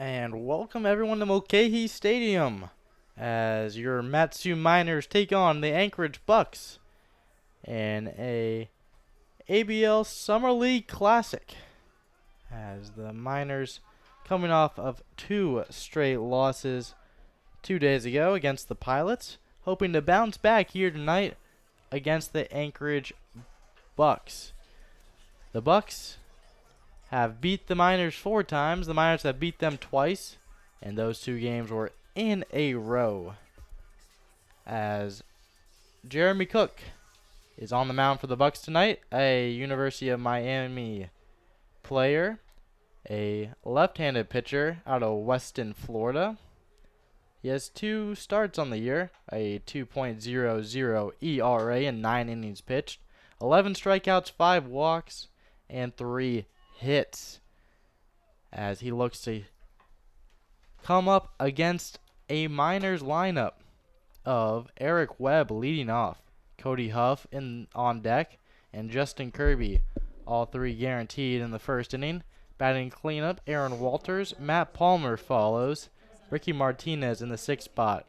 And welcome everyone to Mulcahy Stadium as your Matsu Miners take on the Anchorage Bucs in a ABL Summer League Classic. As the Miners coming off of two straight losses 2 days ago against the Pilots, hoping to bounce back here tonight against the Anchorage Bucs. The Bucs have beat the Miners 4 times. The Miners have beat them twice, and those two games were in a row. As Jeremy Cook is on the mound for the Bucs tonight, a University of Miami player, a left-handed pitcher out of Weston, Florida. He has 2 starts on the year, a 2.00 ERA in 9 innings pitched, 11 strikeouts, 5 walks, and 3 hits, as he looks to come up against a Miners lineup of Eric Webb leading off, Cody Huff on deck, and Justin Kirby, all 3 guaranteed in the first inning. Batting cleanup, Aaron Walters, Matt Palmer follows, Ricky Martinez in the 6th spot,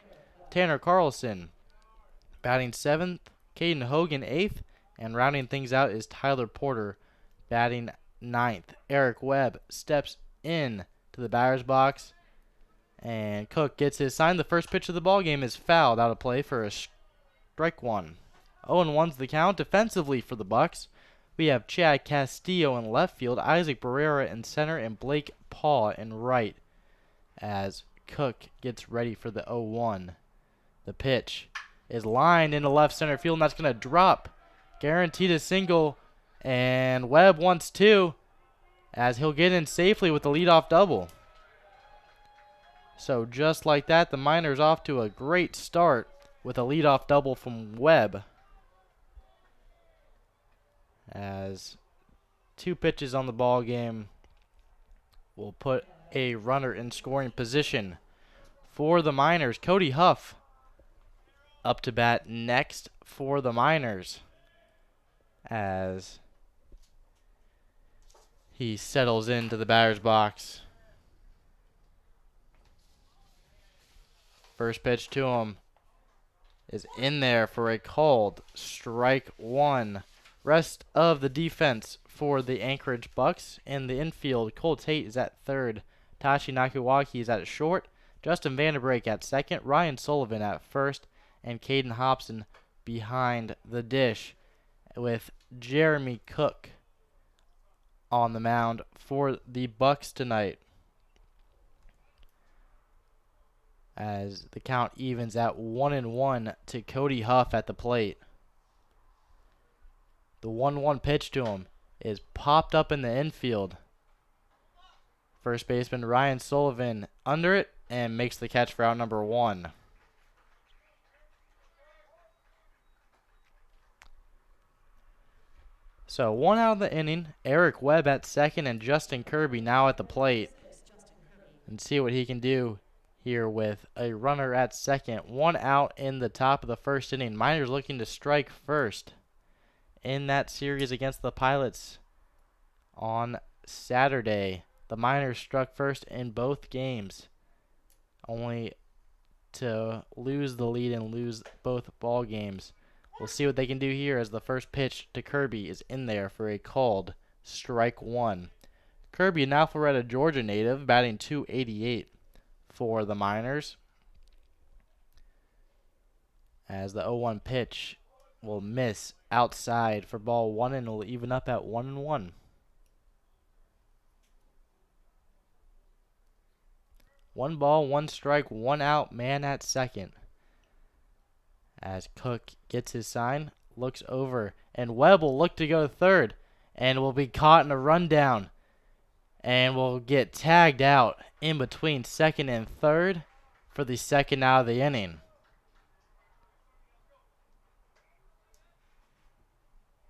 Tanner Carlson batting 7th, Caden Hogan 8th, and rounding things out is Tyler Porter batting 9th. Eric Webb steps in to the batter's box, and Cook gets his sign. The first pitch of the ball game is fouled out of play for a strike one. 0-1's the count. Defensively for the Bucs, we have Chad Castillo in left field, Isaac Barrera in center, and Blake Paul in right, as Cook gets ready for the 0-1. The pitch is lined into left center field, and that's going to drop. Guaranteed a single, and Webb wants 2, as he'll get in safely with the leadoff double. So just like that, the Miners off to a great start with a leadoff double from Webb, as 2 pitches on the ball game will put a runner in scoring position for the Miners. Cody Huff up to bat next for the Miners, as he settles into the batter's box. First pitch to him is in there for a called strike one. Rest of the defense for the Anchorage Bucs. In the infield, Cole Tate is at third, Tashi Nakiwaki is at short, Justin Vanderbrake at second, Ryan Sullivan at first, and Caden Hobson behind the dish, with Jeremy Cook on the mound for the Bucs tonight, as the count evens at 1-1 to Cody Huff at the plate. The 1-1 pitch to him is popped up in the infield. First baseman Ryan Sullivan under it and makes the catch for out number 1. So 1 out of the inning, Eric Webb at second and Justin Kirby now at the plate. And see what he can do here with a runner at second. 1 out in the top of the first inning. Miners looking to strike first in that series against the Pilots on Saturday. The Miners struck first in both games, only to lose the lead and lose both ball games. We'll see what they can do here, as the first pitch to Kirby is in there for a called strike one. Kirby, an Alpharetta, Georgia native, batting .288 for the Miners, as the 0-1 pitch will miss outside for ball 1 and will even up at 1-1. 1 ball, 1 strike, 1 out, man at second. As Cook gets his sign, looks over, and Webb will look to go to third, and will be caught in a rundown, and will get tagged out in between second and third for the second out of the inning.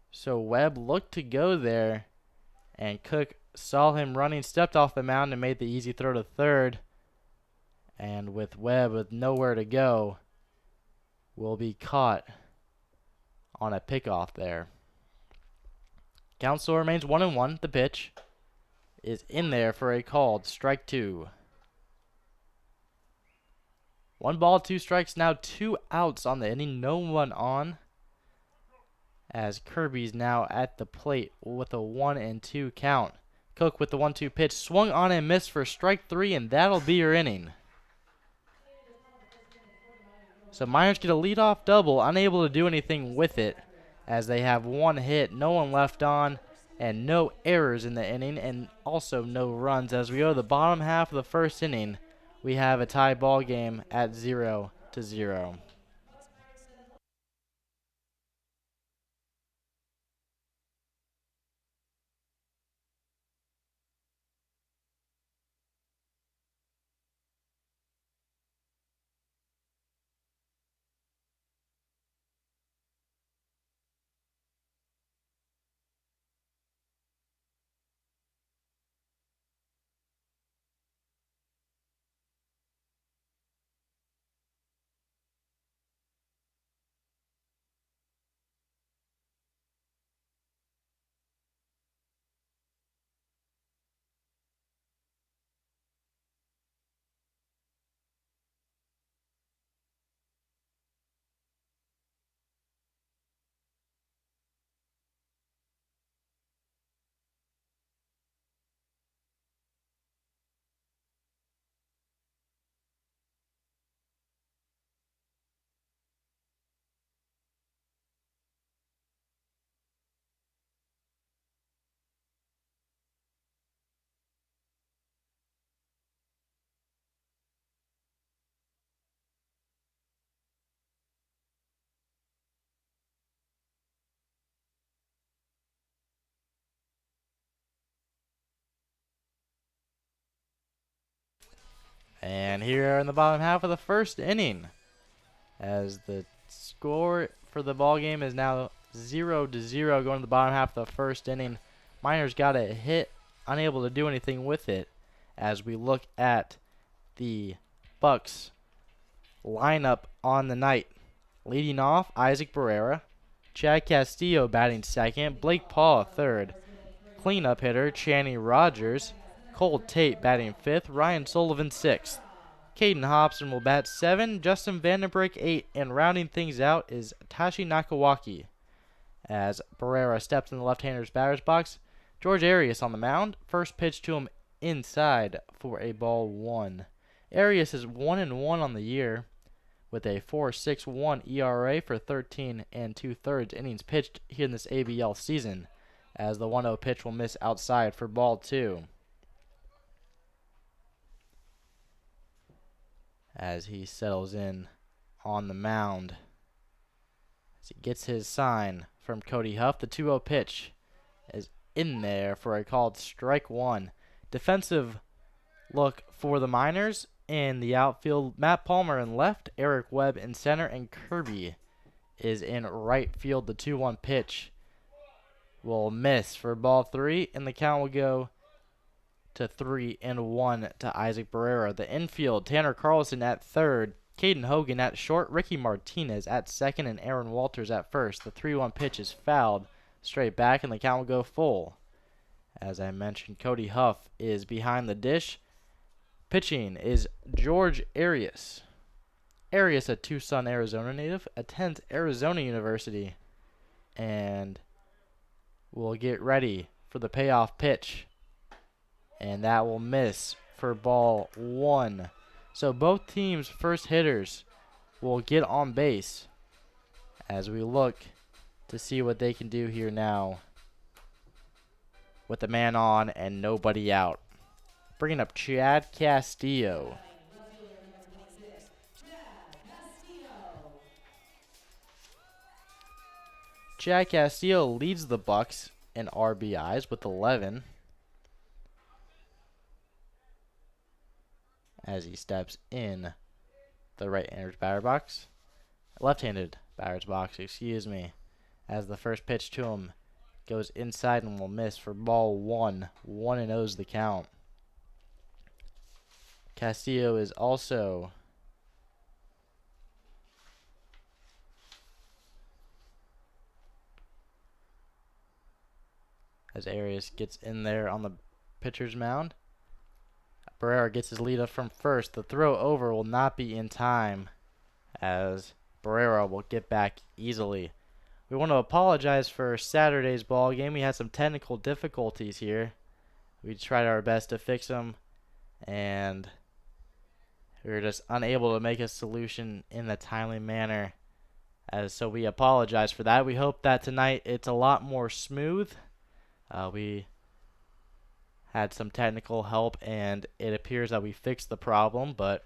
So Webb looked to go there, and Cook saw him running, stepped off the mound, and made the easy throw to third. And with Webb with nowhere to go, will be caught on a pickoff there. Count still remains 1-1. The pitch is in there for a called strike two. 1 ball, 2 strikes, now 2 outs on the inning, no one on. As Kirby's now at the plate with a 1-2 count. Cook with the 1-2 pitch, swung on and missed for strike 3, and that'll be your inning. So Miners get a leadoff double, unable to do anything with it, as they have 1 hit, no one left on, and no errors in the inning, and also no runs. As we go to the bottom half of the first inning, we have a tie ball game at 0-0. And here in the bottom half of the first inning, as the score for the ball game is now 0-0 going to the bottom half of the first inning. Miners got a hit, unable to do anything with it, as we look at the Bucs lineup on the night. Leading off, Isaac Barrera, Chad Castillo batting second, Blake Paul third, cleanup hitter Channy Rogers, Cole Tate batting fifth, Ryan Sullivan sixth. Caden Hobson will bat 7, Justin Vandenbrink 8, and rounding things out is Tashi Nakawaki. As Barrera steps in the left-hander's batter's box, George Arias on the mound. First pitch to him inside for a ball 1. Arias is 1-1 on the year with a 4.61 ERA for 13 2/3 innings pitched here in this ABL season, as the 1-0 pitch will miss outside for ball 2. As he settles in on the mound, as he gets his sign from Cody Huff. The 2-0 pitch is in there for a called strike 1. Defensive look for the Miners in the outfield. Matt Palmer in left, Eric Webb in center, and Kirby is in right field. The 2-1 pitch will miss for ball 3, and the count will go to 3-1 to Isaac Barrera. The infield, Tanner Carlson at third, Caden Hogan at short, Ricky Martinez at second, and Aaron Walters at first. The 3-1 pitch is fouled straight back, and the count will go full. As I mentioned, Cody Huff is behind the dish. Pitching is George Arias. Arias, a Tucson, Arizona native, attends Arizona University, and will get ready for the payoff pitch. And that will miss for ball 1. So both teams' first hitters will get on base as we look to see what they can do here now with the man on and nobody out. Bringing up Chad Castillo. Chad Castillo leads the Bucs in RBIs with 11. As he steps in the right-handed batter's box. Left-handed batter's box, excuse me. As the first pitch to him goes inside and will miss for ball 1. 1-0 is the count. Castillo is also as Arias gets in there on the pitcher's mound. Barrera gets his lead up from first. The throw over will not be in time, as Barrera will get back easily. We want to apologize for Saturday's ball game. We had some technical difficulties here. We tried our best to fix them, and we were just unable to make a solution in a timely manner. So we apologize for that. We hope that tonight it's a lot more smooth. We had some technical help, and it appears that we fixed the problem, but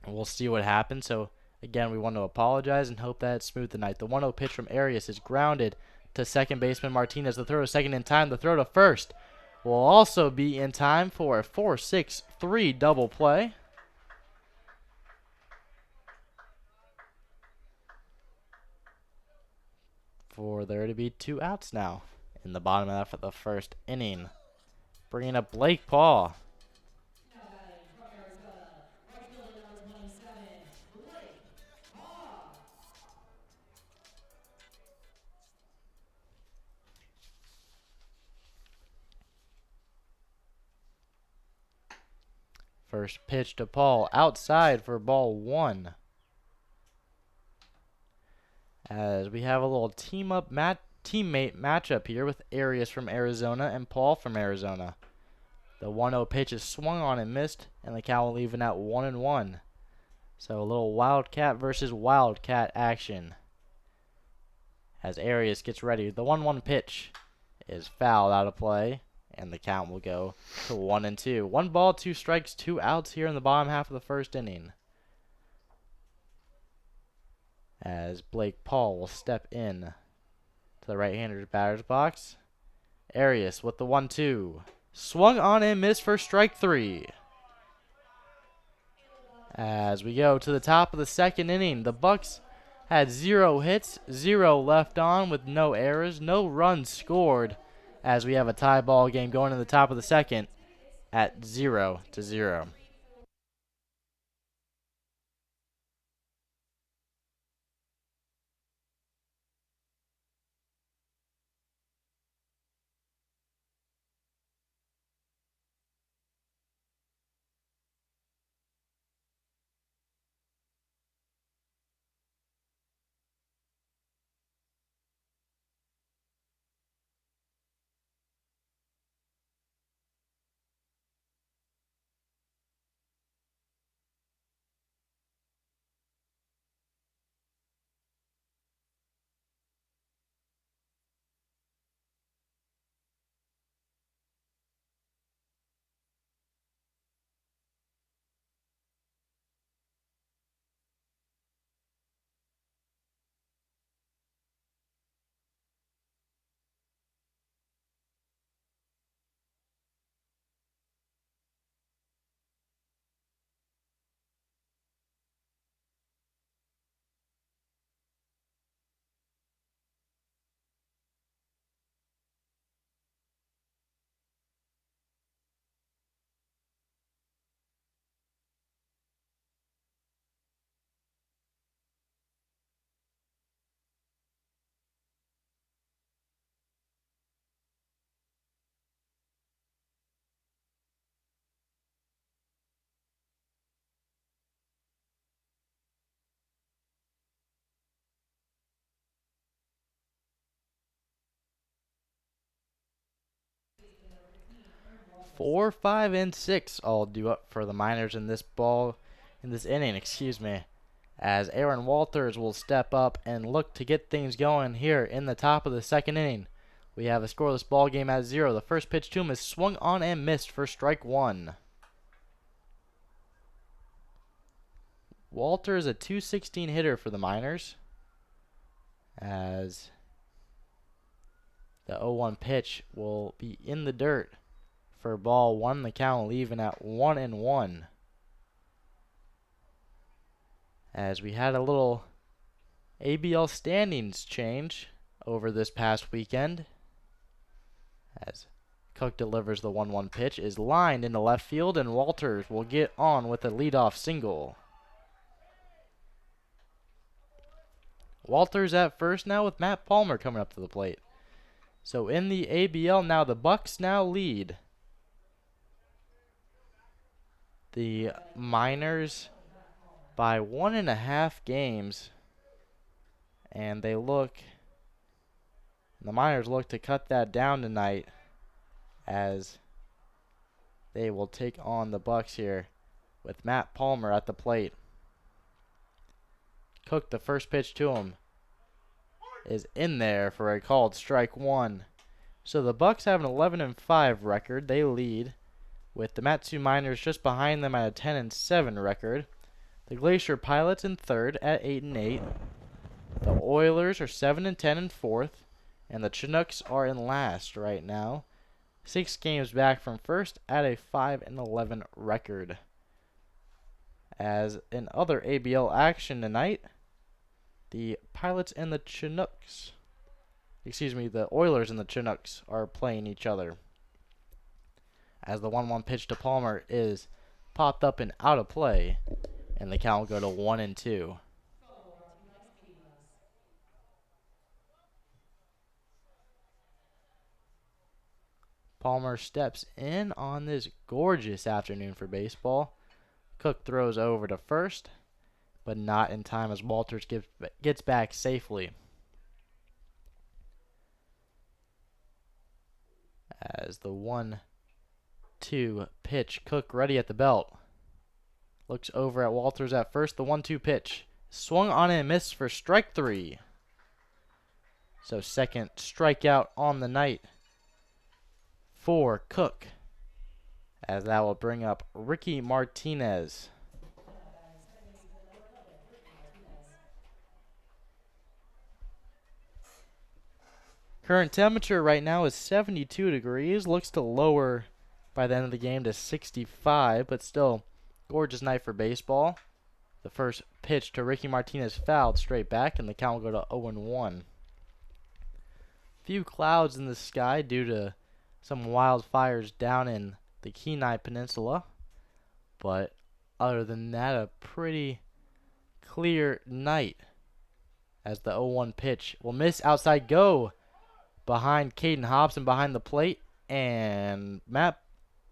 we'll see what happens. So again, we want to apologize and hope that it's smooth tonight. The 1-0 pitch from Arias is grounded to second baseman Martinez. The throw to second in time. The throw to first will also be in time for a 4-6-3 double play. For there to be 2 outs now in the bottom half of the first inning. Bringing up Blake Paul. First pitch to Paul, outside for ball 1. As we have a little teammate matchup here with Arias from Arizona and Paul from Arizona. The 1-0 pitch is swung on and missed, and the count will even at 1-1. So a little Wildcat versus Wildcat action. As Arias gets ready, the 1-1 pitch is fouled out of play, and the count will go to 1-2. 1 ball, 2 strikes, 2 outs here in the bottom half of the first inning. As Blake Paul will step in to the right-hander's batter's box. Arias with the 1-2. Swung on and missed for strike 3. As we go to the top of the second inning, the Bucs had 0 hits, 0 left on with no errors, no runs scored, as we have a tie ball game going to the top of the second at 0-0. Four, 5, and 6 all due up for the Miners in this inning, as Aaron Walters will step up and look to get things going here in the top of the second inning. We have a scoreless ball game at 0. The first pitch to him is swung on and missed for strike 1. Walter is a .216 hitter for the Miners, as the 0-1 pitch will be in the dirt for ball 1. The count will even at 1-1. As we had a little ABL standings change over this past weekend, as Cook delivers the 1-1 pitch, is lined into left field, and Walters will get on with a leadoff single. Walters at first now with Matt Palmer coming up to the plate. So in the ABL now, the Bucs now lead the Miners by 1.5 games, and the Miners look to cut that down tonight as they will take on the Bucs here with Matt Palmer at the plate. Cook, the first pitch to him, is in there for a called strike one. So the Bucs have an 11-5 record. They lead, with the Matsu Miners just behind them at a 10-7 record. The Glacier Pilots in third at 8-8. The Oilers are 7-10 in fourth, and the Chinooks are in last right now, 6 games back from first at a 5-11 record. As in other ABL action tonight, the Pilots and the Chinooks, the Oilers and the Chinooks are playing each other. As the 1-1 pitch to Palmer is popped up and out of play, and the count will go to 1-2. Palmer steps in on this gorgeous afternoon for baseball. Cook throws over to first, but not in time as Walters gets back safely. As the 1-2 pitch, Cook ready at the belt. Looks over at Walters at first. The 1-2 pitch swung on and missed for strike 3. So second strikeout on the night for Cook, as that will bring up Ricky Martinez. Current temperature right now is 72 degrees. Looks to lower by the end of the game to 65, but still gorgeous night for baseball. The first pitch to Ricky Martinez fouled straight back, and the count will go to 0-1. Few clouds in the sky due to some wildfires down in the Kenai Peninsula, but other than that, a pretty clear night. As the 0-1 pitch will miss outside go behind Caden Hobson behind the plate, and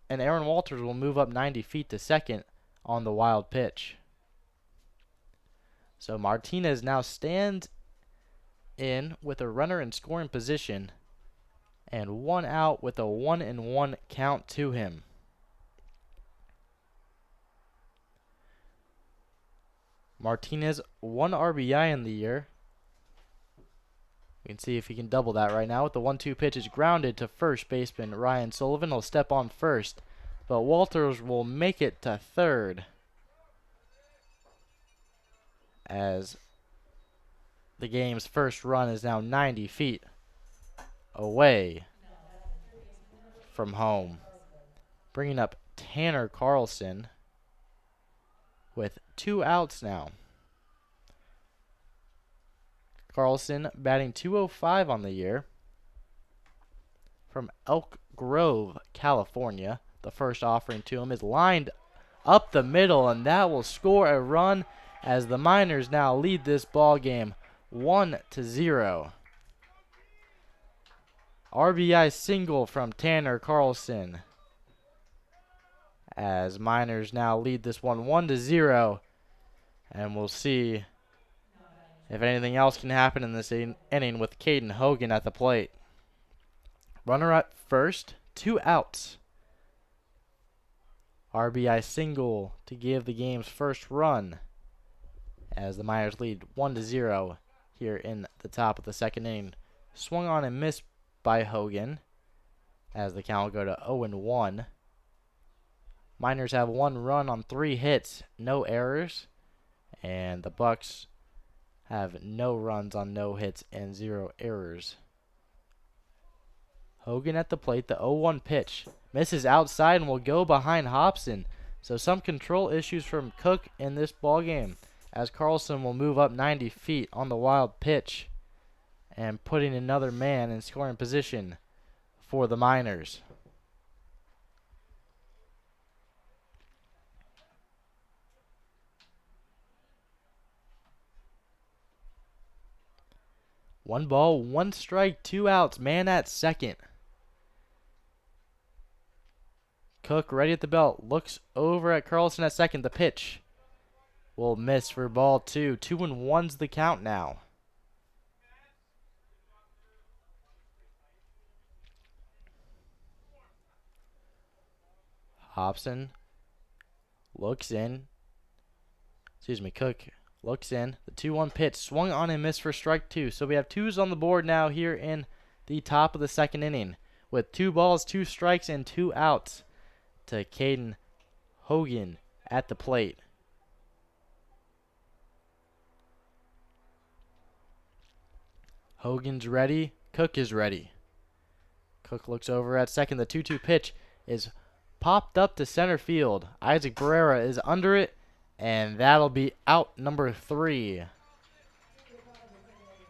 Aaron Walters will move up 90 feet to second on the wild pitch. So Martinez now stands in with a runner in scoring position and 1 out with a 1-1 count to him. Martinez 1 RBI in the year. We can see if he can double that right now with the 1-2 pitch is grounded to first baseman Ryan Sullivan. He'll step on first, but Walters will make it to third as the game's first run is now 90 feet away from home. Bringing up Tanner Carlson with 2 outs now. Carlson batting .205 on the year from Elk Grove, California. The first offering to him is lined up the middle, and that will score a run as the Miners now lead this ball game 1-0. RBI single from Tanner Carlson as Miners now lead this one 1-0, and we'll see if anything else can happen in this inning with Caden Hogan at the plate. Runner at first, 2 outs. RBI single to give the game's first run as the Miners lead 1-0 here in the top of the second inning. Swung on and missed by Hogan as the count will go to 0-1. Miners have 1 run on 3 hits, no errors, and the Bucs have no runs on no hits and 0 errors. Hogan at the plate, the 0-1 pitch misses outside and will go behind Hobson. So some control issues from Cook in this ball game as Carlson will move up 90 feet on the wild pitch and putting another man in scoring position for the Miners. One ball, 1 strike, 2 outs, man at second. Cook ready at the belt. Looks over at Carlson at second. The pitch will miss for ball 2. 2-1's the count now. Hobson looks in. Cook looks in. The 2-1 pitch swung on and missed for strike 2. So we have 2s on the board now here in the top of the second inning with 2 balls, 2 strikes, and 2 outs to Caden Hogan at the plate. Hogan's ready. Cook is ready. Cook looks over at second. The 2-2 pitch is popped up to center field. Isaac Barrera is under it, and that'll be out number 3.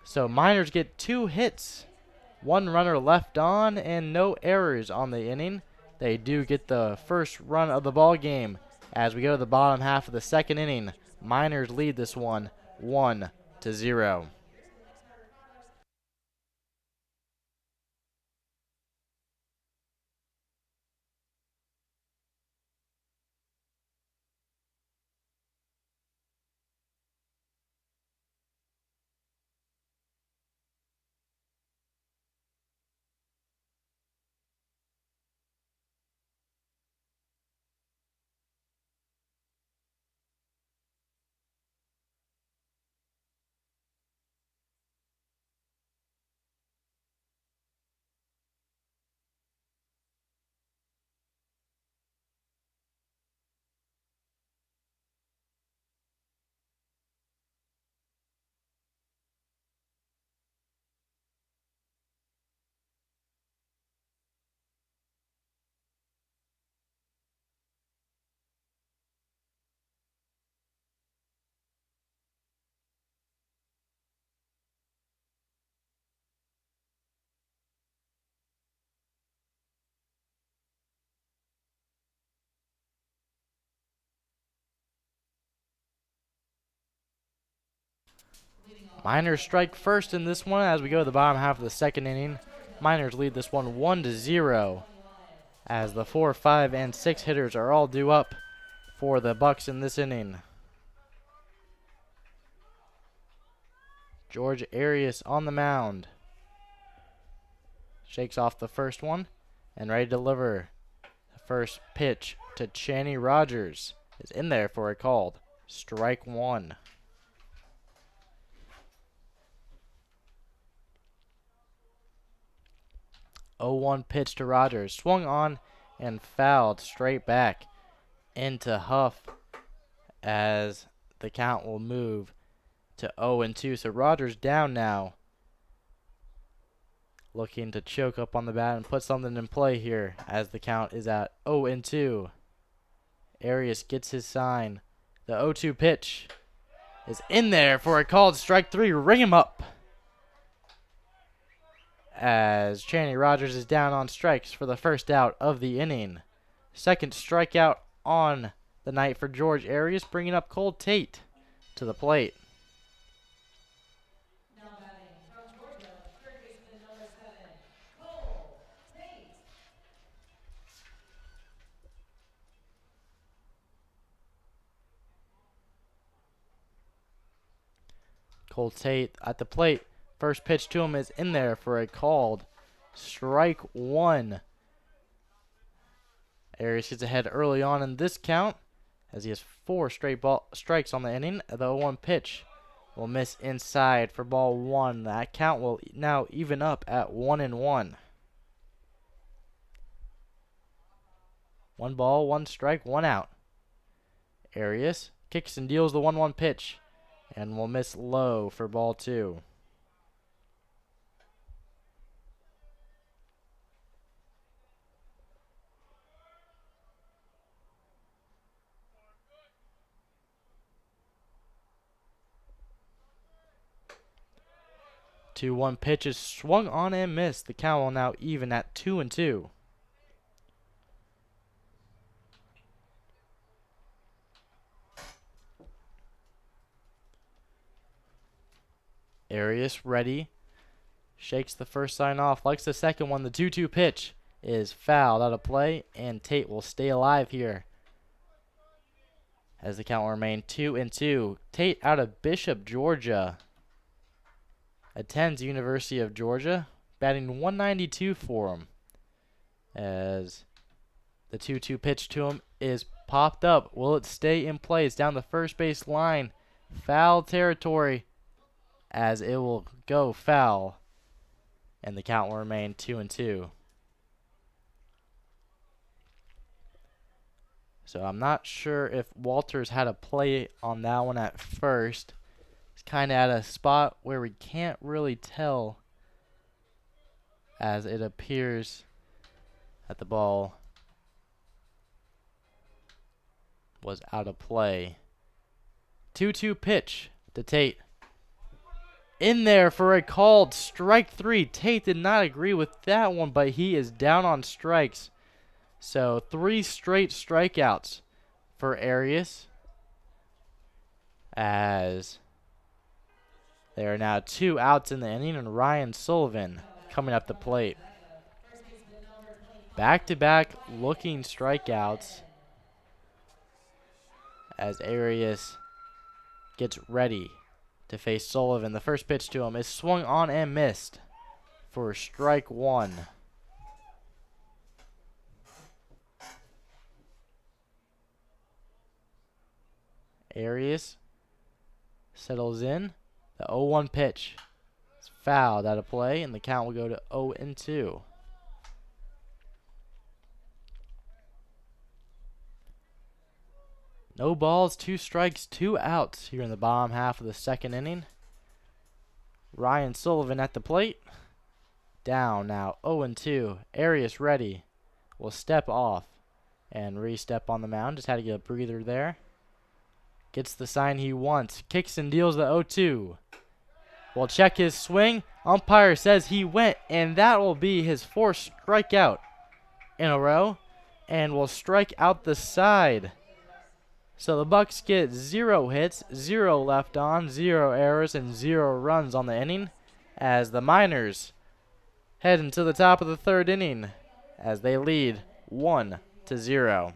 So Miners get 2 hits, 1 runner left on, and no errors on the inning. They do get the first run of the ball game as we go to the bottom half of the second inning. Miners lead this one 1-0. Miners strike first in this one as we go to the bottom half of the second inning. Miners lead this one 1-0 as the 4, 5, and 6 hitters are all due up for the Bucs in this inning. George Arias on the mound. Shakes off the first one and ready to deliver. The first pitch to Channy Rogers is in there for a called strike 1. 0-1 pitch to Rogers. Swung on and fouled straight back into Huff as the count will move to 0-2. So Rogers down now. Looking to choke up on the bat and put something in play here as the count is at 0-2. Arias gets his sign. The 0-2 pitch is in there for a called strike 3. Ring him up. As Channy Rogers is down on strikes for the first out of the inning. Second strikeout on the night for George Arias, bringing up Cole Tate to the plate. Now batting from Georgia, third baseman number 7, Cole Tate. Cole Tate at the plate. First pitch to him is in there for a called strike 1. Arias gets ahead early on in this count as he has 4 straight strikes on the inning. The 0-1 pitch will miss inside for ball 1. That count will now even up at 1-1. 1 ball, 1 strike, 1 out. Arias kicks and deals the 1-1 pitch and will miss low for ball 2. Two 1 pitch is swung on and missed. The count will now even at 2-2. Arias ready. Shakes the first sign off. Likes the second one. The 2-2 pitch is fouled out of play, and Tate will stay alive here as the count will remain 2-2. Tate out of Bishop, Georgia. Attends University of Georgia, batting 192 for him. As the 2-2 pitch to him is popped up. Will it stay in play? It's down the first base line. Foul territory as it will go foul. And the count will remain 2-2. So I'm not sure if Walters had a play on that one at first. He's kind of at a spot where we can't really tell, as it appears that the ball was out of play. 2-2 pitch to Tate. In there for a called strike 3. Tate did not agree with that one, but he is down on strikes. So 3 straight strikeouts for Arias, as there are now 2 outs in the inning, and Ryan Sullivan coming up the plate. Back-to-back looking strikeouts as Arias gets ready to face Sullivan. The first pitch to him is swung on and missed for strike 1. Arias settles in. The 0-1 pitch is fouled out of play, and the count will go to 0-2. No balls, 2 strikes, 2 outs here in the bottom half of the second inning. Ryan Sullivan at the plate. Down now, 0-2. Arias ready. Will step off and re-step on the mound. Just had to get a breather there. Gets the sign he wants. Kicks and deals the 0-2. Will check his swing. Umpire says he went, and that will be his 4th strikeout in a row, and will strike out the side. So the Bucs get 0 hits, 0 left on, 0 errors, and 0 runs on the inning, as the Miners head into the top of the 3rd inning as they lead 1-0.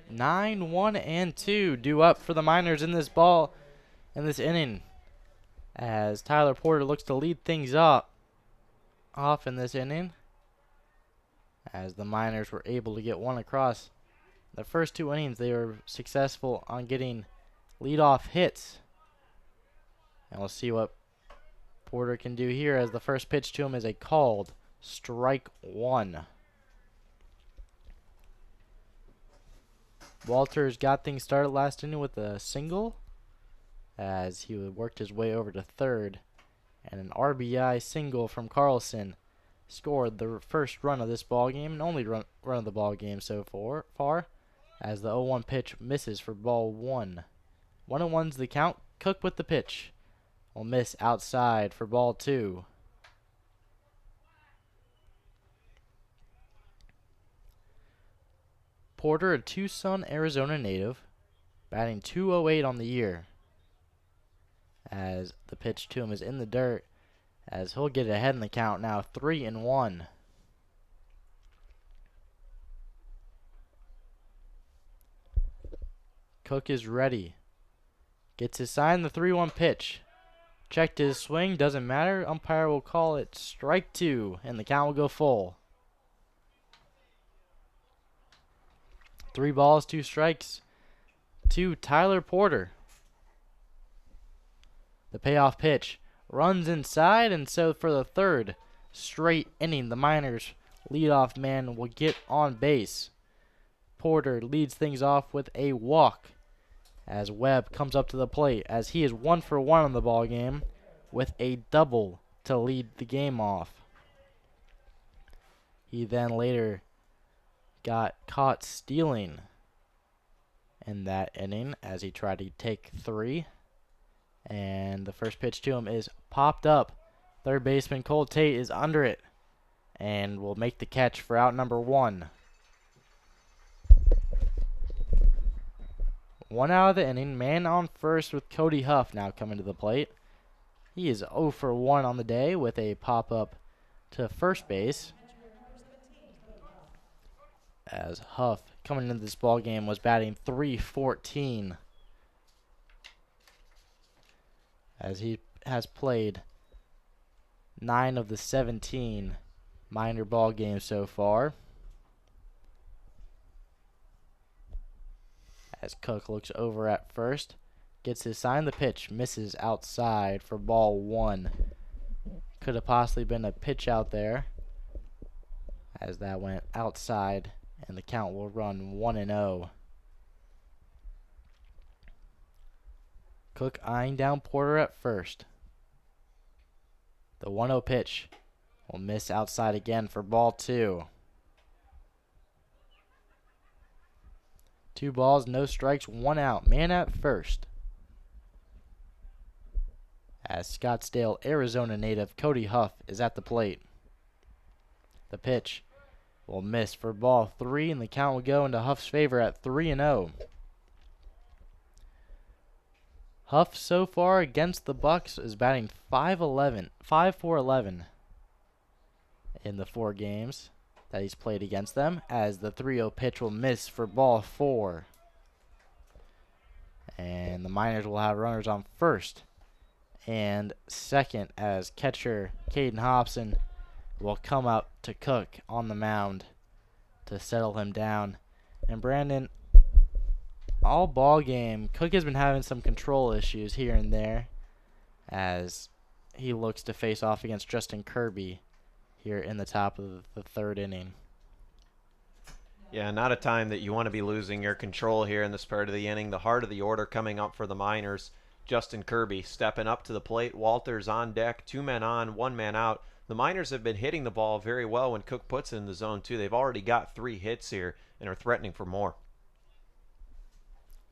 Nine, 1, and 2 due up for the Miners in this inning, as Tyler Porter looks to lead things off in this inning, as the Miners were able to get one across. The first 2 innings, they were successful on getting leadoff hits, and we'll see what Porter can do here, as the first pitch to him is a called strike 1. Walters got things started last inning with a single, as he worked his way over to 3rd, and an RBI single from Carlson scored the first run of this ball game, and only run of the ball game so far, as the 0-1 pitch misses for ball 1. 1-1's the count. Cook with the pitch will miss outside for ball 2. Porter, a Tucson, Arizona native, batting .208 on the year, as the pitch to him is in the dirt, as he'll get ahead in the count now, 3-1. Cook is ready. Gets his sign, the 3-1 pitch. Checked his swing, doesn't matter. Umpire will call it strike 2, and the count will go full. 3 balls, 2 strikes to Tyler Porter. The payoff pitch runs inside, and so for the third straight inning, the Miners' leadoff man will get on base. Porter leads things off with a walk as Webb comes up to the plate, as he is 1 for 1 on the ball game with a double to lead the game off. He then later got caught stealing in that inning as he tried to take 3. And the first pitch to him is popped up. Third baseman Cole Tate is under it and will make the catch for out number 1. 1 out of the inning. Man on first with Cody Huff now coming to the plate. He is 0 for 1 on the day with a pop-up to first base. As Huff, coming into this ball game, was batting .314. As he has played 9 of the 17 minor ball games so far. As Cook looks over at first, gets his sign, the pitch misses outside for ball 1. Could have possibly been a pitch out there, as that went outside, and the count will run 1-0. Cook eyeing down Porter at first. The 1-0 pitch will miss outside again for ball 2. 2 balls, no strikes, 1 out. Man at first. As Scottsdale, Arizona native Cody Huff is at the plate. The pitch will miss for ball 3, and the count will go into Huff's favor at 3-0. Huff so far against the Bucs is batting 5 for 11 in the 4 games that he's played against them, as the 3-0 pitch will miss for ball 4. And the Miners will have runners on first and second as catcher Caden Hobson will come up to Cook on the mound to settle him down. And Brandon, all ball game, Cook has been having some control issues here and there as he looks to face off against Justin Kirby here in the top of the 3rd inning. Yeah, not a time that you want to be losing your control here in this part of the inning. The heart of the order coming up for the Miners. Justin Kirby stepping up to the plate. Walters on deck. 2 men on, 1 man out. The Miners have been hitting the ball very well when Cook puts it in the zone, too. They've already got 3 hits here and are threatening for more.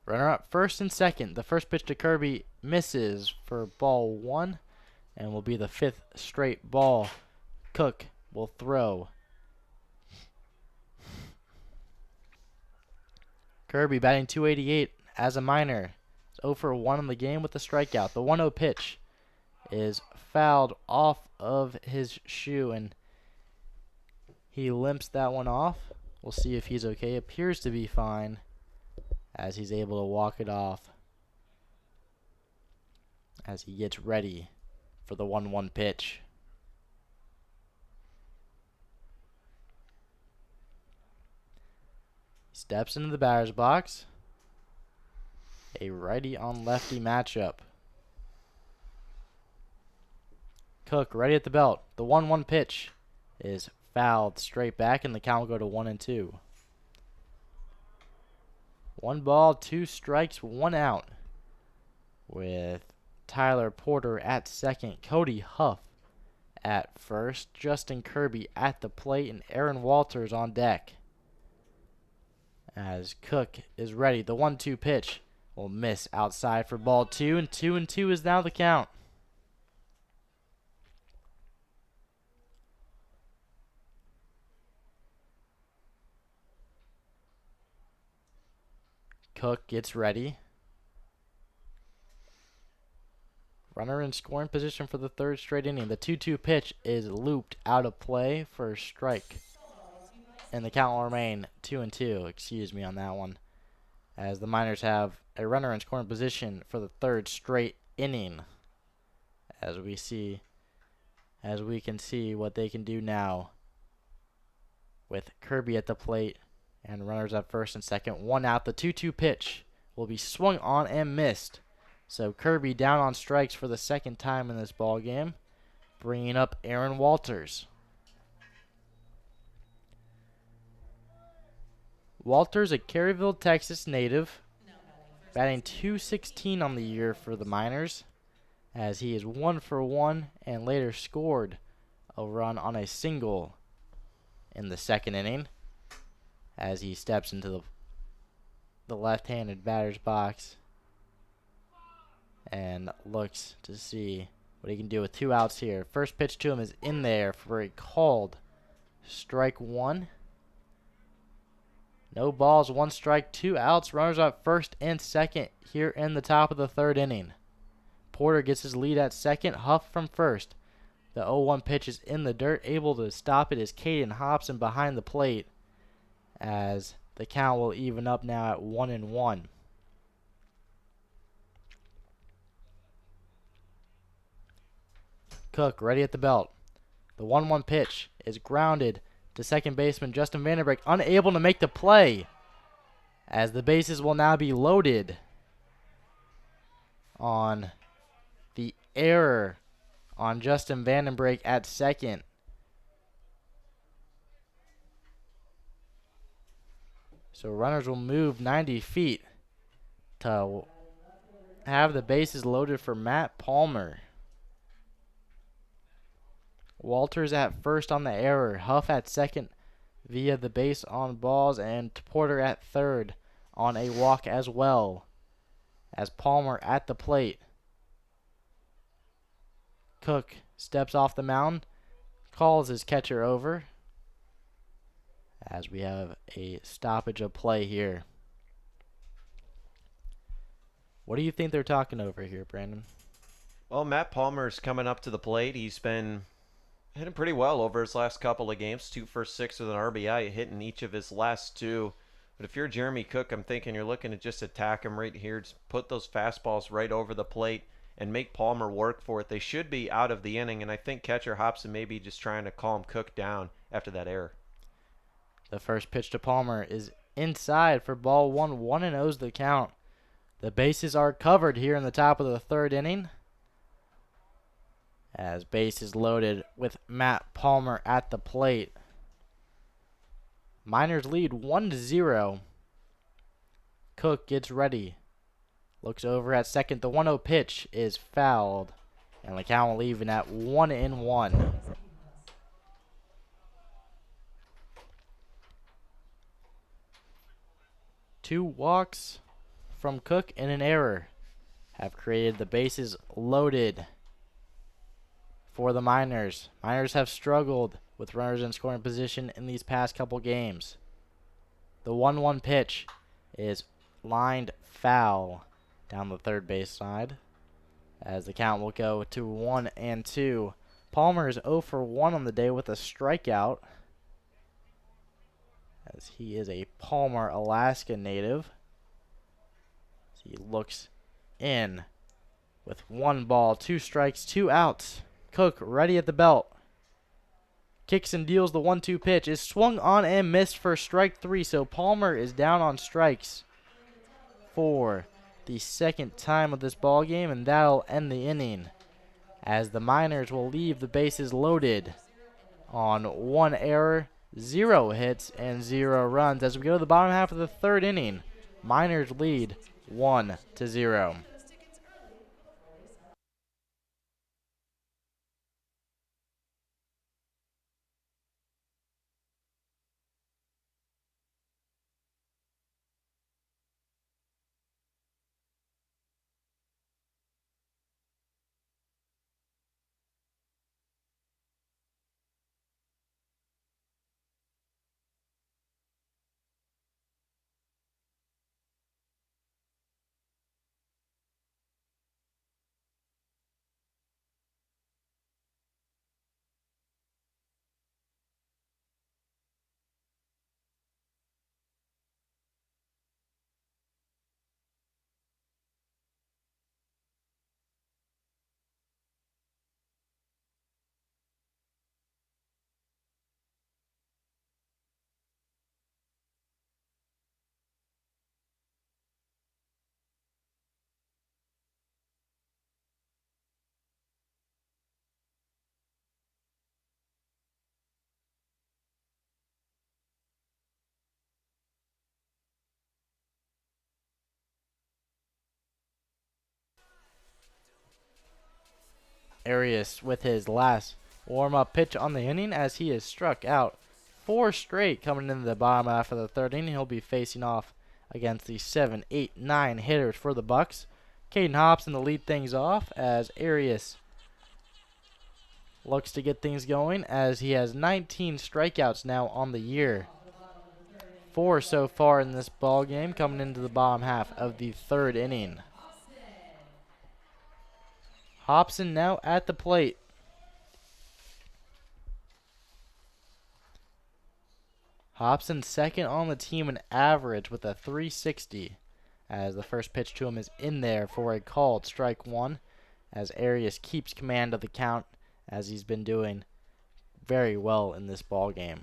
Runner up first and second. The first pitch to Kirby misses for ball 1 and will be the 5th straight ball Cook will throw. Kirby batting .288 as a Miner. 0 for 1 in the game with a strikeout. The 1-0 pitch is fouled off of his shoe, and he limps that one off. We'll see if he's okay. Appears to be fine as he's able to walk it off as he gets ready for the 1-1 pitch. Steps into the batter's box. A righty on lefty matchup. Cook ready at the belt. The 1-1 pitch is fouled straight back, and the count will go to 1-2. 1 ball, 2 strikes, 1 out. With Tyler Porter at second, Cody Huff at first, Justin Kirby at the plate, and Aaron Walters on deck. As Cook is ready, the 1-2 pitch will miss outside for ball 2, and 2-2 is now the count. Cook gets ready. Runner in scoring position for the third straight inning. The 2-2 pitch is looped out of play for a strike. And the count will remain 2-2. Excuse me on that one. As the Miners have a runner in scoring position for the third straight inning. As we can see what they can do now with Kirby at the plate and runners at first and second. 1 out. The 2-2 pitch will be swung on and missed. So Kirby down on strikes for the second time in this ball game, bringing up Aaron Walters. Walters, a Caryville, Texas native, batting .216 on the year for the Miners, as he is 1 for 1 and later scored a run on a single in the second inning as he steps into the left-handed batter's box and looks to see what he can do with 2 outs here. First pitch to him is in there for a called strike 1. No balls, 1 strike, 2 outs. Runners at first and second here in the top of the third inning. Porter gets his lead at second. Huff from first. The 0-1 pitch is in the dirt. Able to stop it is Caden Hobson behind the plate, as the count will even up now at 1-1. Cook ready at the belt. The 1-1 pitch is grounded to second baseman Justin Vandenbrink, unable to make the play, as the bases will now be loaded on the error on Justin Vandenbrink at second. So runners will move 90 feet to have the bases loaded for Matt Palmer. Walters at first on the error. Huff at second via the base on balls, and Porter at third on a walk as well, as Palmer at the plate. Cook steps off the mound, calls his catcher over, as we have a stoppage of play here. What do you think they're talking over here, Brandon? Well, Matt Palmer's coming up to the plate. He's been hitting pretty well over his last couple of games. 2 for 6 with an RBI, hitting each of his last 2. But if you're Jeremy Cook, I'm thinking you're looking to just attack him right here. Just put those fastballs right over the plate and make Palmer work for it. They should be out of the inning, and I think catcher Hobson may be just trying to calm Cook down after that error. The first pitch to Palmer is inside for ball 1. 1-0's the count. The bases are covered here in the top of the third inning, as bases loaded with Matt Palmer at the plate. Miners lead 1-0. Cook gets ready. Looks over at second. The 1-0 pitch is fouled, and the count will even at 1-1. Two walks from Cook and an error have created the bases loaded for the Miners. Miners have struggled with runners in scoring position in these past couple games. The 1-1 pitch is lined foul down the third base side, as the count will go to 1-2. Palmer is 0 for 1 on the day with a strikeout, as he is a Palmer, Alaska native. He looks in with 1 ball, 2 strikes, 2 outs. Cook ready at the belt. Kicks and deals the 1-2 pitch. Is swung on and missed for strike 3. So Palmer is down on strikes for the second time of this ball game, and that'll end the inning, as the Miners will leave the bases loaded on 1 error, 0 hits, and 0 runs. As we go to the bottom half of the third inning, Miners lead 1-0. Arias with his last warm-up pitch on the inning as he is struck out 4 straight coming into the bottom half of the 3rd inning. He'll be facing off against the 7, 8, 9 hitters for the Bucs. Caden Hobson to lead things off as Arias looks to get things going as he has 19 strikeouts now on the year. 4 so far in this ball game coming into the bottom half of the 3rd inning. Hobson now at the plate. Hobson second on the team in average with a 360 as the first pitch to him is in there for a called strike 1 as Arias keeps command of the count as he's been doing very well in this ball game.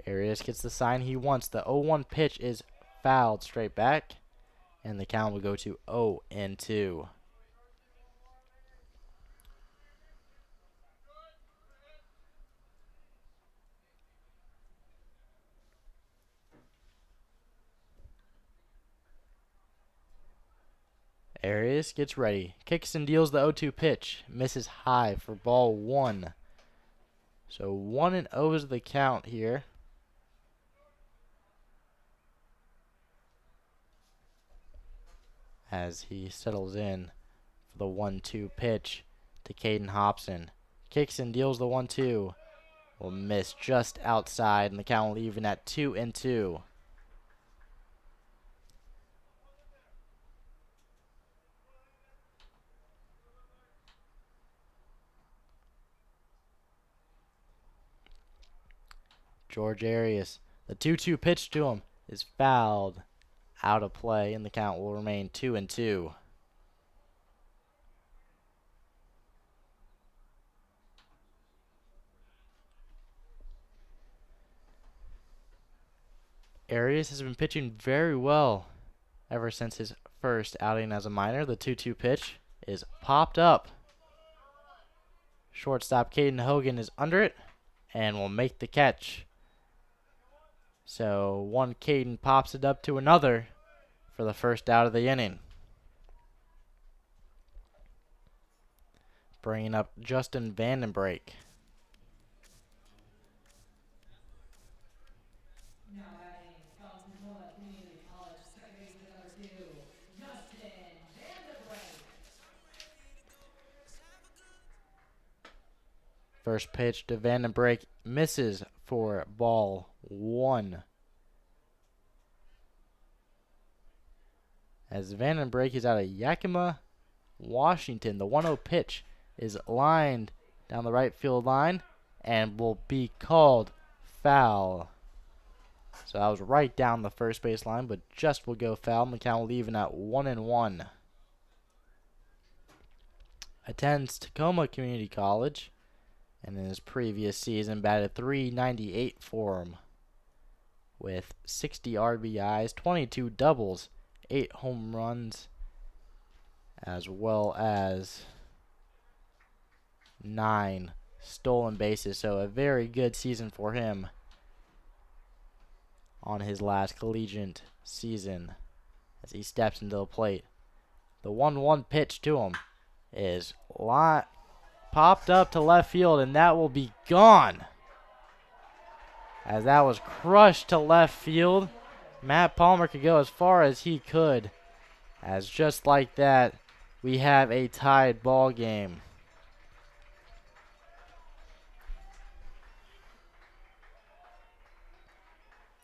Arias gets the sign he wants. The 0-1 pitch is fouled straight back, and the count will go to 0-2. Arias gets ready, kicks and deals the 0-2 pitch, misses high for ball 1. So 1-0 is the count here. As he settles in for the 1-2 pitch to Caden Hobson. Kicks and deals the 1-2. Will miss just outside, and the count will even at 2-2. George Arias, the 2-2 pitch to him is fouled out of play, and the count will remain 2-2. Arias has been pitching very well ever since his first outing as a minor. The 2-2 pitch is popped up. Shortstop Caden Hogan is under it and will make the catch. So one Caden pops it up to another for the first out of the inning. Bringing up Justin Vandenbrake. Now batting from Tacoma Community College, second baseman number 2, Justin Vandenbrink. First pitch to Vandenbrake misses for ball 1. As Vandenbrake is out of Yakima, Washington, the 1-0 pitch is lined down the right field line and will be called foul. So that was right down the first base line, but just will go foul. And the count will even at 1-1. Attends Tacoma Community College, and in his previous season batted .398 for him with 60 RBIs, 22 doubles, 8 home runs, as well as 9 stolen bases. So a very good season for him on his last collegiate season as he steps into the plate. The 1-1 pitch to him is popped up to left field, and that will be gone. As that was crushed to left field. Matt Palmer could go as far as he could. As just like that, we have a tied ball game.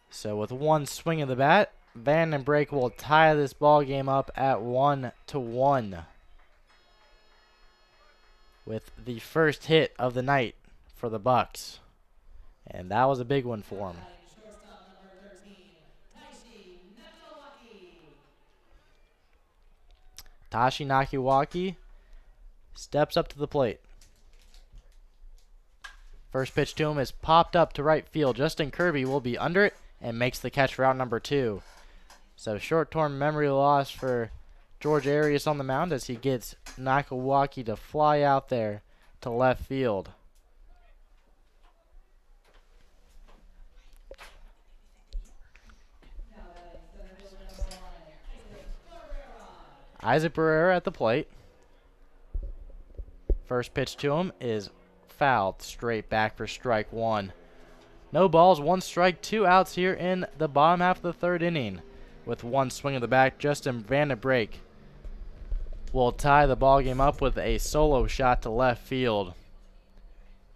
So with one swing of the bat, Vandenbrake will tie this ball game up at 1-1. With the first hit of the night for the Bucs. And that was a big one for him. Shortstop number 13, Tashi Nakiwaki steps up to the plate. First pitch to him is popped up to right field. Justin Kirby will be under it and makes the catch for out number 2. So short-term memory loss for George Arias on the mound as he gets Nakiwaki to fly out there to left field. Isaac Barrera at the plate. First pitch to him is fouled straight back for strike one. No balls, one strike, 2 outs here in the bottom half of the third inning. With one swing of the bat, Justin Vandenbrake will tie the ball game up with a solo shot to left field.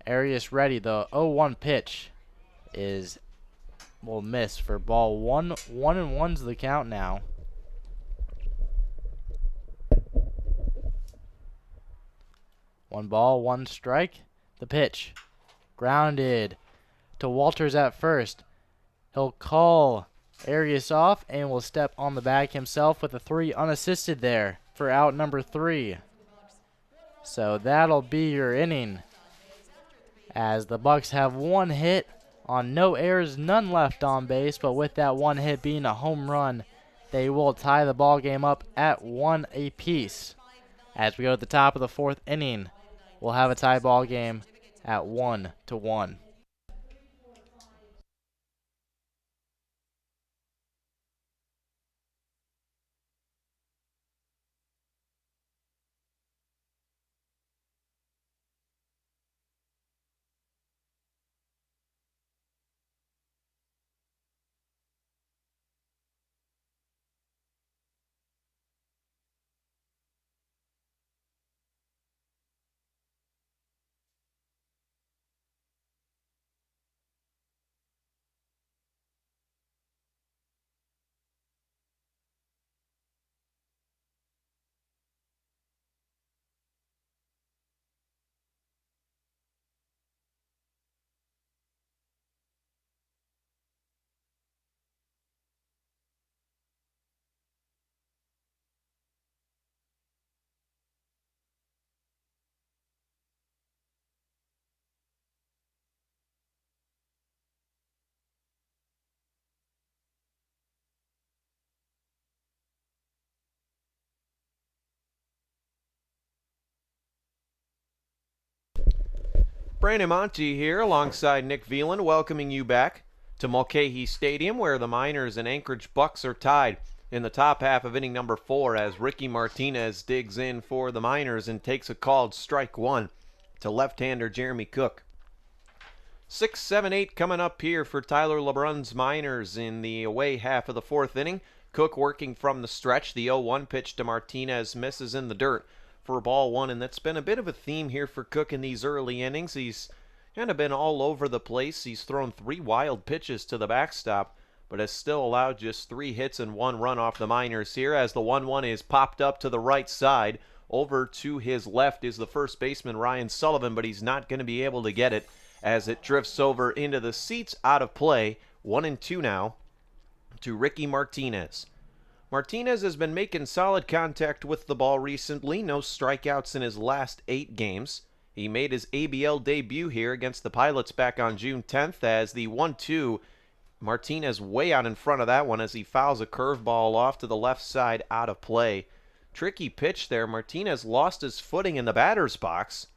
Arias ready. The 0-1 pitch will miss for ball one. 1-1's the count now. One ball, one strike. The pitch grounded to Walters at first. He'll call Arias off and will step on the bag himself with a 3 unassisted there for out number 3. So that'll be your inning, as the Bucs have 1 hit on no errors, none left on base, but with that 1 hit being a home run, they will tie the ball game up at 1 apiece. As we go to the top of the 4th inning, we'll have a tie ball game at 1-1. Brandon Monty here alongside Nick Veland, welcoming you back to Mulcahy Stadium, where the Miners and Anchorage Bucs are tied in the top half of inning number 4 as Ricky Martinez digs in for the Miners and takes a called strike 1 to left-hander Jeremy Cook. 6, 7, 8 coming up here for Tyler LeBrun's Miners in the away half of the 4th inning. Cook working from the stretch. The 0-1 pitch to Martinez misses in the dirt for ball 1, and that's been a bit of a theme here for Cook in these early innings. He's kind of been all over the place. He's thrown 3 wild pitches to the backstop, but has still allowed just 3 hits and 1 run off the Miners here, as the 1-1 is popped up to the right side. Over to his left is the first baseman Ryan Sullivan, but he's not going to be able to get it as it drifts over into the seats, out of play. 1-2 now to Ricky Martinez. Martinez has been making solid contact with the ball recently. No strikeouts in his last 8 games. He made his ABL debut here against the Pilots back on June 10th as the 1-2. Martinez way out in front of that one as he fouls a curveball off to the left side, out of play. Tricky pitch there. Martinez lost his footing in the batter's box,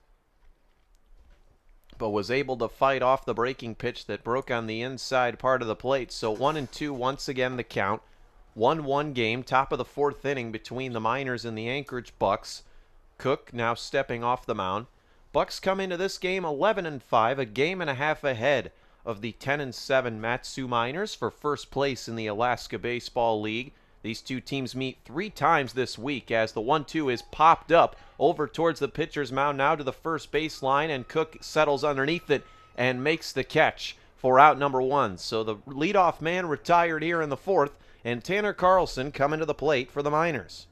but was able to fight off the breaking pitch that broke on the inside part of the plate. So 1-2 once again the count. 1-1 game, top of the 4th inning between the Miners and the Anchorage Bucs. Cook now stepping off the mound. Bucs come into this game 11-5, a game and a half ahead of the 10-7 Mat-Su Miners for first place in the Alaska Baseball League. These two teams meet 3 times this week as the 1-2 is popped up over towards the pitcher's mound, now to the first baseline, and Cook settles underneath it and makes the catch for out number 1. So the leadoff man retired here in the 4th, and Tanner Carlson coming to the plate for the Miners.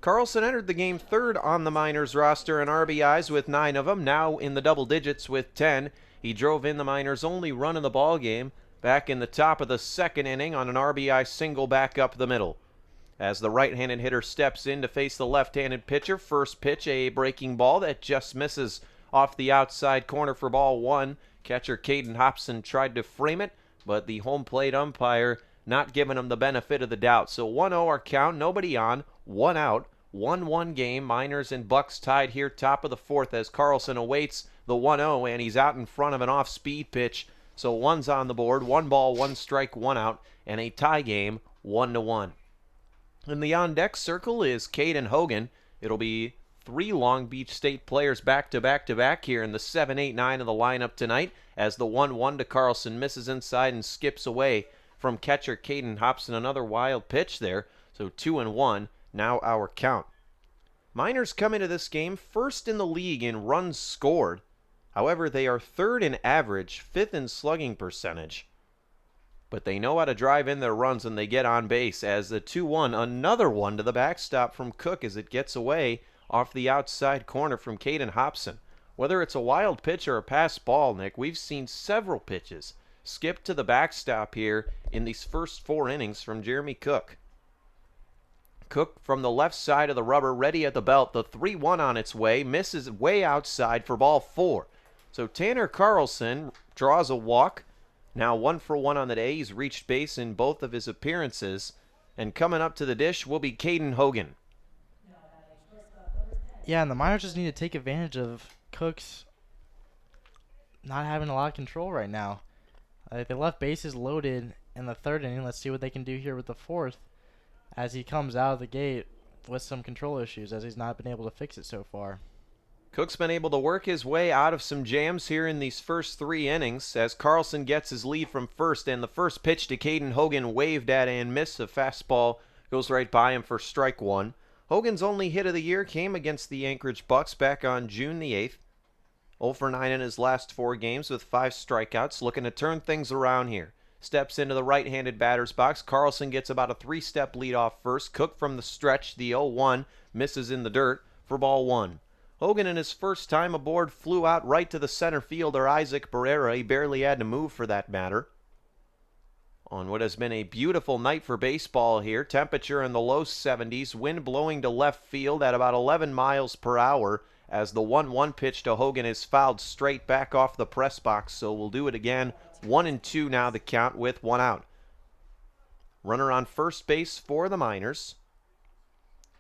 Carlson entered the game 3rd on the Miners roster in RBIs with 9 of them, now in the double digits with 10. He drove in the Miners' only run in the ball game back in the top of the 2nd inning on an RBI single back up the middle. As the right-handed hitter steps in to face the left-handed pitcher, first pitch a breaking ball that just misses off the outside corner for ball 1. Catcher Caden Hobson tried to frame it, but the home plate umpire not giving him the benefit of the doubt. So 1-0 our count, nobody on, 1 out, 1-1 game. Miners and Bucs tied here, top of the 4th, as Carlson awaits the 1-0, and he's out in front of an off-speed pitch. So 1's on the board, 1 ball, 1 strike, 1 out, and a tie game, 1-1. In the on-deck circle is Caden Hogan. It'll be 3 Long Beach State players back to back to back here in the 7-8-9 of the lineup tonight as the 1-1 to Carlson misses inside and skips away from catcher Caden Hobson. Another wild pitch there, so 2-1, now our count. Miners come into this game first in the league in runs scored. However, they are third in average, fifth in slugging percentage. But they know how to drive in their runs when they get on base as the 2-1, another one to the backstop from Cook as it gets away off the outside corner from Caden Hobson. Whether it's a wild pitch or a pass ball, Nick, we've seen several pitches skip to the backstop here in these first 4 innings from Jeremy Cook. Cook from the left side of the rubber, ready at the belt. The 3-1 on its way, misses way outside for ball 4. So Tanner Carlson draws a walk. Now 1 for 1 on the day. He's reached base in both of his appearances. And coming up to the dish will be Caden Hogan. Yeah, and the Miners just need to take advantage of Cook's not having a lot of control right now. They left bases loaded in the 3rd inning. Let's see what they can do here with the 4th as he comes out of the gate with some control issues as he's not been able to fix it so far. Cook's been able to work his way out of some jams here in these first 3 innings as Carlson gets his lead from first, and the first pitch to Caden Hogan waved at and missed. A fastball goes right by him for strike 1. Hogan's only hit of the year came against the Anchorage Bucs back on June the 8th. 0 for 9 in his last 4 games with 5 strikeouts, looking to turn things around here. Steps into the right-handed batter's box. Carlson gets about a 3-step lead off first. Cook from the stretch, the 0-1, misses in the dirt for ball 1. Hogan, in his first time aboard, flew out right to the center fielder, Isaac Barrera. He barely had to move for that matter. On what has been a beautiful night for baseball here, temperature in the low 70s, wind blowing to left field at about 11 miles per hour as the 1-1 pitch to Hogan is fouled straight back off the press box, so we'll do it again. 1-2 now the count with 1 out. Runner on first base for the Miners.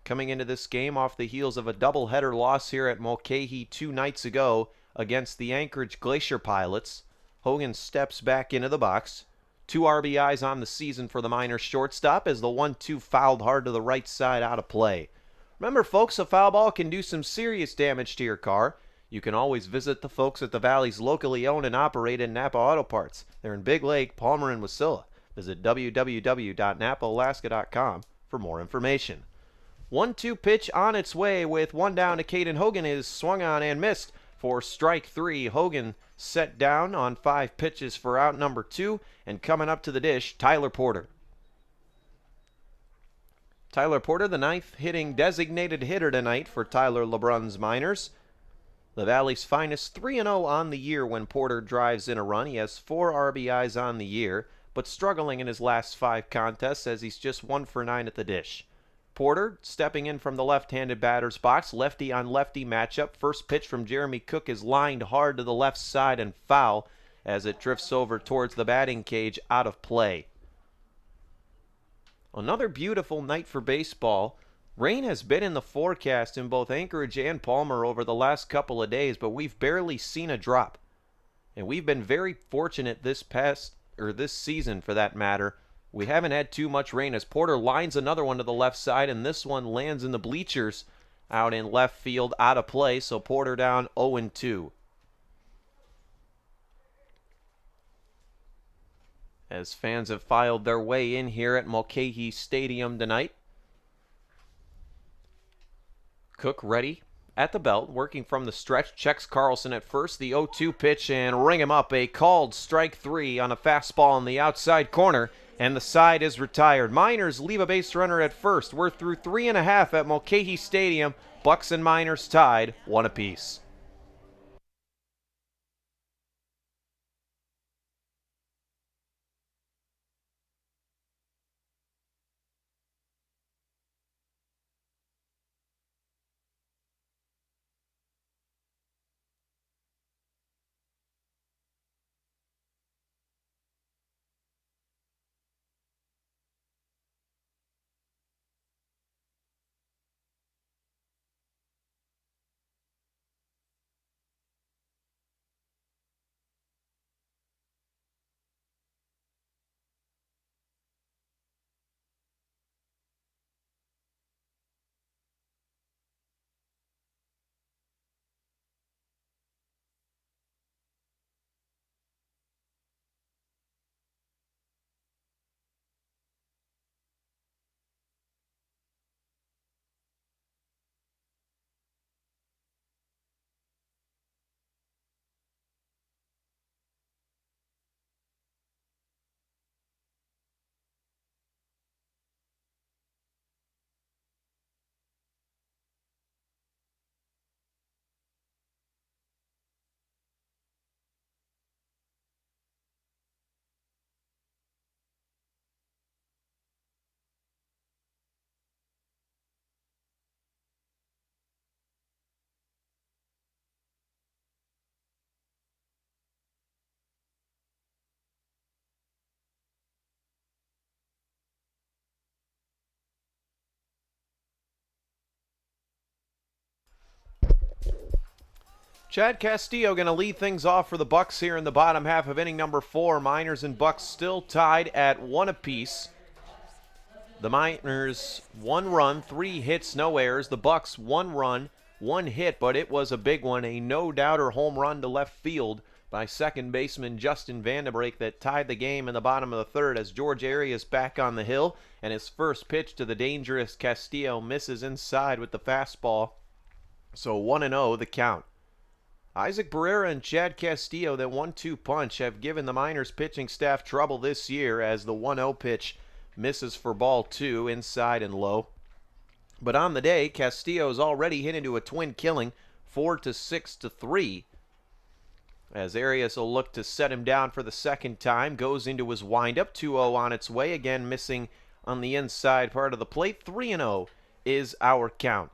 Coming into this game off the heels of a doubleheader loss here at Mulcahy 2 nights ago against the Anchorage Glacier Pilots, Hogan steps back into the box. 2 RBIs on the season for the Miners shortstop as the 1-2 fouled hard to the right side out of play. Remember, folks, a foul ball can do some serious damage to your car. You can always visit the folks at the Valley's locally owned and operated Napa Auto Parts. They're in Big Lake, Palmer, and Wasilla. Visit www.napaalaska.com for more information. 1-2 pitch on its way with 1 down to Caden Hogan is swung on and missed for strike 3. Hogan set down on 5 pitches for out number 2, and coming up to the dish, Tyler Porter. Tyler Porter, the 9th hitting designated hitter tonight for Tyler LeBrun's Miners. The Valley's finest 3-0 on the year when Porter drives in a run. He has 4 RBIs on the year, but struggling in his last 5 contests as he's just 1 for 9 at the dish. Porter stepping in from the left-handed batter's box, lefty on lefty matchup. First pitch from Jeremy Cook is lined hard to the left side and foul as it drifts over towards the batting cage out of play. Another beautiful night for baseball. Rain has been in the forecast in both Anchorage and Palmer over the last couple of days, but we've barely seen a drop. And we've been very fortunate this season for that matter. We haven't had too much rain as Porter lines another one to the left side, and this one lands in the bleachers out in left field, out of play, so Porter down 0-2. As fans have filed their way in here at Mulcahy Stadium tonight. Cook ready at the belt, working from the stretch, checks Carlson at first, the 0-2 pitch, and ring him up. A called strike 3 on a fastball in the outside corner, and the side is retired. Miners leave a base runner at first. We're through 3.5 at Mulcahy Stadium. Bucs and Miners tied 1 apiece. Chad Castillo going to lead things off for the Bucs here in the bottom half of inning number 4. Miners and Bucs still tied at 1 apiece. The Miners 1 run, 3 hits, no errors. The Bucs 1 run, 1 hit, but it was a big one. A no-doubter home run to left field by second baseman Justin Vandenbrake that tied the game in the bottom of the 3rd as George Arias back on the hill, and his first pitch to the dangerous Castillo misses inside with the fastball. So 1-0 the count. Isaac Barrera and Chad Castillo, that 1-2 punch, have given the Miners pitching staff trouble this year as the 1-0 pitch misses for ball 2, inside and low. But on the day, Castillo is already hit into a twin killing, 4-6-3. As Arias will look to set him down for the second time, goes into his windup, 2-0 on its way, again missing on the inside part of the plate. 3-0 is our count.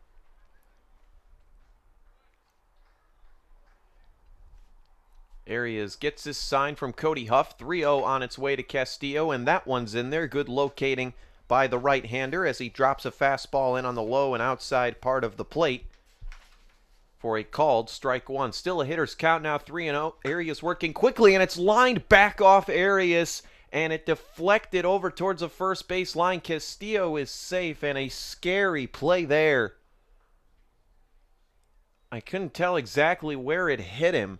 Arias gets his sign from Cody Huff, 3-0 on its way to Castillo, and that one's in there. Good locating by the right-hander as he drops a fastball in on the low and outside part of the plate for a called strike 1. Still a hitter's count now, 3-0. Arias working quickly, and it's lined back off Arias, and it deflected over towards the first base line. Castillo is safe, and a scary play there. I couldn't tell exactly where it hit him.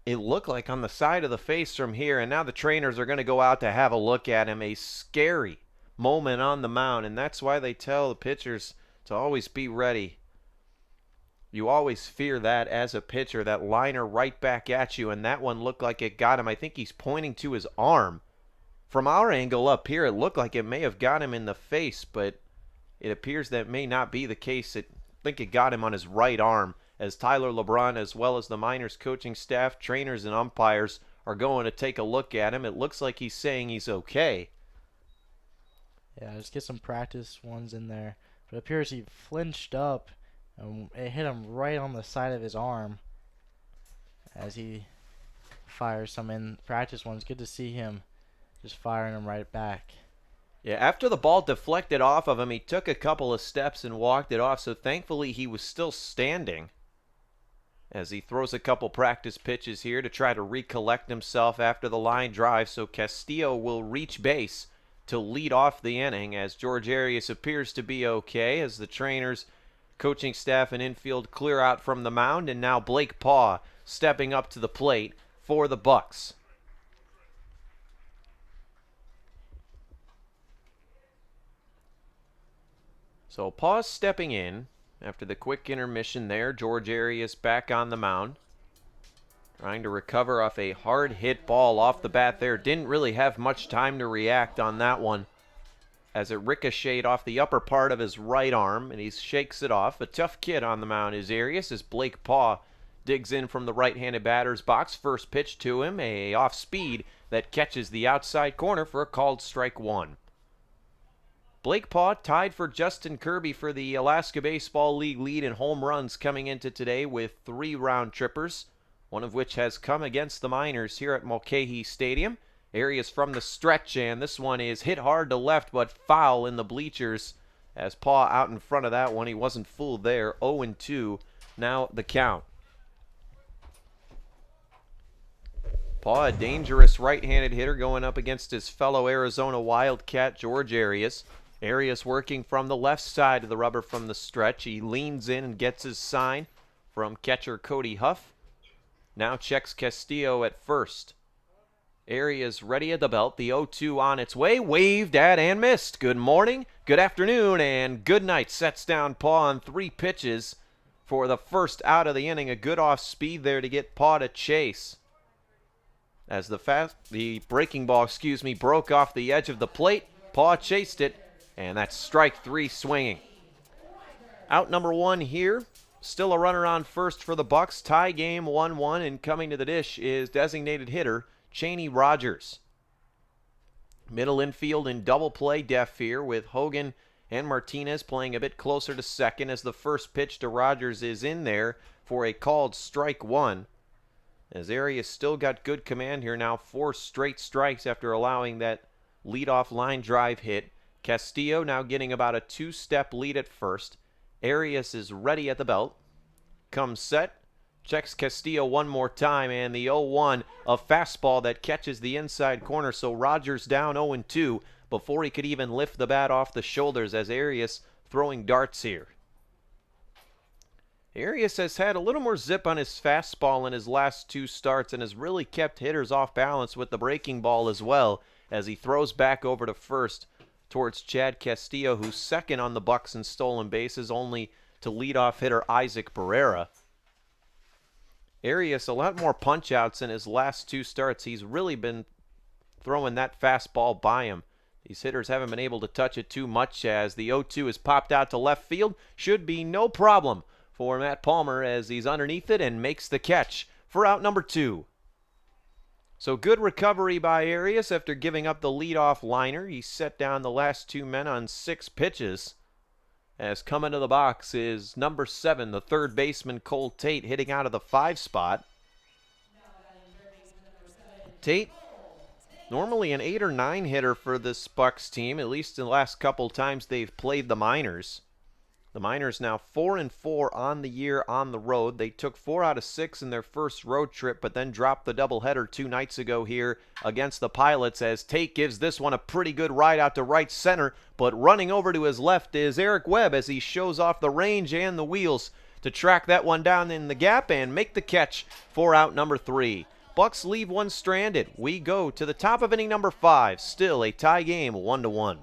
It looked like on the side of the face from here, and now the trainers are going to go out to have a look at him. A scary moment on the mound, and that's why they tell the pitchers to always be ready. You always fear that as a pitcher, that liner right back at you, and that one looked like it got him. I think he's pointing to his arm. From our angle up here, it looked like it may have got him in the face, but it appears that may not be the case. I think it got him on his right arm, as Tyler LeBron, as well as the Miners coaching staff, trainers, and umpires are going to take a look at him. It looks like he's saying he's okay. Yeah, just get some practice ones in there. But it appears he flinched up, and it hit him right on the side of his arm as he fires some in practice ones. Good to see him just firing them right back. Yeah, after the ball deflected off of him, he took a couple of steps and walked it off, so thankfully he was still standing as he throws a couple practice pitches here to try to recollect himself after the line drive. So Castillo will reach base to lead off the inning as George Arias appears to be okay as the trainers, coaching staff, and infield clear out from the mound. And now Blake Paugh stepping up to the plate for the Bucs. So Paugh stepping in after the quick intermission there. George Arias back on the mound, trying to recover off a hard hit ball off the bat there. Didn't really have much time to react on that one as it ricocheted off the upper part of his right arm, and he shakes it off. A tough kid on the mound is Arias as Blake Paugh digs in from the right-handed batter's box. First pitch to him, a off speed that catches the outside corner for a called strike 1. Blake Paugh tied for Justin Kirby for the Alaska Baseball League lead in home runs coming into today with 3 round trippers, one of which has come against the Miners here at Mulcahy Stadium. Arias from the stretch, and this one is hit hard to left but foul in the bleachers as Paugh out in front of that one. He wasn't fooled there. 0-2 now the count. Paugh, a dangerous right-handed hitter going up against his fellow Arizona Wildcat George Arias. Arias working from the left side of the rubber from the stretch. He leans in and gets his sign from catcher Cody Huff. Now checks Castillo at first. Arias ready at the belt. The 0-2 on its way. Waved at and missed. Good morning, good afternoon, and good night. Sets down Paugh on 3 pitches for the first out of the inning. A good off speed there to get Paugh to chase. As the breaking ball, broke off the edge of the plate. Paugh chased it, and that's strike 3 swinging. Out number 1 here. Still a runner on first for the Bucs. Tie game 1-1, and coming to the dish is designated hitter Cheney Rogers. Middle infield in double play def here with Hogan and Martinez playing a bit closer to second as the first pitch to Rogers is in there for a called strike 1. As Arias still got good command here now, 4 straight strikes after allowing that leadoff line drive hit. Castillo now getting about a 2-step lead at first. Arias is ready at the belt. Comes set, Checks Castillo one more time, and the 0-1, a fastball that catches the inside corner. So Rogers down 0-2 before he could even lift the bat off the shoulders as Arias throwing darts here. Arias has had a little more zip on his fastball in his last two starts and has really kept hitters off balance with the breaking ball as well as he throws back over to first towards Chad Castillo, who's second on the Bucs in stolen bases, only to leadoff hitter Isaac Barrera. Arias, a lot more punch-outs in his last two starts. He's really been throwing that fastball by him. These hitters haven't been able to touch it too much as the 0-2 is popped out to left field. Should be no problem for Matt Palmer as he's underneath it and makes the catch for out number 2. So good recovery by Arias after giving up the leadoff liner. He set down the last two men on 6 pitches. As coming to the box is number 7, the third baseman Cole Tate, hitting out of the 5 spot. Tate, normally an 8 or 9 hitter for this Bucs team, at least in the last couple times they've played the minors. The Miners now 4-4 on the year on the road. They took 4 out of 6 in their first road trip, but then dropped the doubleheader 2 nights ago here against the Pilots as Tate gives this one a pretty good ride out to right center, but running over to his left is Eric Webb as he shows off the range and the wheels to track that one down in the gap and make the catch for out number 3. Bucs leave one stranded. We go to the top of inning number 5. Still a tie game, 1-1.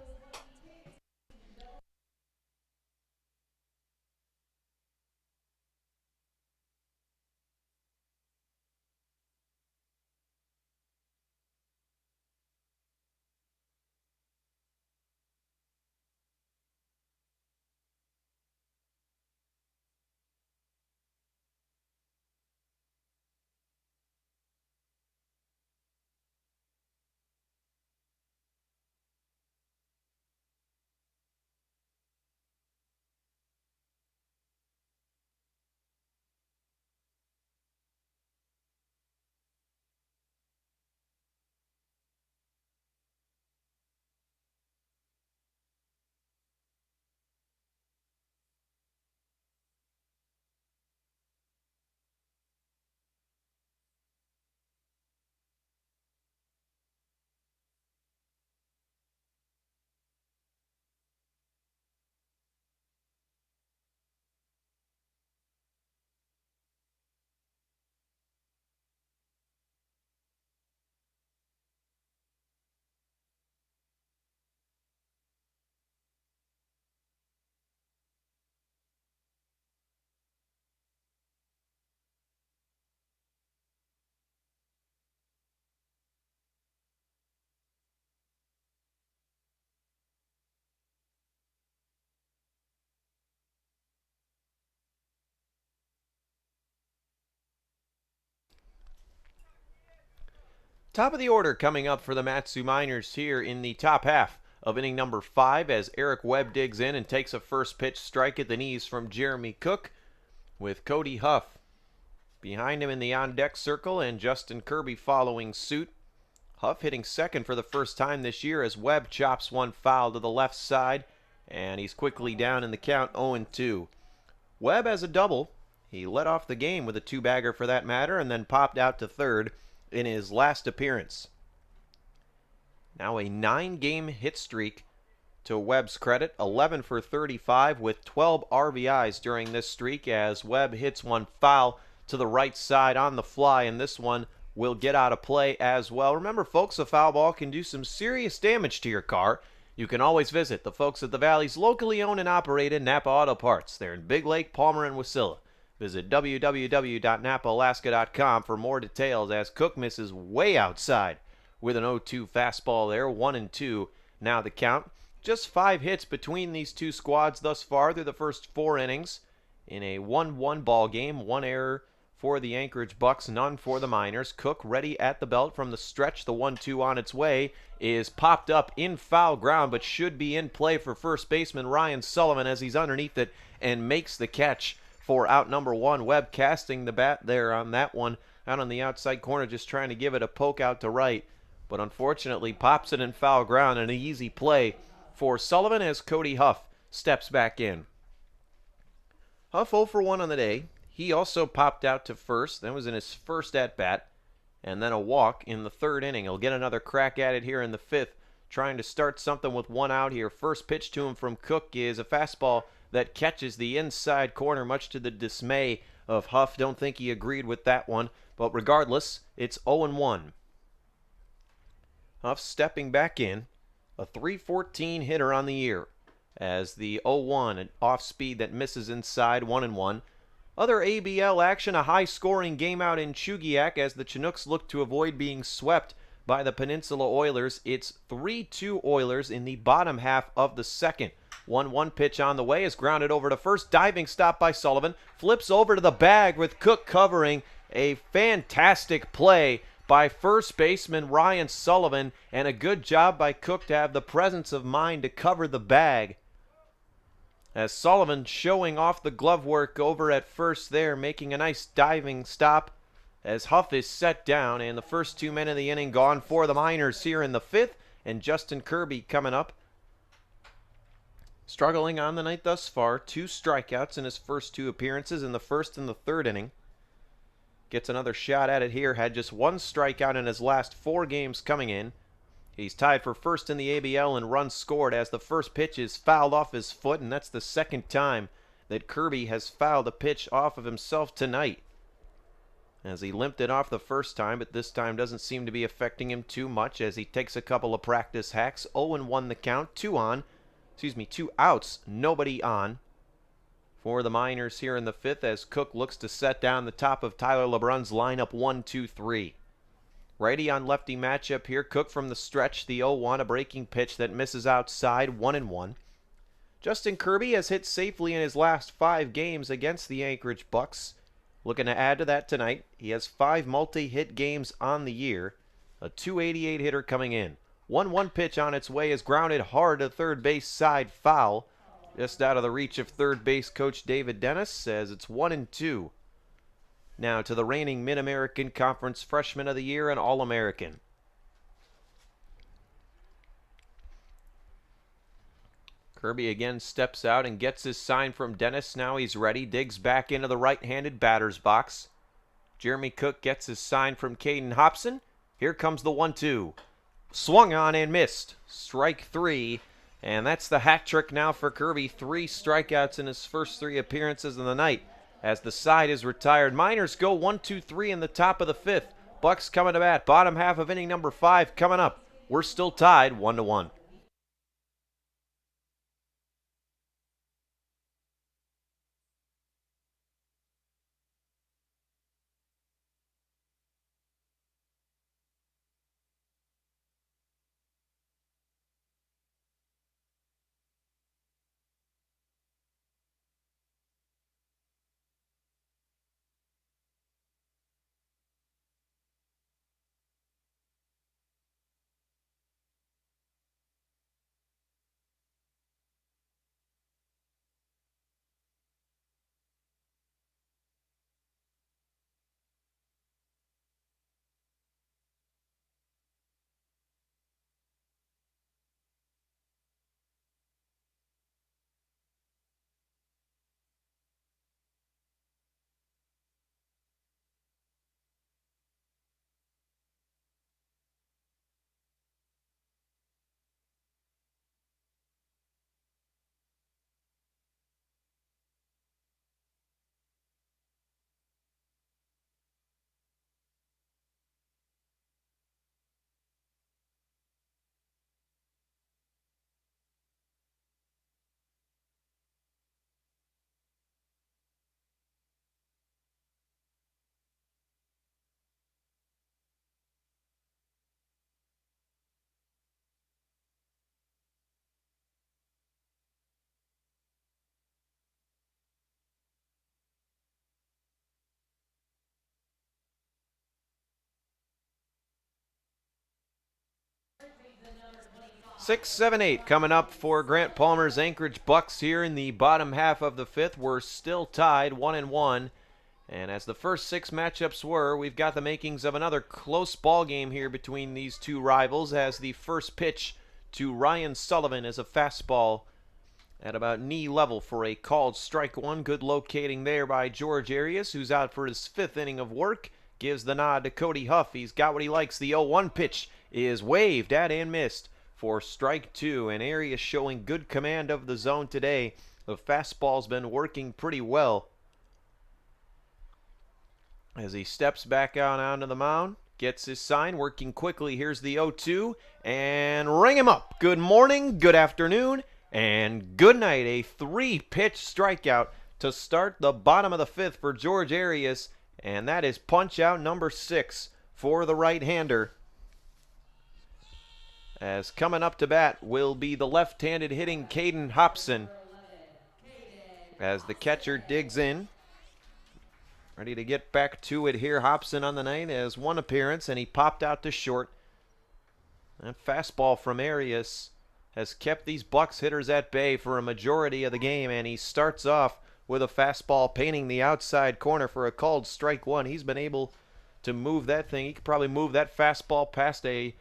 Top of the order coming up for the Matsu Miners here in the top half of inning number 5 as Eric Webb digs in and takes a first pitch strike at the knees from Jeremy Cook, with Cody Huff behind him in the on-deck circle and Justin Kirby following suit. Huff hitting second for the first time this year as Webb chops one foul to the left side, and he's quickly down in the count 0-2. Webb has a double. He led off the game with a 2-bagger for that matter and then popped out to third in his last appearance. Now a 9-game hit streak to Webb's credit, 11 for 35 with 12 RBIs during this streak as Webb hits one foul to the right side on the fly, and this one will get out of play as well. Remember, folks, a foul ball can do some serious damage to your car. You can always visit the folks at the Valley's locally owned and operated Napa Auto Parts. They're in Big Lake, Palmer, and Wasilla. Visit www.napaalaska.com for more details as Cook misses way outside with an 0-2 fastball there, 1-2 now the count. Just 5 hits between these two squads thus far through the first 4 innings in a 1-1 ball game. 1 error for the Anchorage Bucs, none for the Miners. Cook ready at the belt from the stretch. The 1-2 on its way is popped up in foul ground, but should be in play for first baseman Ryan Sullivan as he's underneath it and makes the catch for out number 1. Webb casting the bat there on that one out on the outside corner, just trying to give it a poke out to right, but unfortunately pops it in foul ground. An easy play for Sullivan as Cody Huff steps back in. Huff 0 for 1 on the day. He also popped out to first. That was in his first at-bat. And then a walk in the third inning. He'll get another crack at it here in the fifth, trying to start something with one out here. First pitch to him from Cook is a fastball that catches the inside corner, much to the dismay of Huff. Don't think he agreed with that one, but regardless, it's 0-1. Huff stepping back in, a .314 hitter on the year, as the 0-1, an off speed that misses inside, 1-1. Other ABL action, a high-scoring game out in Chugiak as the Chinooks look to avoid being swept by the Peninsula Oilers. It's 3-2 Oilers in the bottom half of the second. 1-1 pitch on the way is grounded over to first. Diving stop by Sullivan. Flips over to the bag with Cook covering. A fantastic play by first baseman Ryan Sullivan, and a good job by Cook to have the presence of mind to cover the bag. As Sullivan showing off the glove work over at first there, making a nice diving stop as Huff is set down, and the first two men of the inning gone for the Miners here in the fifth, and Justin Kirby coming up. Struggling on the night thus far, 2 strikeouts in his first 2 appearances in the first and the third inning. Gets another shot at it here, had just 1 strikeout in his last 4 games coming in. He's tied for first in the ABL in runs scored as the first pitch is fouled off his foot, and that's the second time that Kirby has fouled a pitch off of himself tonight. As he limped it off the first time, but this time doesn't seem to be affecting him too much as he takes a couple of practice hacks. 0-1 the count, 2 outs, nobody on for the Miners here in the fifth as Cook looks to set down the top of Tyler LeBrun's lineup 1-2-3. Righty on lefty matchup here. Cook from the stretch, the 0-1, a breaking pitch that misses outside, 1-1. Justin Kirby has hit safely in his last 5 games against the Anchorage Bucs. Looking to add to that tonight. He has 5 multi-hit games on the year. A .288 hitter coming in. 1-1 pitch on its way is grounded hard to third base side, foul. Just out of the reach of third base coach David Dennis, says it's 1-2. Now to the reigning Mid-American Conference Freshman of the Year and All-American. Kirby again steps out and gets his sign from Dennis. Now he's ready. Digs back into the right-handed batter's box. Jeremy Cook gets his sign from Caden Hobson. Here comes the 1-2. Swung on and missed. Strike 3. And that's the hat trick now for Kirby. 3 strikeouts in his first 3 appearances of the night. As the side is retired, Miners go 1-2-3 in the top of the fifth. Bucs coming to bat. Bottom half of inning number 5 coming up. We're still tied 1-1. Six, seven, 8 coming up for Grant Palmer's Anchorage Bucs here in the bottom half of the fifth. We're still tied 1-1. And as the first 6 matchups were, we've got the makings of another close ball game here between these two rivals as the first pitch to Ryan Sullivan is a fastball at about knee level for a called strike one. Good locating there by George Arias, who's out for his 5th inning of work. Gives the nod to Cody Huff. He's got what he likes. The 0-1 pitch is waved at and missed for strike 2. And Arias showing good command of the zone today. The fastball's been working pretty well. As he steps back out onto the mound, gets his sign, working quickly. Here's the 0-2, and ring him up. Good morning, good afternoon, and good night. A 3-pitch strikeout to start the bottom of the 5th for George Arias, and that is punch out number 6 for the right-hander. As coming up to bat will be the left-handed hitting Caden Hobson. As the catcher digs in. Ready to get back to it here. Hobson on the night has 1 appearance, and he popped out to short. That fastball from Arias has kept these Bucs hitters at bay for a majority of the game, and he starts off with a fastball painting the outside corner for a called strike 1. He's been able to move that thing. He could probably move that fastball past a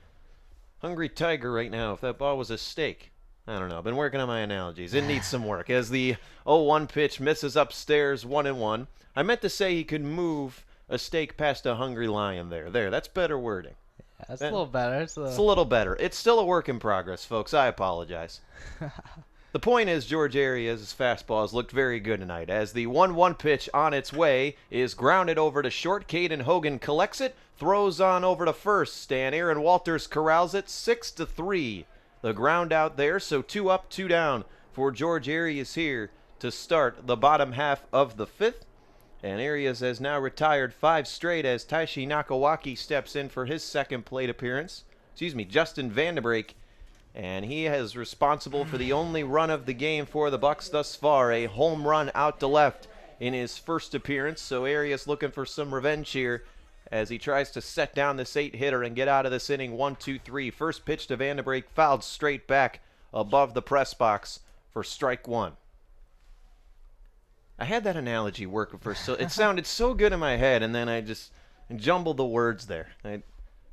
hungry tiger right now if that ball was a steak. I don't know. I've been working on my analogies. It needs some work. As the 0-1 pitch misses upstairs, 1-1. I meant to say he could move a steak past a hungry lion there. That's better wording. Yeah, that's a little better. It's a little better. It's still a work in progress, folks. I apologize. The point is, George Arias' fastball has looked very good tonight, as the 1-1 pitch on its way is grounded over to short. Caden Hogan collects it, throws on over to first, and Aaron Walters corrals it 6-3. The ground out there, so 2 up, 2 down for George Arias here to start the bottom half of the 5th. And Arias has now retired 5 straight as Taishi Nakawaki steps in for his 2nd plate appearance. Justin Vanderbrake. And he is responsible for the only run of the game for the Bucs thus far, a home run out to left in his 1st appearance. So Arias looking for some revenge here as he tries to set down this 8-hitter and get out of this inning. 1-2-3. First pitch to Vanderbrake, fouled straight back above the press box for strike 1. I had that analogy working for so it sounded so good in my head, and then I just jumbled the words there. I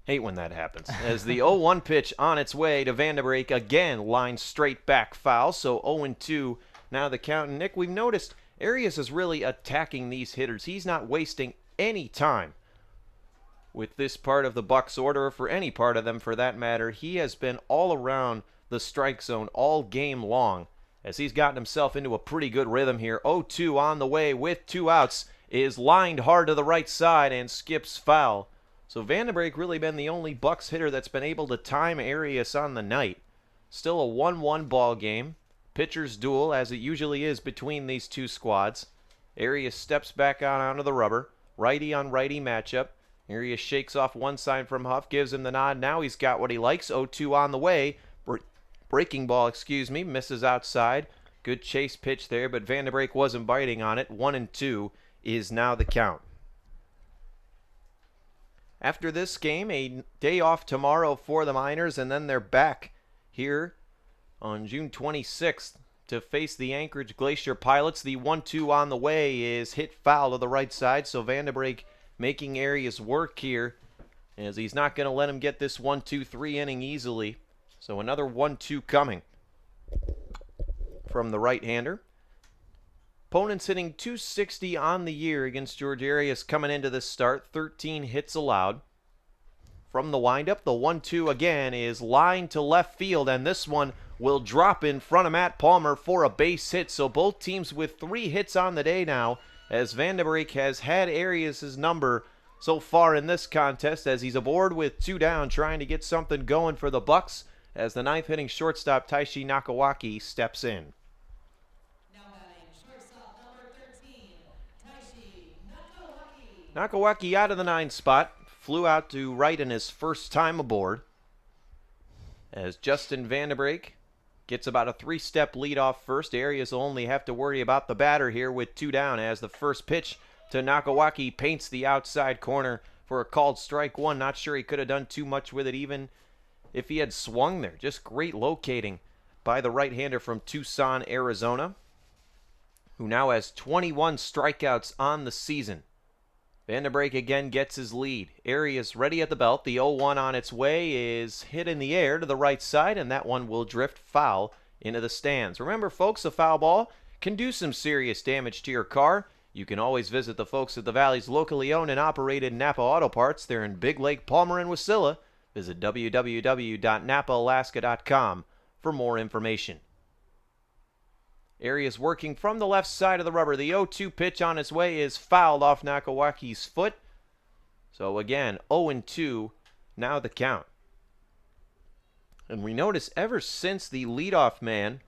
hate when that happens. As the 0-1 pitch on its way to Vanderbrake, again line straight back foul, so 0-2 now the count. And Nick, we've noticed Arias is really attacking these hitters. He's not wasting any time with this part of the Bucs order, or for any part of them for that matter. He has been all around the strike zone all game long, as he's gotten himself into a pretty good rhythm here. 0-2 on the way with 2 outs, is lined hard to the right side and skips foul. So Vanderbrake really been the only Bucs hitter that's been able to time Arias on the night. Still a 1-1 ball game. Pitcher's duel, as it usually is between these two squads. Arias steps back out onto the rubber. Righty on righty matchup. Arias shakes off one sign from Huff, gives him the nod. Now he's got what he likes. 0-2 on the way. Breaking ball, misses outside. Good chase pitch there, but Vanderbrake wasn't biting on it. 1-2 is now the count. After this game, a day off tomorrow for the Miners, and then they're back here on June 26th to face the Anchorage Glacier Pilots. The 1-2 on the way is hit foul to the right side, so Vanderbrake making Arias work here, as he's not going to let him get this 1-2-3 inning easily. So another 1-2 coming from the right-hander. Opponents hitting .260 on the year against George Arias coming into this start. 13 hits allowed. From the windup, the 1-2 again is lined to left field, and this one will drop in front of Matt Palmer for a base hit. So both teams with 3 hits on the day now, as Vanderbrake has had Arias' number so far in this contest, as he's aboard with 2 down, trying to get something going for the Bucs, as the 9th hitting shortstop Taishi Nakawaki steps in. Now batting shortstop number 13, Taishi Nakawaki. Nakawaki out of the 9 spot, flew out to right in his first time aboard, as Justin Vanderbrake gets about a 3-step lead off first. Arias will only have to worry about the batter here with 2 down, as the first pitch to Nakawaki paints the outside corner for a called strike 1. Not sure he could have done too much with it even if he had swung there. Just great locating by the right-hander from Tucson, Arizona, who now has 21 strikeouts on the season. Vanderbrake again gets his lead. Arias ready at the belt. The 0-1 on its way is hit in the air to the right side, and that one will drift foul into the stands. Remember, folks, a foul ball can do some serious damage to your car. You can always visit the folks at the Valley's locally owned and operated Napa Auto Parts. They're in Big Lake, Palmer, and Wasilla. Visit www.napaalaska.com for more information. Arias working from the left side of the rubber. The 0-2 pitch on its way is fouled off Nakawaki's foot. So again, 0-2, now the count. And we notice ever since the leadoff man,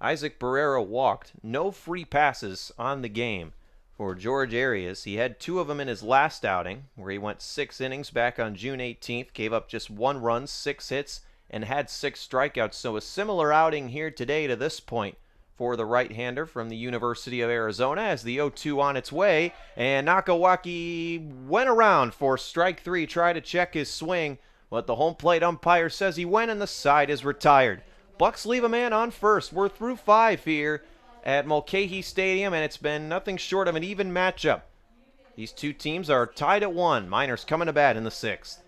Isaac Barrera, walked, no free passes on the game for George Arias. He had 2 of them in his last outing, where he went 6 innings back on June 18th, gave up just 1 run, 6 hits, and had 6 strikeouts. So a similar outing here today to this point for the right-hander from the University of Arizona, as the 0-2 on its way, and Nakawaki went around for strike 3, tried to check his swing, but the home plate umpire says he went and the side is retired. Bucs leave a man on first. We're through 5 here at Mulcahy Stadium, and it's been nothing short of an even matchup. These two teams are tied at 1. Miners coming to bat in the 6th.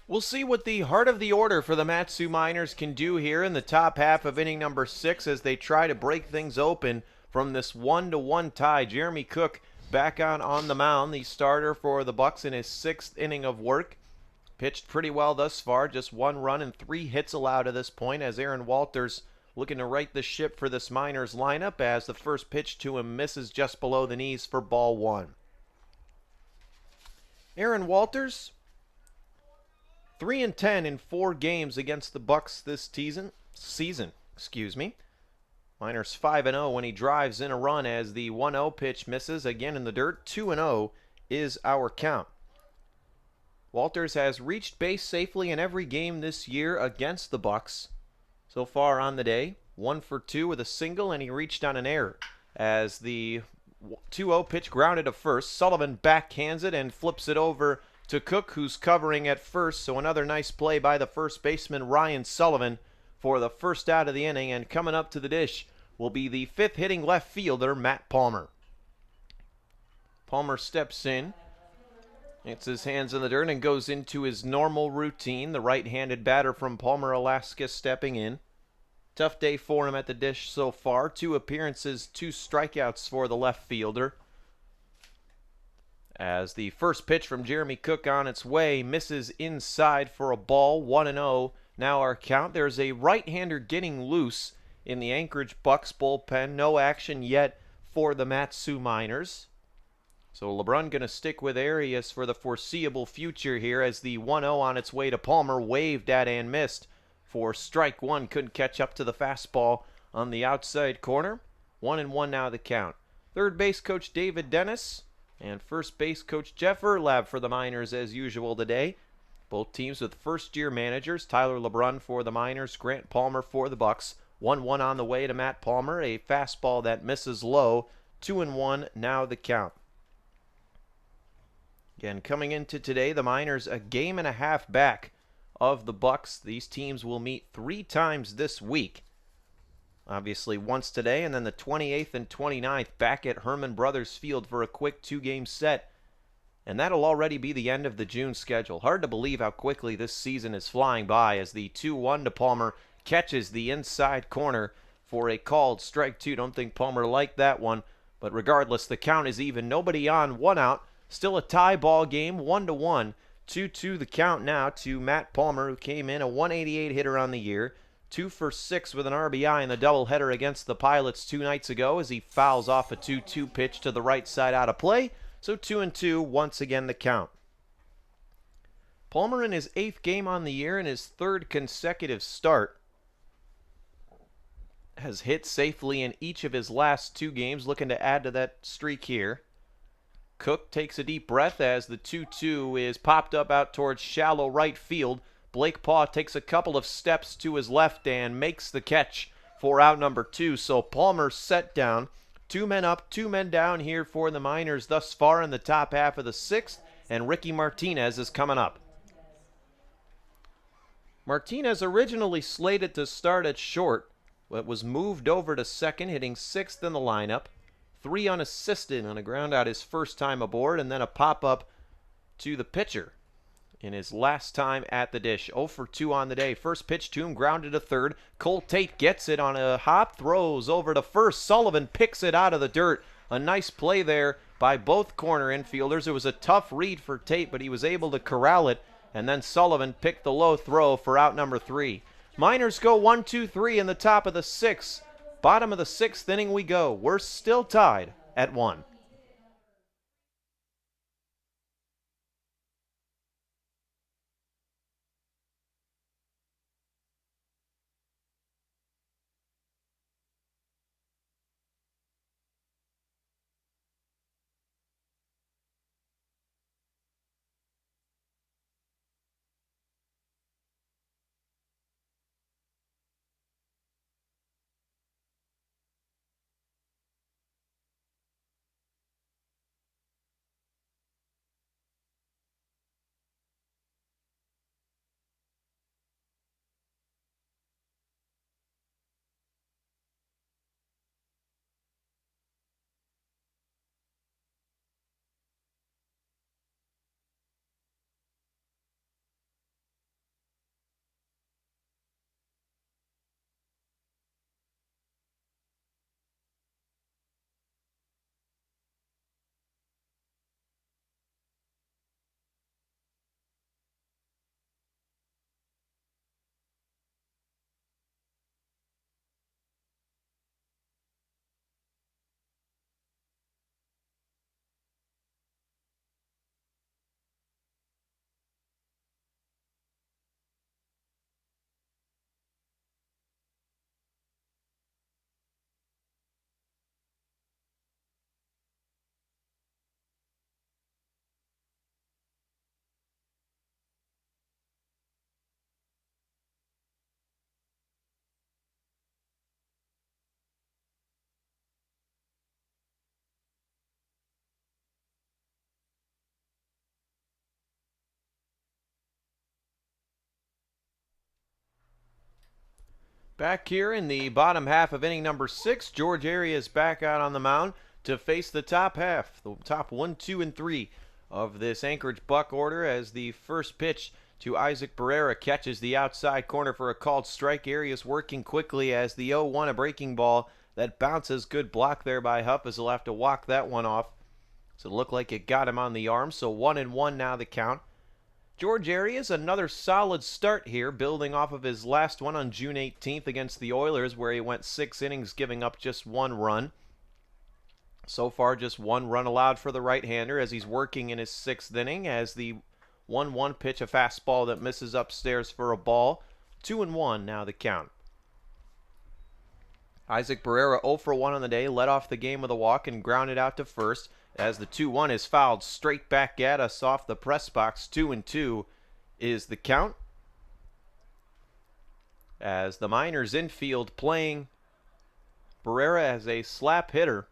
We'll see what the heart of the order for the Mat-Su Miners can do here in the top half of inning number 6 as they try to break things open from this 1-1 tie. Jeremy Cook back on the mound, the starter for the Bucs in his 6th inning of work. Pitched pretty well thus far, just 1 run and 3 hits allowed to this point, as Aaron Walters looking to right the ship for this Miners lineup as the first pitch to him misses just below the knees for ball 1. Aaron Walters, 3-10 in 4 games against the Bucs this season. Miners 5-0 when he drives in a run as the 1-0 pitch misses again in the dirt. 2-0 is our count. Walters has reached base safely in every game this year against the Bucs. So far on the day, 1 for 2 with a single, and he reached on an error as the 2-0 pitch grounded to first. Sullivan backhands it and flips it over to Cook, who's covering at first. So another nice play by the first baseman, Ryan Sullivan, for the first out of the inning. And coming up to the dish will be the 5th hitting left fielder, Matt Palmer. Palmer steps in, gets his hands in the dirt, and goes into his normal routine. The right-handed batter from Palmer, Alaska, stepping in. Tough day for him at the dish so far. 2 appearances, 2 strikeouts for the left fielder. As the first pitch from Jeremy Cook on its way misses inside for a ball. 1-0 now our count. There's a right-hander getting loose in the Anchorage Bucs bullpen. No action yet for the Mat-Su Miners. So LeBron going to stick with Arias for the foreseeable future here as the 1-0 on its way to Palmer, waved at and missed for strike 1. Couldn't catch up to the fastball on the outside corner. 1-1 now the count. Third base coach David Dennis and first base coach Jeff Erlab for the Miners as usual today. Both teams with first-year managers. Tyler LeBrun for the Miners, Grant Palmer for the Bucs. 1-1 on the way to Matt Palmer. A fastball that misses low. 2-1 now the count. Again, coming into today, the Miners a game and a half back of the Bucs. These teams will meet 3 times this week. Obviously once today, and then the 28th and 29th back at Herman Brothers Field for a quick 2-game set and that'll already be the end of the June schedule. Hard to believe how quickly this season is flying by as the 2-1 to Palmer catches the inside corner for a called strike two. Don't think Palmer liked that one, but regardless, the count is even. Nobody on, one out. Still a tie ball game, 1-1. 2-2 the count now to Matt Palmer, who came in a 188 hitter on the year. 2 for 6 with an RBI in the doubleheader against the Pilots 2 nights ago as he fouls off a 2-2 pitch to the right side out of play. So 2-2, once again the count. Palmer in his 8th game on the year and his 3rd consecutive start has hit safely in each of his last 2 games, looking to add to that streak here. Cook takes a deep breath as the 2-2 is popped up out towards shallow right field. Blake Paw takes a couple of steps to his left and makes the catch for out number 2. So Palmer set down. 2 men up, 2 men down here for the Miners thus far in the top half of the 6th, and Ricky Martinez is coming up. Martinez originally slated to start at short, but was moved over to second, hitting 6th in the lineup. 3 unassisted on a ground out his first time aboard, and then a pop-up to the pitcher in his last time at the dish. 0 for 2 on the day. First pitch to him, grounded to third. Cole Tate gets it on a hop, throws over to first. Sullivan picks it out of the dirt. A nice play there by both corner infielders. It was a tough read for Tate, but he was able to corral it, and then Sullivan picked the low throw for out number 3. Miners go 1-2-3 in the top of the 6th. Bottom of the 6th inning we go. We're still tied at 1. Back here in the bottom half of inning number 6, George Arias back out on the mound to face the top half, the top 1, 2, and 3 of this Anchorage Buck order as the first pitch to Isaac Barrera catches the outside corner for a called strike. Arias working quickly as the 0-1, a breaking ball that bounces. Good block there by Huff as he'll have to walk that one off. So it looked like it got him on the arm, so 1-1 now the count. George Arias, another solid start here, building off of his last one on June 18th against the Oilers, where he went 6 innings, giving up just 1 run. So far, just 1 run allowed for the right-hander as he's working in his 6th inning as the 1-1 pitch, a fastball that misses upstairs for a ball. 2-1 now the count. Isaac Barrera 0 for 1 on the day, led off the game with a walk and grounded out to first as the 2-1 is fouled straight back at us off the press box. 2-2 is the count as the Miners infield playing Barrera as a slap hitter.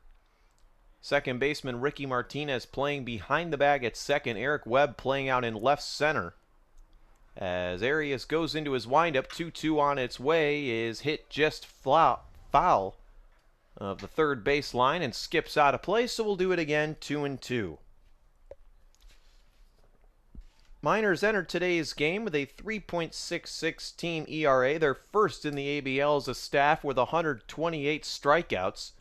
Second baseman Ricky Martinez playing behind the bag at second. Eric Webb playing out in left center. As Arias goes into his windup, 2-2 on its way, is hit just foul of the third baseline and skips out of play, so we'll do it again, 2-2. Miners entered today's game with a 3.66 team ERA. They're first in the ABL as a staff with 128 strikeouts.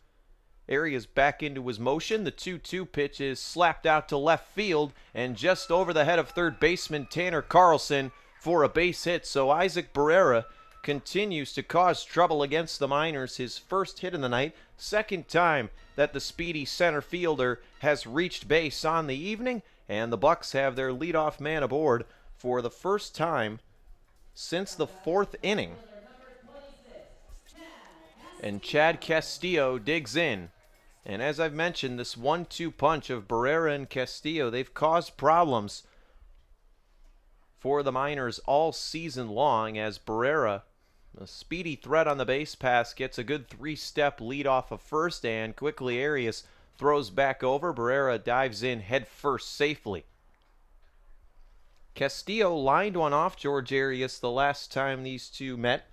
Arias back into his motion. The 2-2 pitch is slapped out to left field and just over the head of third baseman Tanner Carlson for a base hit. So Isaac Barrera continues to cause trouble against the Miners. His first hit in the night, second time that the speedy center fielder has reached base on the evening, and the Bucs have their leadoff man aboard for the first time since the fourth inning. And Chad Castillo digs in. And as I've mentioned, this 1-2 punch of Barrera and Castillo, they've caused problems for the Miners all season long, as Barrera, a speedy threat on the base pass, gets a good three-step lead off of first, and quickly Arias throws back over. Barrera dives in head first safely. Castillo lined one off George Arias the last time these two met.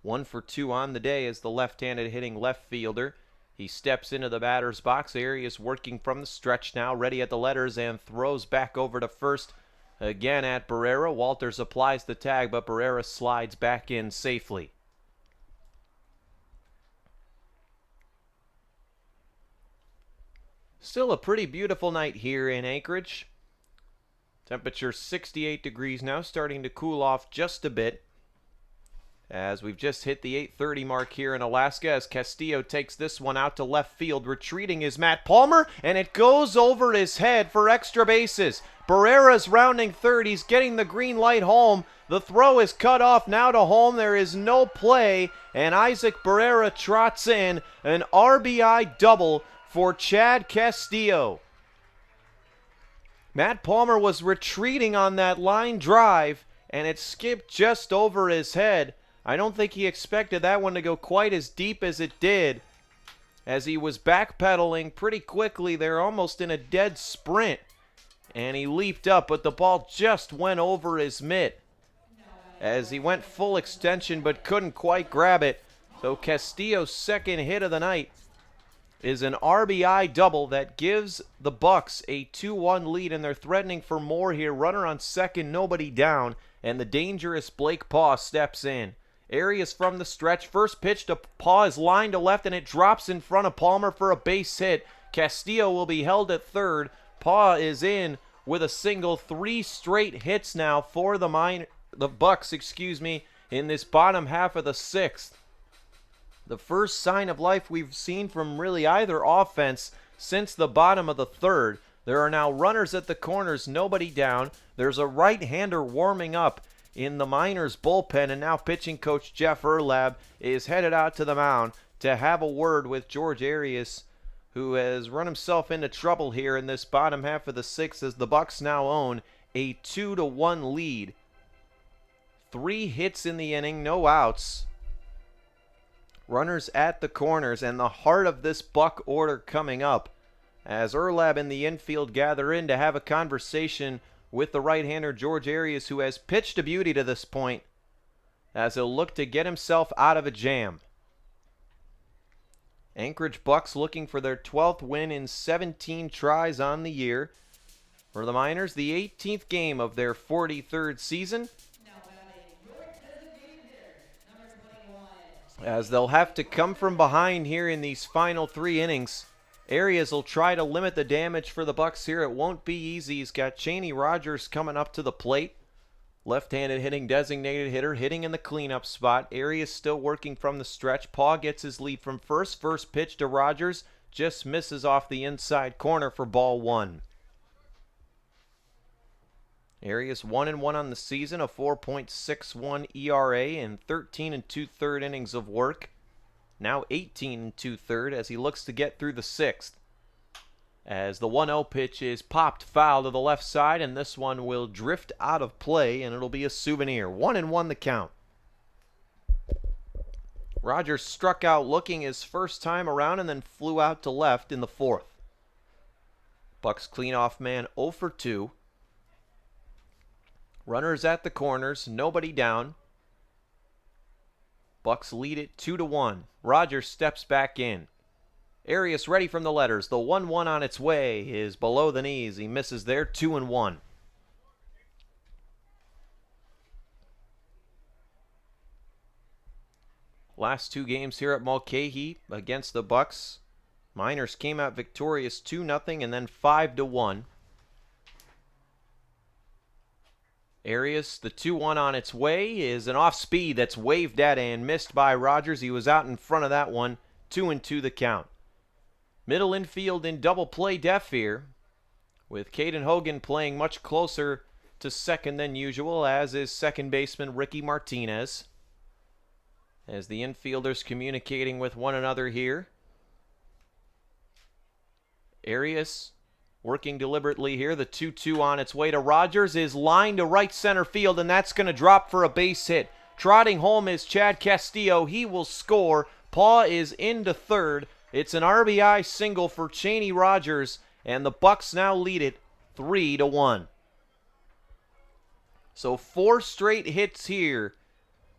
1 for 2 on the day as the left-handed hitting left fielder. He steps into the batter's box. Arias working from the stretch now, ready at the letters, and throws back over to first. Again at Barrera. Walters applies the tag, but Barrera slides back in safely. Still a pretty beautiful night here in Anchorage. Temperature 68 degrees now, starting to cool off just a bit, as we've just hit the 8:30 mark here in Alaska, as Castillo takes this one out to left field. Retreating is Matt Palmer, and it goes over his head for extra bases. Barrera's rounding third. He's getting the green light home. The throw is cut off now to home. There is no play, and Isaac Barrera trots in an RBI double for Chad Castillo. Matt Palmer was retreating on that line drive, and it skipped just over his head. I don't think he expected that one to go quite as deep as it did, as he was backpedaling pretty quickly there, almost in a dead sprint, and he leaped up, but the ball just went over his mitt as he went full extension but couldn't quite grab it. So Castillo's second hit of the night is an RBI double that gives the Bucs a 2-1 lead, and they're threatening for more here. Runner on second, nobody down, and the dangerous Blake Paw steps in. Arias from the stretch. First pitch to Paw is lined to left, and it drops in front of Palmer for a base hit. Castillo will be held at third. Paw is in with a single. 3 straight hits now for the Bucs, in this bottom half of the 6th. The first sign of life we've seen from really either offense since the bottom of the 3rd. There are now runners at the corners, nobody down. There's a right-hander warming up in the Miners bullpen, and now pitching coach Jeff Erlab is headed out to the mound to have a word with George Arias, who has run himself into trouble here in this bottom half of the 6th, as the Bucs now own a 2-1 lead. 3 hits in the inning, no outs. Runners at the corners, and the heart of this Buck order coming up, as Erlab and the infield gather in to have a conversation with the right-hander George Arias, who has pitched a beauty to this point, as he'll look to get himself out of a jam. Anchorage Bucs looking for their 12th win in 17 tries on the year. For the Miners, the 18th game of their 43rd season, as they'll have to come from behind here in these final 3 innings. Arias will try to limit the damage for the Bucs here. It won't be easy. He's got Cheney Rogers coming up to the plate. Left-handed hitting designated hitter, hitting in the cleanup spot. Arias still working from the stretch. Paw gets his lead from first. First pitch to Rogers just misses off the inside corner for ball 1. Arias 1-1 on the season, a 4.61 ERA in 13 2/3 innings of work. Now 18 2/3 as he looks to get through the 6th. As the 1-0 pitch is popped foul to the left side, and this one will drift out of play, and it'll be a souvenir. 1-1 the count. Rogers struck out looking his first time around and then flew out to left in the 4th. Bucs cleanoff man 0 for 2. Runners at the corners, nobody down. Bucs lead it 2-1. Rogers steps back in. Arias ready from the letters. The 1-1 on its way is below the knees. He misses there, 2-1. Last two games here at Mulcahy against the Bucs, Miners came out victorious 2-0 and then 5-1. Arias, the 2-1 on its way, is an off speed that's waved at and missed by Rogers. He was out in front of that one. 2-2 the count. Middle infield in double play def here, with Caden Hogan playing much closer to second than usual, as is second baseman Ricky Martinez. As the infielders communicating with one another here. Arias working deliberately here. The 2-2 on its way to Rogers is lined to right center field, and that's going to drop for a base hit. Trotting home is Chad Castillo. He will score. Paw is into third. It's an RBI single for Cheney Rogers, and the Bucs now lead it 3-1. So 4 straight hits here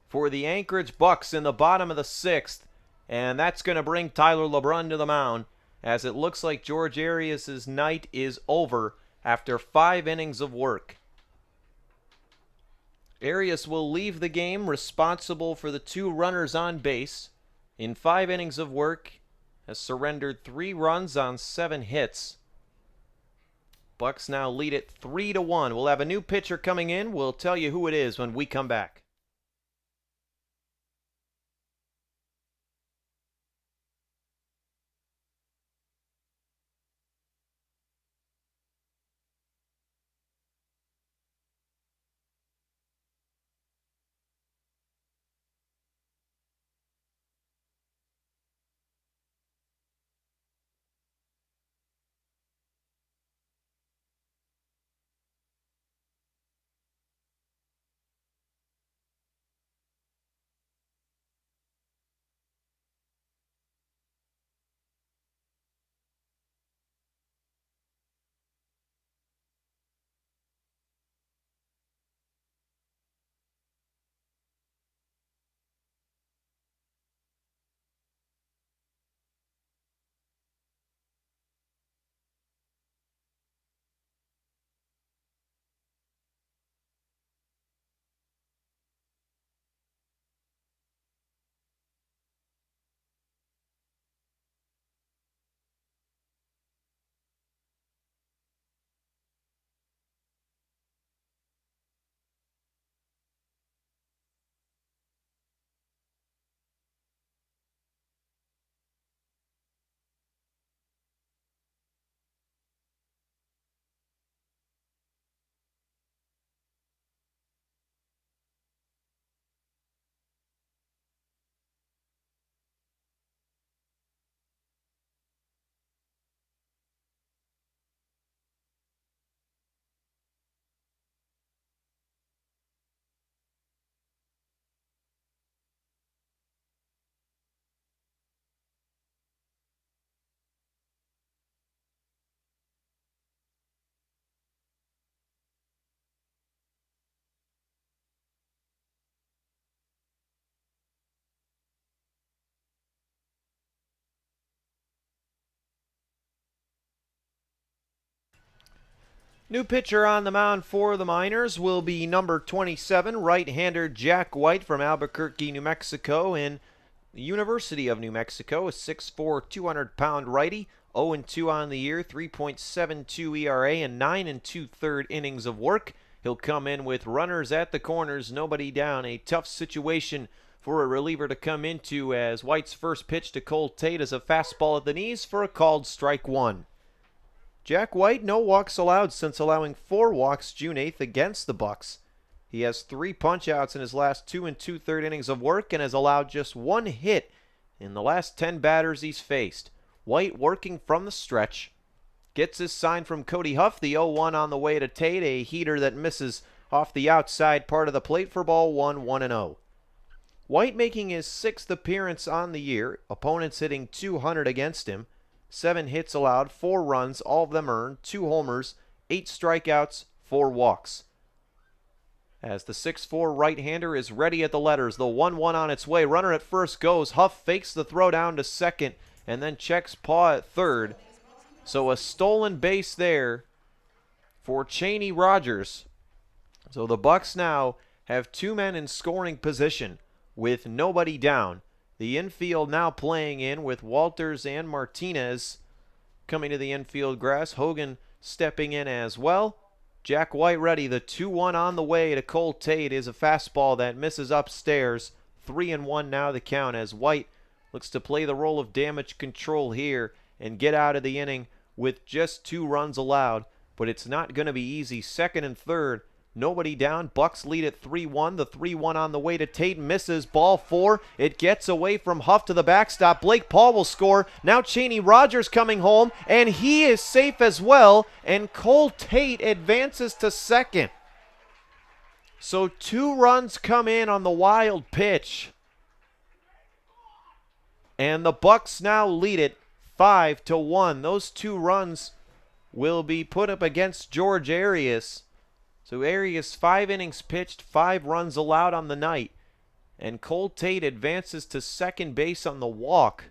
for the Anchorage Bucs in the bottom of the 6th, and that's going to bring Tyler LeBrun to the mound, as it looks like George Arias' night is over after 5 innings of work. Arias will leave the game responsible for the 2 runners on base. In 5 innings of work, has surrendered 3 runs on 7 hits. Bucs now lead it 3-1. We'll have a new pitcher coming in. We'll tell you who it is when we come back. New pitcher on the mound for the Miners will be number 27, right-hander Jack White from Albuquerque, New Mexico, and the University of New Mexico, a 6'4", 200-pound righty, 0-2 on the year, 3.72 ERA, and 9 2/3 innings of work. He'll come in with runners at the corners, nobody down. A tough situation for a reliever to come into, as White's first pitch to Cole Tate is a fastball at the knees for a called strike 1. Jack White, no walks allowed since allowing 4 walks June 8th against the Bucs. He has 3 punch-outs in his last 2 2/3 innings of work and has allowed just 1 hit in the last 10 batters he's faced. White working from the stretch. Gets his sign from Cody Huff, the 0-1 on the way to Tate, a heater that misses off the outside part of the plate for ball 1, 1-0. White making his 6th appearance on the year, opponents hitting .200 against him. 7 hits allowed, 4 runs, all of them earned, 2 homers, 8 strikeouts, 4 walks. As the 6'4" right-hander is ready at the letters, the 1-1 on its way. Runner at first goes. Huff fakes the throw down to second and then checks Paw at third. So a stolen base there for Cheney Rogers. So the Bucs now have 2 men in scoring position with nobody down. The infield now playing in with Walters and Martinez coming to the infield grass. Hogan stepping in as well. Jack White ready. The 2-1 on the way to Cole Tate is a fastball that misses upstairs. 3-1 now the count as White looks to play the role of damage control here and get out of the inning with just 2 runs allowed. But it's not going to be easy. Second and third, nobody down. Bucs lead at 3-1. The 3-1 on the way to Tate misses. Ball 4. It gets away from Huff to the backstop. Blake Paul will score. Now Cheney Rogers coming home, and he is safe as well. And Cole Tate advances to second. So 2 runs come in on the wild pitch. And the Bucs now lead it 5-1. Those 2 runs will be put up against George Arias. So Arias 5 innings pitched, 5 runs allowed on the night. And Cole Tate advances to second base on the walk.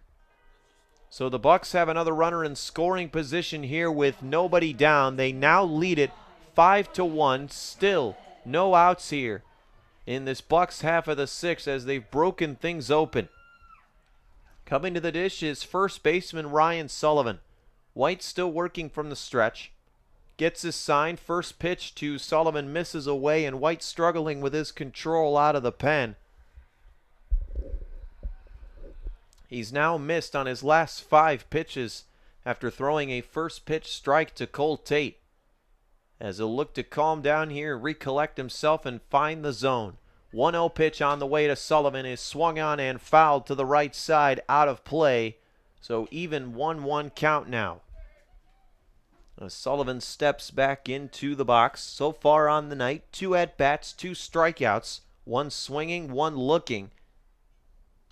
So the Bucs have another runner in scoring position here with nobody down. They now lead it 5-1. Still no outs here in this Bucs half of the 6th as they've broken things open. Coming to the dish is first baseman Ryan Sullivan. White still working from the stretch. Gets his sign. First pitch to Sullivan misses away, and White struggling with his control out of the pen. He's now missed on his last 5 pitches after throwing a first pitch strike to Cole Tate. As he'll look to calm down here, recollect himself, and find the zone. 1-0 pitch on the way to Sullivan is swung on and fouled to the right side, out of play. So even 1-1 count now. As Sullivan steps back into the box. So far on the night, 2 at-bats, 2 strikeouts, 1 swinging, 1 looking.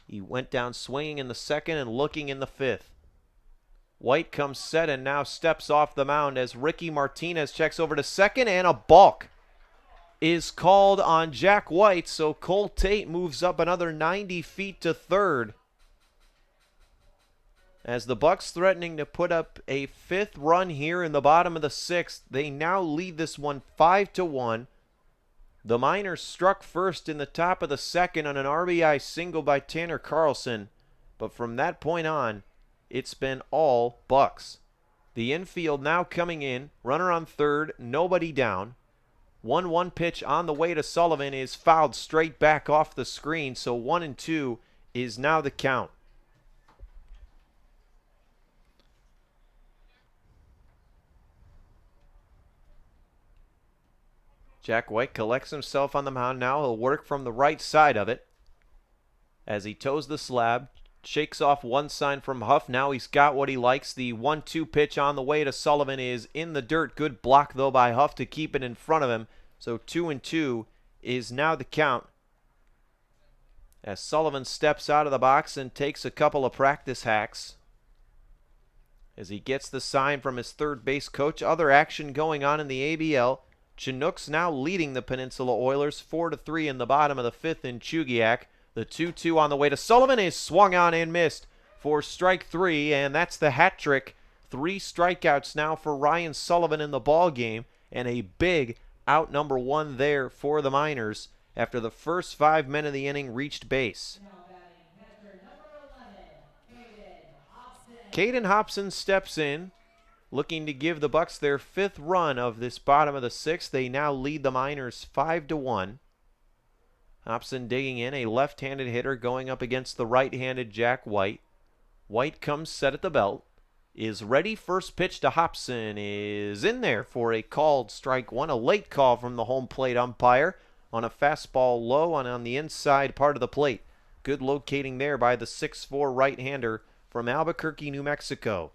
He went down swinging in the second and looking in the 5th. White comes set and now steps off the mound as Ricky Martinez checks over to second, and a balk is called on Jack White, so Cole Tate moves up another 90 feet to third. As the Bucs threatening to put up a 5th run here in the bottom of the 6th, they now lead this one 5-1. The Miners struck first in the top of the 2nd on an RBI single by Tanner Carlson, but from that point on, it's been all Bucs. The infield now coming in, runner on third, nobody down. 1-1 pitch on the way to Sullivan is fouled straight back off the screen, so 1-2 is now the count. Jack White collects himself on the mound now. He'll work from the right side of it as he toes the slab, shakes off one sign from Huff. Now he's got what he likes. The 1-2 pitch on the way to Sullivan is in the dirt. Good block, though, by Huff to keep it in front of him. So 2-2 is now the count as Sullivan steps out of the box and takes a couple of practice hacks as he gets the sign from his third base coach. Other action going on in the ABL. Chinooks now leading the Peninsula Oilers 4-3 in the bottom of the 5th in Chugiak. The 2-2 on the way to Sullivan is swung on and missed for strike 3, and that's the hat trick. 3 strikeouts now for Ryan Sullivan in the ball game, and a big out number 1 there for the Miners after the first 5 men of the inning reached base. Now batting catcher number 11, Caden Hobson. Caden Hobson steps in, looking to give the Bucs their 5th run of this bottom of the 6th. They now lead the Miners 5-1. Hobson digging in, a left-handed hitter going up against the right-handed Jack White. White comes set at the belt, is ready. First pitch to Hobson is in there for a called strike 1. A late call from the home plate umpire on a fastball low on the inside part of the plate. Good locating there by the 6'4" right-hander from Albuquerque, New Mexico.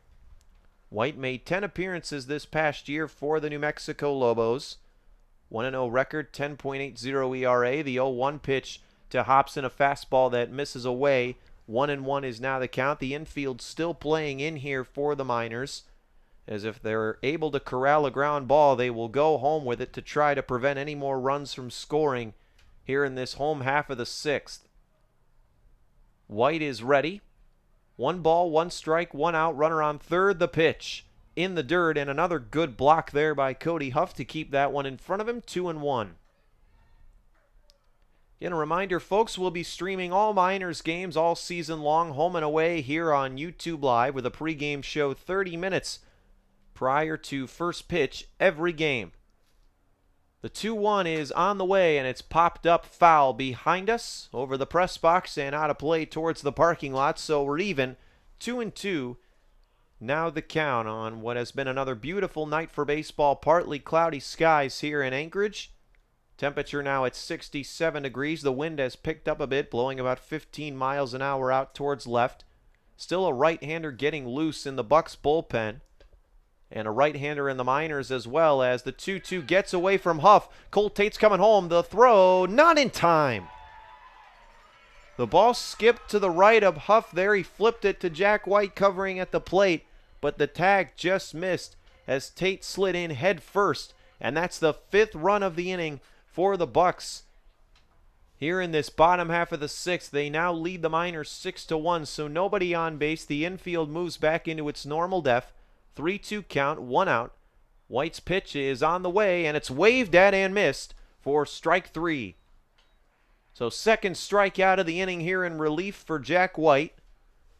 White made 10 appearances this past year for the New Mexico Lobos. 1-0 record, 10.80 ERA. The 0-1 pitch to Hobson, a fastball that misses away. 1-1 is now the count. The infield still playing in here for the Miners, as if they're able to corral a ground ball, they will go home with it to try to prevent any more runs from scoring here in this home half of the 6th. White is ready. 1 ball, 1 strike, 1 out, runner on third. The pitch in the dirt, and another good block there by Cody Huff to keep that one in front of him. 2-1. Again, a reminder, folks, we'll be streaming all Miners games all season long, home and away, here on YouTube Live with a pregame show 30 minutes prior to first pitch every game. The 2-1 is on the way, and it's popped up foul behind us over the press box and out of play towards the parking lot, so we're even 2-2. Now the count on what has been another beautiful night for baseball. Partly cloudy skies here in Anchorage. Temperature now at 67 degrees. The wind has picked up a bit, blowing about 15 miles an hour out towards left. Still a right-hander getting loose in the Bucs bullpen. And a right-hander in the Miners as well, as the 2-2 gets away from Huff. Cole Tate's coming home. The throw, not in time. The ball skipped to the right of Huff there. He flipped it to Jack White covering at the plate, but the tag just missed as Tate slid in head first. And that's the 5th run of the inning for the Bucs. Here in this bottom half of the 6th, they now lead the Miners 6-1, so nobody on base. The infield moves back into its normal depth. 3-2 count, 1 out. White's pitch is on the way, and it's waved at and missed for strike 3. So second strikeout of the inning here in relief for Jack White.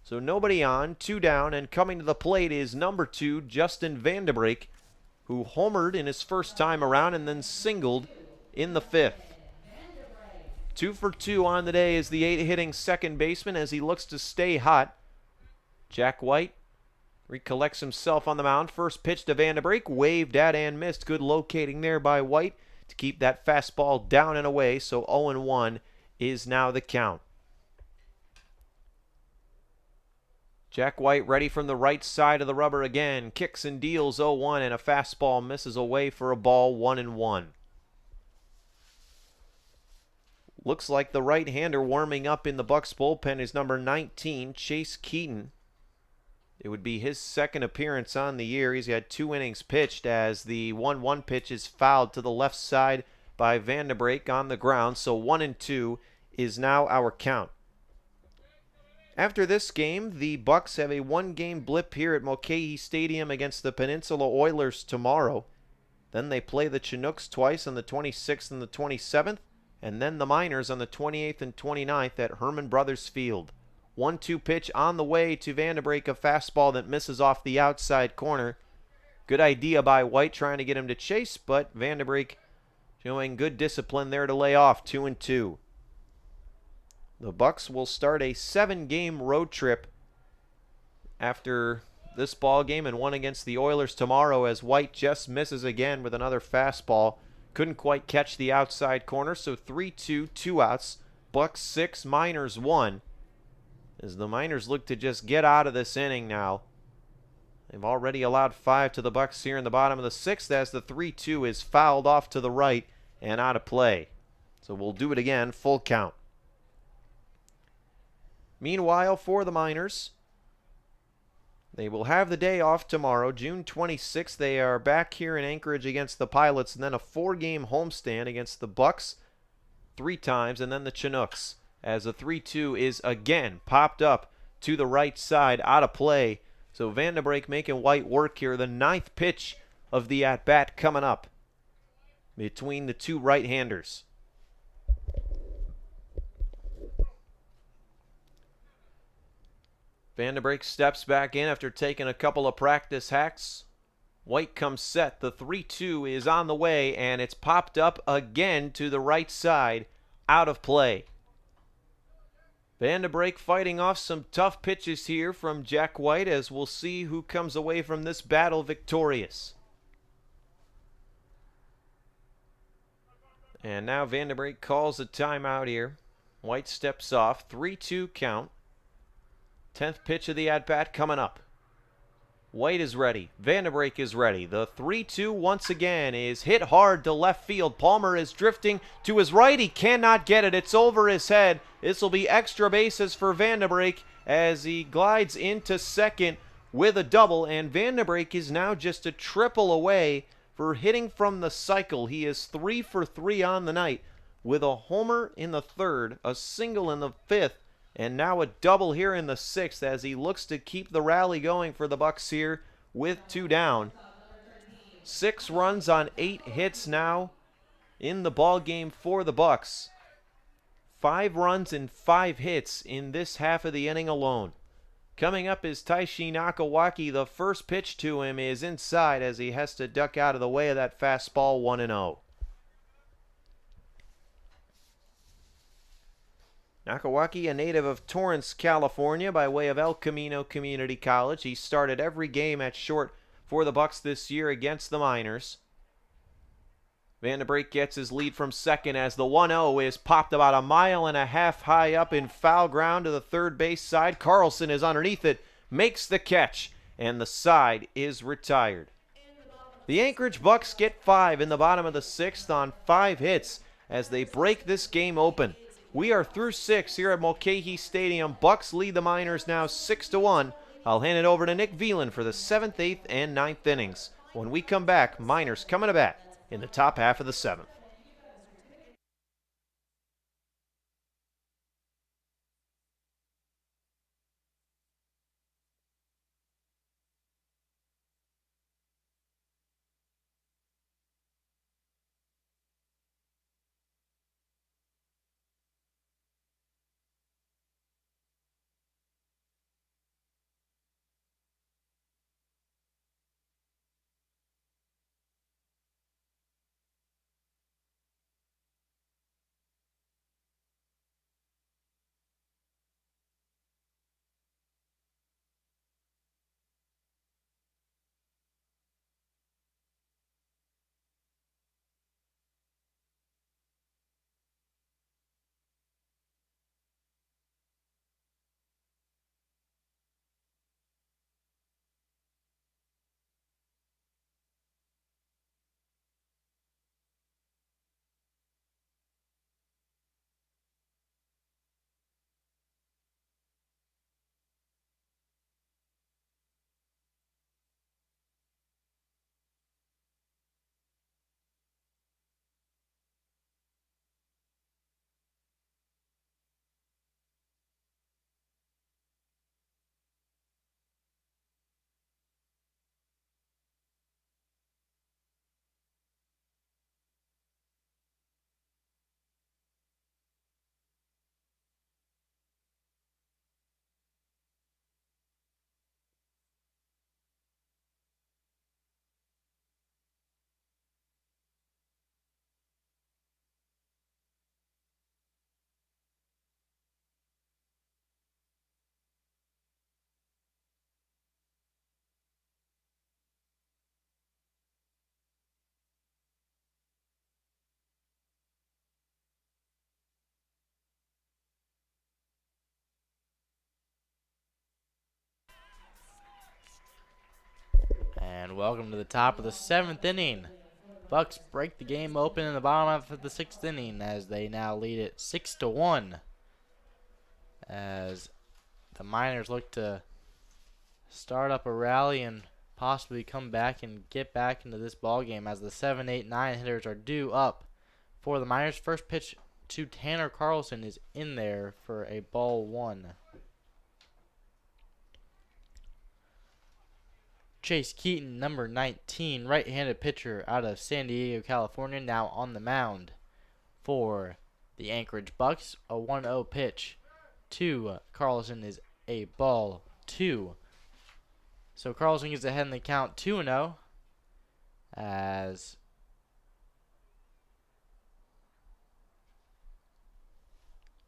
So nobody on, 2 down, and coming to the plate is number 2, Justin Vanderbrake, who homered in his first time around and then singled in the 5th. 2 for 2 on the day is the 8-hitting second baseman as he looks to stay hot. Jack White recollects himself on the mound. First pitch to Vanderbrake, waved at and missed. Good locating there by White to keep that fastball down and away. So 0-1 is now the count. Jack White ready from the right side of the rubber again. Kicks and deals 0-1, and a fastball misses away for a ball, 1-1. Looks like the right-hander warming up in the Bucs bullpen is number 19, Chase Keaton. It would be his second appearance on the year. He's had 2 innings pitched as the 1-1 pitch is fouled to the left side by Vanderbrake on the ground. So 1-2 is now our count. After this game, the Bucs have a 1-game blip here at Mulcahy Stadium against the Peninsula Oilers tomorrow. Then they play the Chinooks twice on the 26th and the 27th, and then the Miners on the 28th and 29th at Herman Brothers Field. 1-2 pitch on the way to Vanderbrake, a fastball that misses off the outside corner. Good idea by White trying to get him to chase, but Vanderbrake showing good discipline there to lay off. 2-2. The Bucs will start a 7-game road trip after this ball game and one against the Oilers tomorrow, as White just misses again with another fastball. Couldn't quite catch the outside corner, so 3-2, 2 outs. Bucs 6, Miners 1. As the Miners look to just get out of this inning now. They've already allowed 5 to the Bucs here in the bottom of the 6th as the 3-2 is fouled off to the right and out of play. So we'll do it again, full count. Meanwhile, for the Miners, they will have the day off tomorrow, June 26th. They are back here in Anchorage against the Pilots, and then a 4-game homestand against the Bucs 3 times, and then the Chinooks, as a 3-2 is again popped up to the right side, out of play. So Vanderbrake making White work here. The 9th pitch of the at-bat coming up between the 2 right-handers. Vanderbrake steps back in after taking a couple of practice hacks. White comes set. The 3-2 is on the way, and it's popped up again to the right side, out of play. Vanderbrake fighting off some tough pitches here from Jack White, as we'll see who comes away from this battle victorious. And now Vanderbrake calls a timeout here. White steps off. 3-2 count. 10th pitch of the at-bat coming up. White is ready. Vanderbrake is ready. The 3-2 once again is hit hard to left field. Palmer is drifting to his right. He cannot get it. It's over his head. This will be extra bases for Vanderbrake as he glides into second with a double. And Vanderbrake is now just a triple away for hitting from the cycle. He is 3 for 3 on the night with a homer in the 3rd, a single in the 5th, and now a double here in the 6th as he looks to keep the rally going for the Bucs here with 2 down. 6 runs on 8 hits now in the ball game for the Bucs. 5 runs and 5 hits in this half of the inning alone. Coming up is Taishi Nakawaki. The first pitch to him is inside as he has to duck out of the way of that fastball, 1-0. Nakawaki, a native of Torrance, California, by way of El Camino Community College. He started every game at short for the Bucs this year against the Miners. Vandenbrake gets his lead from second as the 1-0 is popped about a mile and a half high up in foul ground to the third base side. Carlson is underneath it, makes the catch, and the side is retired. The Anchorage Bucs get 5 in the bottom of the 6th on 5 hits as they break this game open. We are through 6 here at Mulcahy Stadium. Bucs lead the Miners now 6-1. I'll hand it over to Nick Veland for the 7th, 8th, and 9th innings. When we come back, Miners coming to bat in the top half of the 7th. And welcome to the top of the 7th inning. Bucs break the game open in the bottom half of the 6th inning as they now lead it 6-1. As the Miners look to start up a rally and possibly come back and get back into this ball game as the 7, 8, 9 hitters are due up for the Miners. First pitch to Tanner Carlson is in there for a ball 1. Chase Keaton, number 19, right-handed pitcher out of San Diego, California, now on the mound for the Anchorage Bucs. A 1-0 pitch to Carlson is a ball 2. So Carlson gets ahead in the count 2-0 as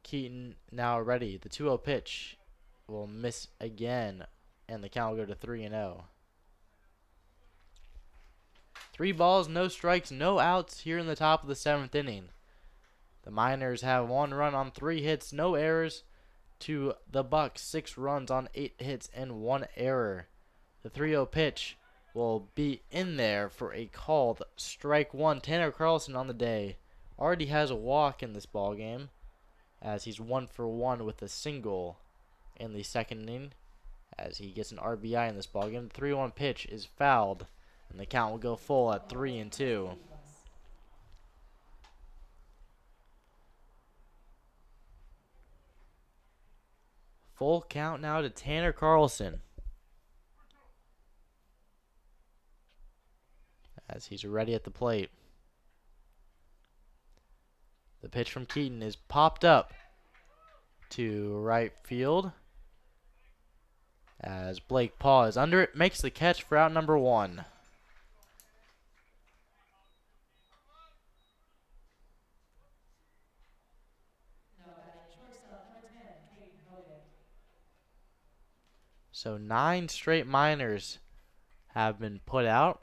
Keaton now ready. The 2-0 pitch will miss again, and the count will go to 3-0. 3 balls, no strikes, no outs here in the top of the 7th inning. The Miners have 1 run on 3 hits, no errors, to the Bucs 6 runs on 8 hits and 1 error. The 3-0 pitch will be in there for a called strike 1. Tanner Carlson on the day already has a walk in this ball game as he's 1 for 1 with a single in the 2nd inning as he gets an RBI in this ball game. The 3-1 pitch is fouled, and the count will go full at 3-2. Full count now to Tanner Carlson as he's ready at the plate. The pitch from Keaton is popped up to right field. As Blake Paul is under it, makes the catch for out number 1. Now batting shortstop number 10, Caden Hogan. So 9 straight minors have been put out.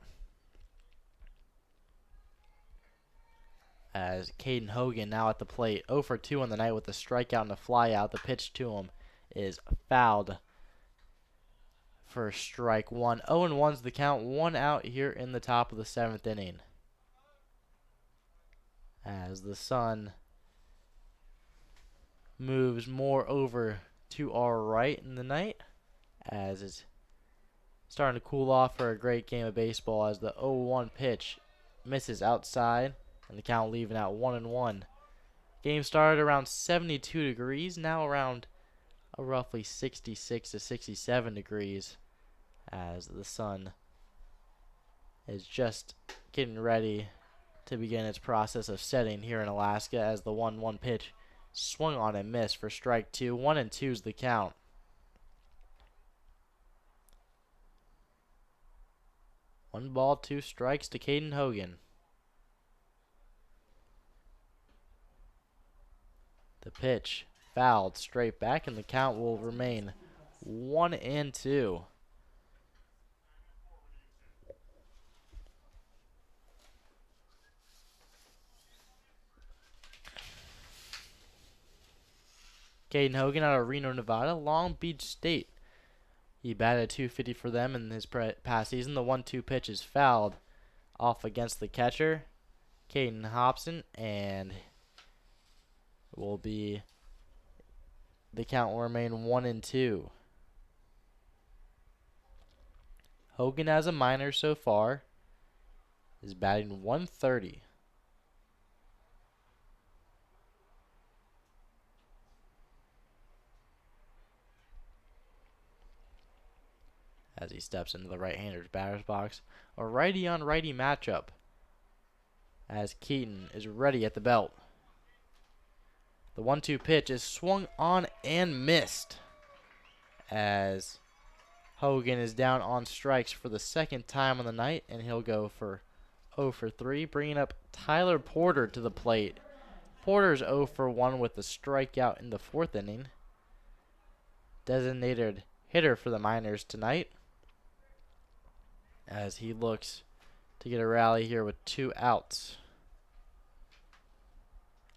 As Caden Hogan now at the plate, 0 for 2 on the night with a strikeout and a flyout. The pitch to him is fouled for strike 1. 0-1's the count, 1 out here in the top of the 7th inning. As the sun moves more over to our right in the night, as it's starting to cool off for a great game of baseball, as the 0-1 pitch misses outside and the count leaving out 1-1. Game started around 72 degrees, now around roughly 66 to 67 degrees, as the sun is just getting ready to begin its process of setting here in Alaska, as the 1-1 pitch swung on and missed for strike 2. 1-2's the count. One ball, 2 strikes to Caden Hogan. The pitch fouled straight back, and the count will remain 1-2. Caden Hogan out of Reno, Nevada, Long Beach State. He batted .250 for them in his past season. The 1-2 pitch is fouled off against the catcher, Caden Hobson, and the count will remain 1-2. Hogan as a minor so far is batting .130. As he steps into the right-hander's batter's box. A righty-on-righty matchup, as Keaton is ready at the belt. The 1-2 pitch is swung on and missed, as Hogan is down on strikes for the second time on the night, and he'll go for 0 for 3, bringing up Tyler Porter to the plate. Porter's 0 for 1 with a strikeout in the 4th inning. Designated hitter for the Miners tonight, as he looks to get a rally here with 2 outs.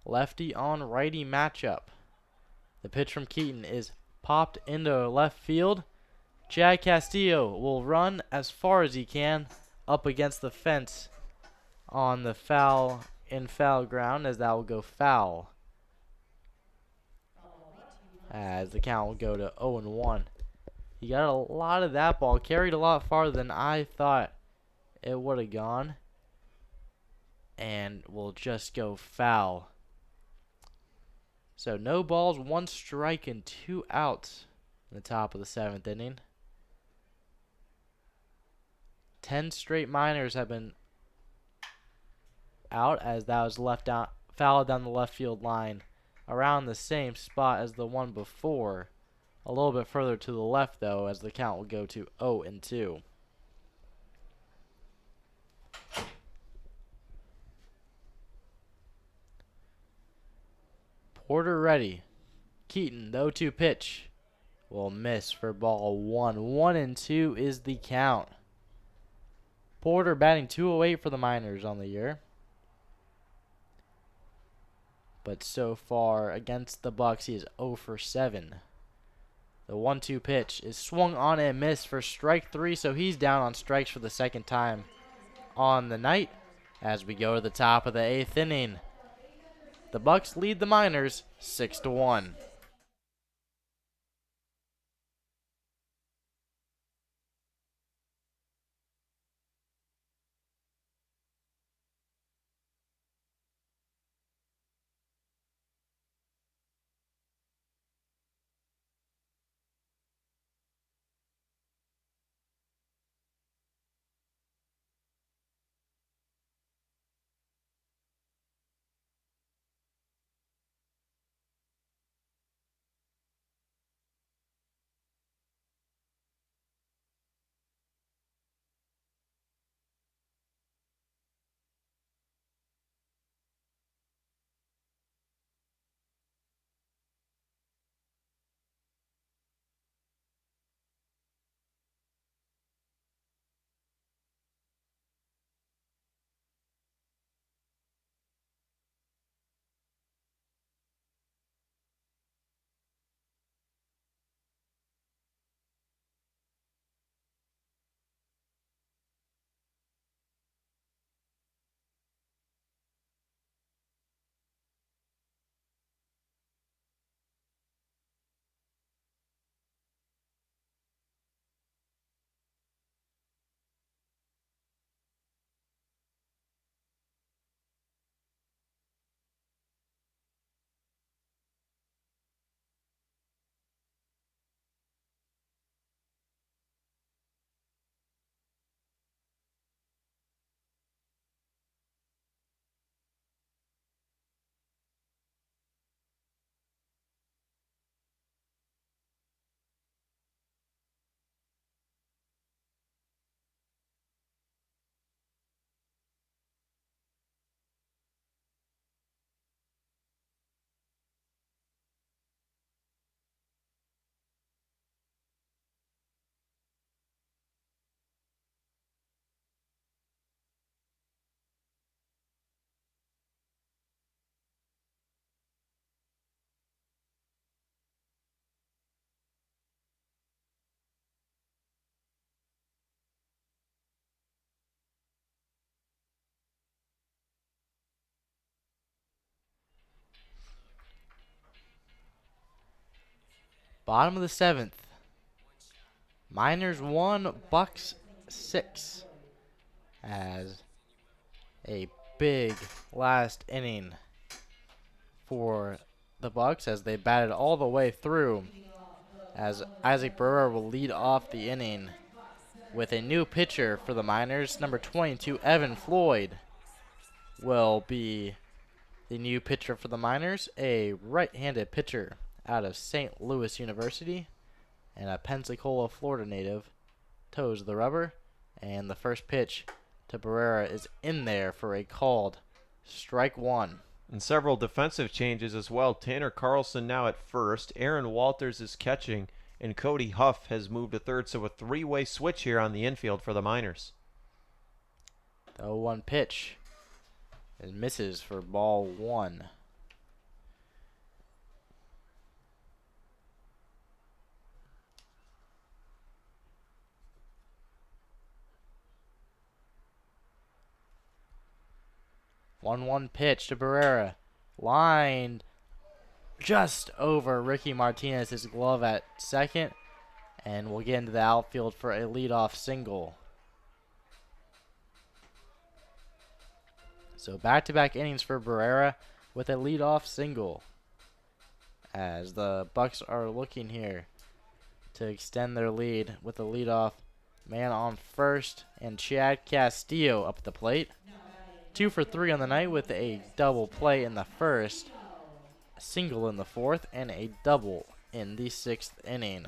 Lefty on righty matchup. The pitch from Keaton is popped into left field. Jag Castillo will run as far as he can up against the fence on the foul ground, as that will go foul, as the count will go to 0-1. He got a lot of that ball, carried a lot farther than I thought it would have gone, and will just go foul. So no balls, 1 strike, and 2 outs in the top of the 7th inning. 10 straight minors have been out, as that was fouled down the left field line, around the same spot as the one before. A little bit further to the left, though, as the count will go to 0-2. Porter ready. Keaton, the 0-2 pitch will miss for ball 1. 1-2 is the count. Porter batting .208 for the Miners on the year, but so far against the Bucs, he is 0 for 7. The 1-2 pitch is swung on and missed for strike 3, so he's down on strikes for the second time on the night. As we go to the top of the 8th inning, the Bucs lead the Miners 6-1. Bottom of the 7th. Miners 1, Bucs 6. As a big last inning for the Bucs as they batted all the way through. As Isaac Brewer will lead off the inning with a new pitcher for the Miners. Number 22, Evan Floyd, will be the new pitcher for the Miners. A right-handed pitcher out of St. Louis University and a Pensacola, Florida native. Toes the rubber. And the first pitch to Barrera is in there for a called strike one. And several defensive changes as well. Tanner Carlson now at first. Aaron Walters is catching. And Cody Huff has moved to third. So a three-way switch here on the infield for the Miners. The 0-1 pitch. It misses for ball one. One pitch to Barrera. Lined just over Ricky Martinez's glove at second. And we'll get into the outfield for a leadoff single. So back-to-back innings for Barrera with a leadoff single. As the Bucs are looking here to extend their lead with a leadoff man on first. And Chad Castillo up at the plate. 2 for 3 on the night with a double play in the first, a single in the fourth, and a double in the 6th inning.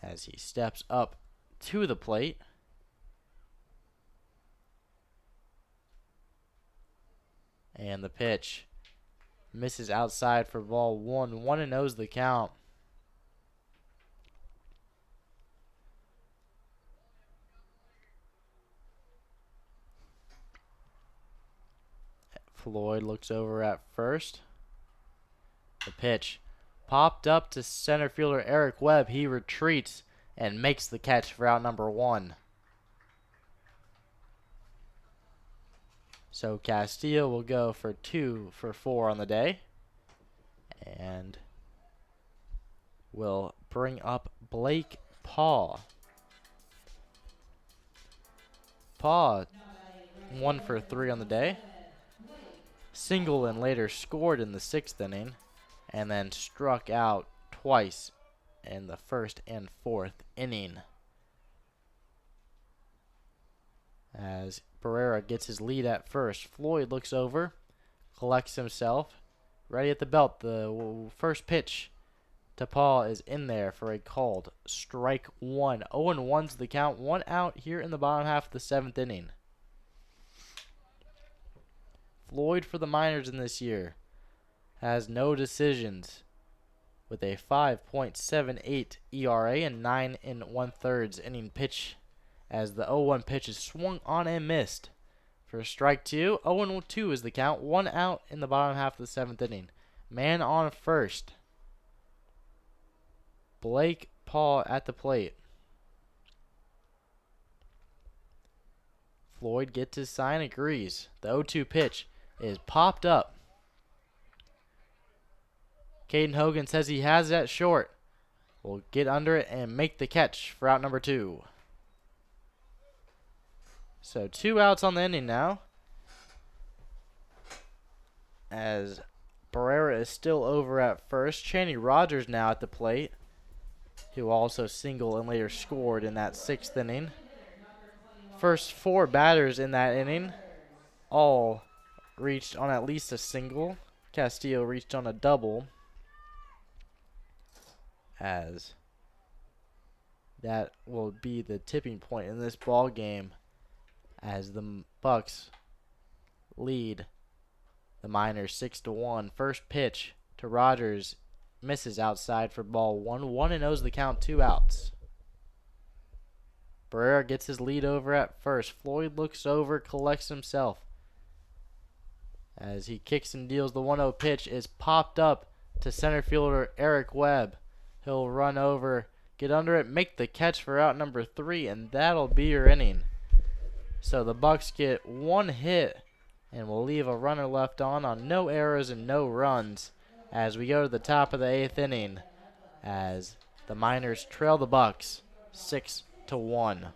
As he steps up to the plate. And the pitch misses outside for ball one. 1-0's the count. Floyd looks over at first. The pitch popped up to center fielder Eric Webb. He retreats and makes the catch for out number 1. So Castillo will go for 2 for 4 on the day. And will bring up Blake Paul. Paul 1 for 3 on the day. Single and later scored in the 6th inning, and then struck out twice in the 1st and 4th inning. As Barrera gets his lead at first, Floyd looks over, collects himself, ready at the belt. The first pitch to Paul is in there for a called strike one. 0-1's the count, 1 out here in the bottom half of the 7th inning. Floyd for the Miners in this year has no decisions with a 5.78 ERA and 9 1/3 inning pitch as the 0-1 pitch is swung on and missed for strike 2. 0-2 is the count, 1 out in the bottom half of the 7th inning. Man on first. Blake Paul at the plate. Floyd gets his sign, agrees. The 0-2 pitch is popped up. Caden Hogan says he has that short. Will get under it and make the catch for out number 2. So 2 outs on the inning now. As Barrera is still over at first. Chaney Rogers now at the plate, who also singled and later scored in that 6th inning. First 4 batters in that inning all reached on at least a single. Castillo reached on a double, as that will be the tipping point in this ball game as the Bucs lead the Miners 6-1. First pitch to Rogers misses outside for ball 1. 1-0's the count, 2 outs. Barrera gets his lead over at first. Floyd looks over, collects himself. As he kicks and deals, the 1-0 pitch is popped up to center fielder Eric Webb. He'll run over, get under it, make the catch for out number 3, and that'll be your inning. So the Bucs get 1 hit and will leave a runner left on no errors and no runs. as we go to the top of the 8th inning, as the Miners trail the Bucs 6-1.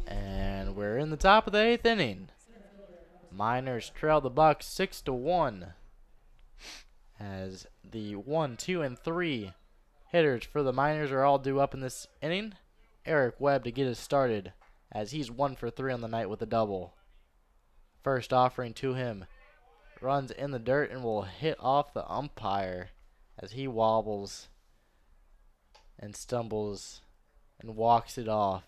And we're in the top of the 8th inning. Miners trail the Bucs 6-1, as the 1, 2, and 3 hitters for the Miners are all due up in this inning. Eric Webb to get us started, as he's 1 for 3 on the night with a double. First offering to him runs in the dirt and will hit off the umpire as he wobbles and stumbles and walks it off,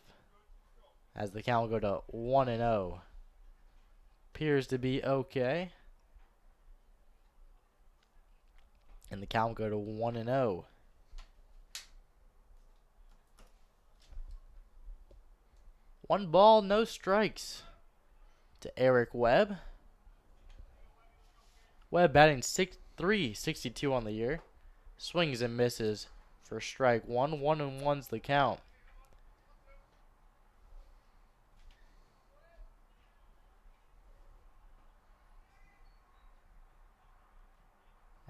as the count will go to 1-0. Appears to be okay, and the count will go to 1-0. 1 ball, no strikes to Eric Webb. Webb batting 362 on the year. Swings and misses for strike 1. 1-1's the count.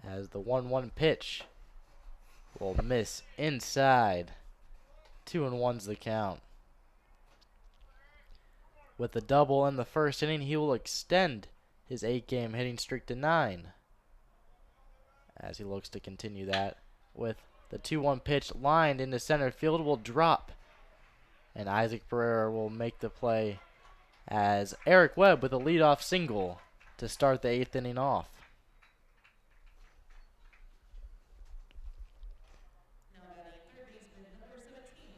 As the 1-1 pitch will miss inside. 2-1's the count. With the double in the first inning, he will extend his 8-game hitting streak to 9, as he looks to continue that. With the 2-1 pitch lined into center field, will drop, and Isaac Barrera will make the play, as Eric Webb with a leadoff single to start the 8th inning off.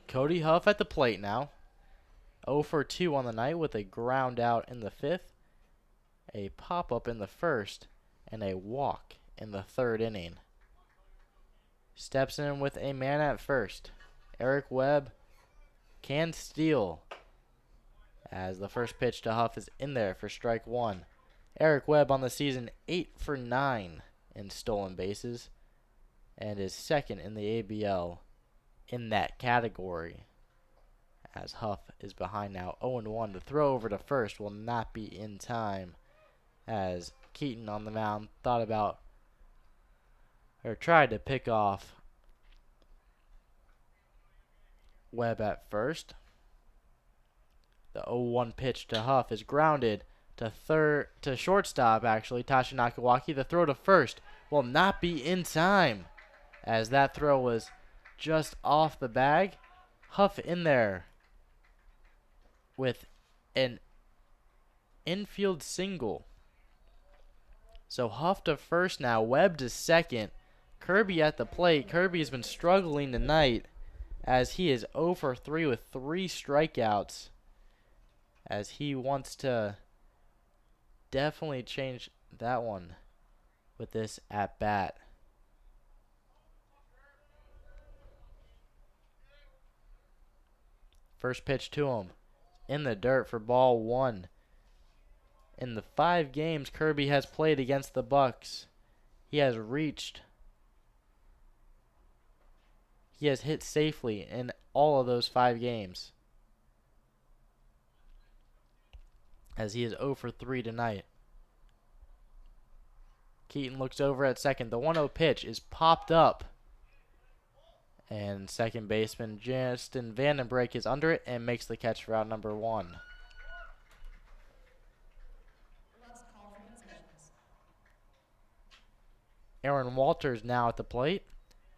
Cody Huff at the plate now. 0 for 2 on the night with a ground out in the 5th, a pop-up in the 1st, and a walk in the 3rd inning. Steps in with a man at first. Eric Webb can steal, as the first pitch to Huff is in there for strike 1. Eric Webb on the season 8 for 9 in stolen bases, and is second in the ABL in that category, as Huff is behind now 0-1. The throw over to first will not be in time, as Keaton on the mound tried to pick off Webb at first. The 0-1 pitch to Huff is grounded to shortstop, actually, Tashi Nakawaki. The throw to first will not be in time, as that throw was just off the bag. Huff in there with an infield single. So Huff to first now, Webb to second. Kirby at the plate. Kirby has been struggling tonight, as he is 0 for 3 with 3 strikeouts, as he wants to definitely change that one with this at bat. First pitch to him in the dirt for ball 1. In the 5 games Kirby has played against the Bucs, he has hit safely in all of those 5 games. as he is 0 for 3 tonight. Keaton looks over at second. The 1-0 pitch is popped up. And second baseman Justin Vandenbrink is under it and makes the catch for out number 1. Let's call for decisions. Aaron Walters now at the plate.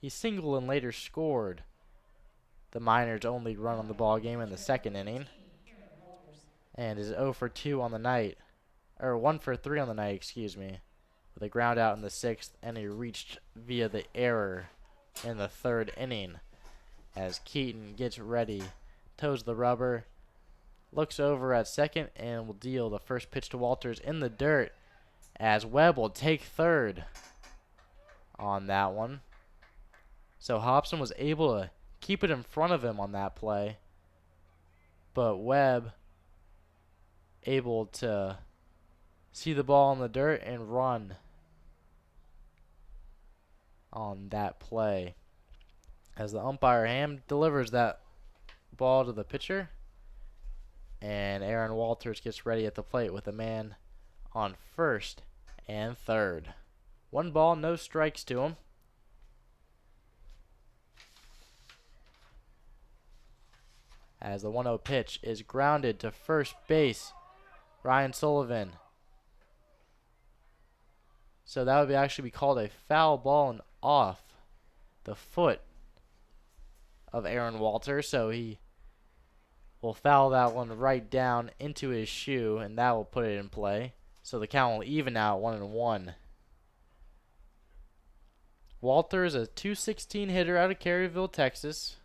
He singled and later scored the Miners' only run on the ball game in the second inning. And is 0 for 2 on the night. Or 1 for 3 on the night, excuse me. With a ground out in the 6th, and he reached via the error in the 3rd inning. As Keaton gets ready, toes the rubber, looks over at second, and will deal the first pitch to Walters in the dirt. As Webb will take third on that one. So Hobson was able to keep it in front of him on that play. But Webb able to see the ball in the dirt and run on that play. As the umpire hand delivers that ball to the pitcher. And Aaron Walters gets ready at the plate with a man on first and third. 1 ball, no strikes to him. As the 1-0 pitch is grounded to first base, Ryan Sullivan. So that would actually be called a foul ball and off the foot of Aaron Walters. So he will foul that one right down into his shoe, and that will put it in play. So the count will even out 1-1. Walters, a .216 hitter out of Caryville, Texas.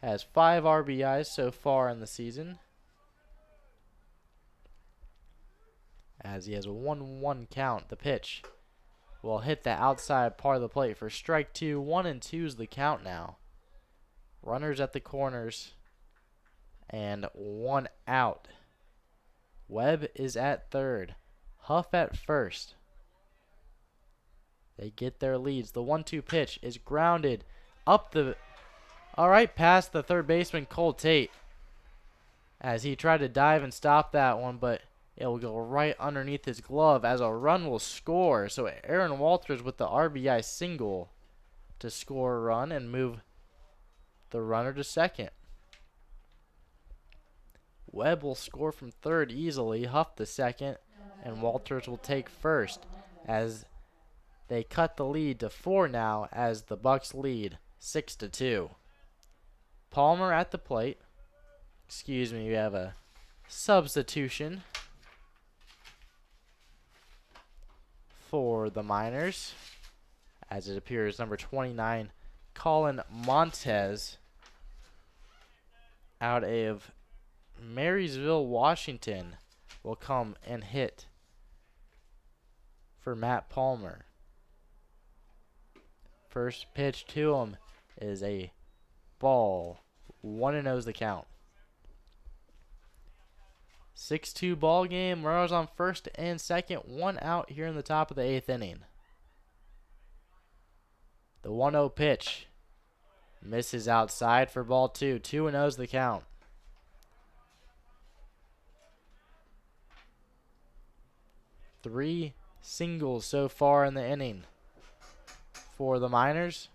Has 5 RBIs so far in the season. As he has a 1-1 count. The pitch will hit the outside part of the plate for strike 2. 1-2 is the count now. Runners at the corners. And 1 out. Webb is at third. Huff at first. They get their leads. The 1-2 pitch is grounded up the... Alright, past the third baseman, Cole Tate. As he tried to dive and stop that one, but it will go right underneath his glove as a run will score. So Aaron Walters with the RBI single to score a run and move the runner to second. Webb will score from third easily, Huff to second, and Walters will take first as they cut the lead to 4 now as the Bucs lead 6-2. Palmer at the plate. Excuse me, we have a substitution for the Miners. As it appears, number 29, Colin Montez, out of Marysville, Washington, will come and hit for Matt Palmer. First pitch to him is a ball. 1-0 is the count. 6-2 ball game. Runners on first and second. 1 out here in the top of the 8th inning. The 1-0 pitch misses outside for ball 2. 2-0 is the count. Three singles so far in the inning for the Miners.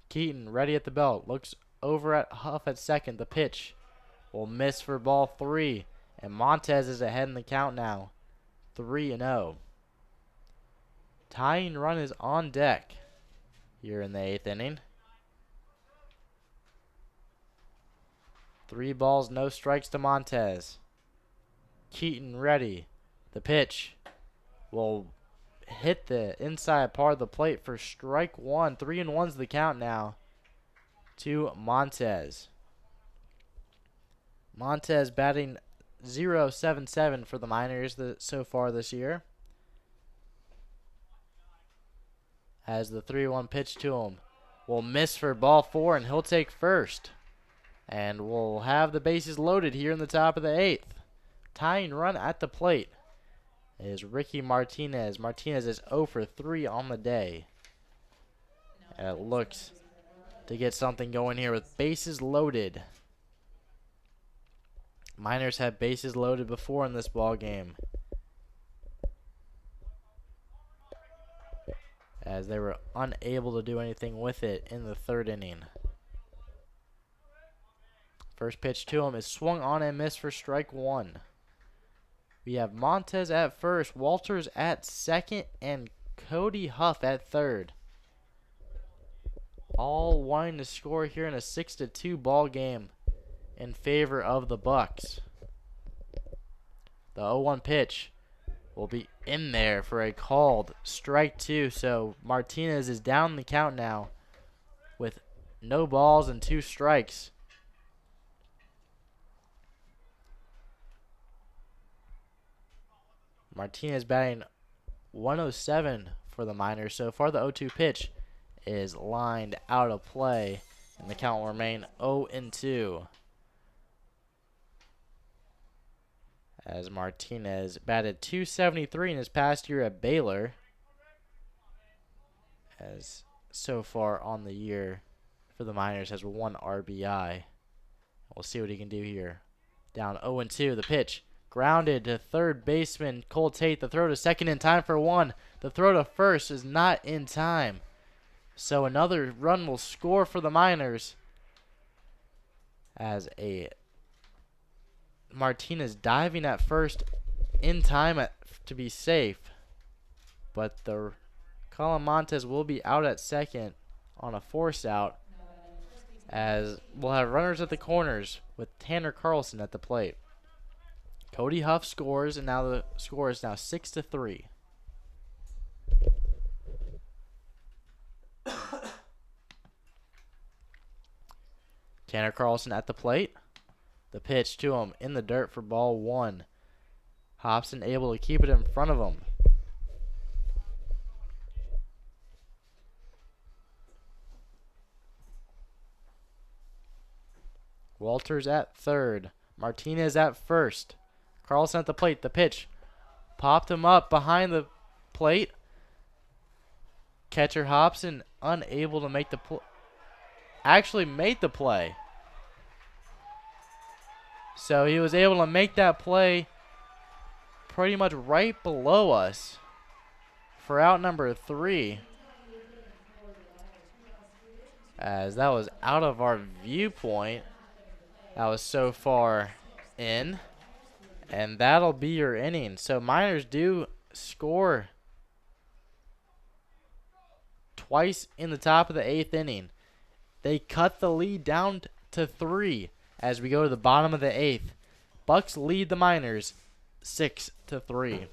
Keaton ready at the belt. Looks over at Huff at second. The pitch will miss for ball 3. And Montez is ahead in the count now. 3-0. Tying run is on deck here in the 8th inning. 3 balls, no strikes to Montez. Keaton ready. The pitch will hit the inside part of the plate for strike 1. 3-1's the count now to Montez. Montez batting .077 for the Miners so far this year. As the 3-1 pitch to him will miss for ball 4, and he'll take first. And we'll have the bases loaded here in the top of the 8th. Tying run at the plate is Ricky Martinez. Martinez is 0 for 3 on the day. And it looks to get something going here with bases loaded. Miners had bases loaded before in this ball game, as they were unable to do anything with it in the third inning. First pitch to him is swung on and missed for strike one. We have Montez at first, Walters at second, and Cody Huff at third. All wanting to score here in a 6-2 ball game in favor of the Bucs. The 0-1 pitch will be in there for a called strike two. So Martinez is down the count now with no balls and 2 strikes. Martinez batting 107 for the Miners. So far the 0-2 pitch is lined out of play, and the count will remain 0-2. As Martinez batted .273 in his past year at Baylor, as so far on the year for the Miners has 1 RBI. We'll see what he can do here. Down 0-2, the pitch grounded to third baseman Cole Tate. The throw to second in time for 1. The throw to first is not in time. So another run will score for the Miners, as a Martinez diving at first in time to be safe. But the Colin Montez will be out at second on a force out, as we'll have runners at the corners with Tanner Carlson at the plate. Cody Huff scores, and now the score is now 6-3. Tanner Carlson at the plate. The pitch to him in the dirt for ball 1. Hobson able to keep it in front of him. Walters at third. Martinez at first. Carlson at the plate. The pitch popped him up behind the plate. Catcher Hobson unable to make the play. Actually made the play. So he was able to make that play pretty much right below us for out number 3. As that was out of our viewpoint. That was so far in. And that'll be your inning. So Miners do score twice in the top of the 8th inning. They cut the lead down to 3 as we go to the bottom of the 8th. Bucs lead the Miners 6-3.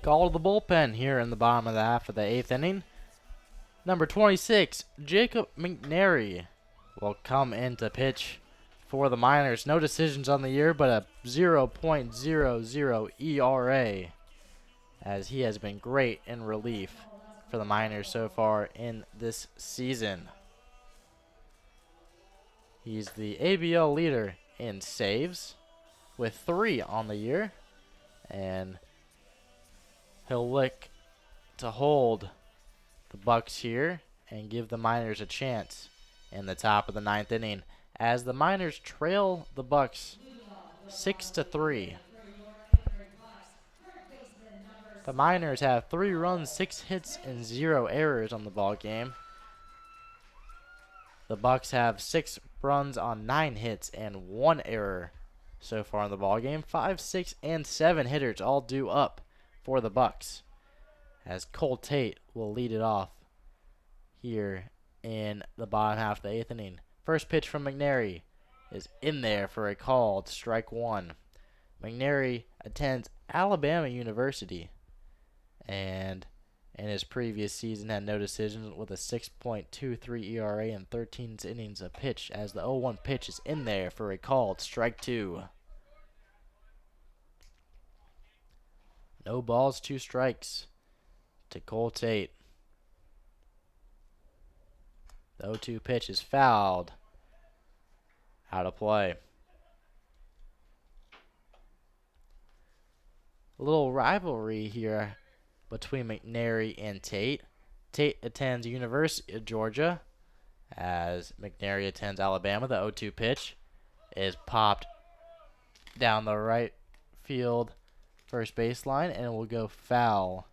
Call to the bullpen here in the bottom of the half of the 8th inning. Number 26, Jacob McNary will come into pitch for the Miners. No decisions on the year, but a 0.00 ERA, as he has been great in relief for the Miners so far in this season. He's the ABL leader in saves with 3 on the year, and he'll look to hold the Bucs here and give the Miners a chance in the top of the 9th inning as the Miners trail the Bucs 6-3. The Miners have 3 runs, 6 hits, and 0 errors on the ball game. The Bucs have 6 runs on 9 hits and 1 error so far in the ball game. 5, 6, and 7 hitters all due up for the Bucs, as Cole Tate will lead it off here in the bottom half of the 8th inning. First pitch from McNary is in there for a called strike 1. McNary attends Alabama University, and in his previous season had no decisions with a 6.23 ERA and 13 innings of pitch, as the 0-1 pitch is in there for a called strike 2. No balls, 2 strikes to Cole Tate. The 0-2 pitch is fouled out of play. A little rivalry here between McNary and Tate. Tate attends University of Georgia, as McNary attends Alabama. The 0-2 pitch is popped down the right field first baseline, and it will go foul,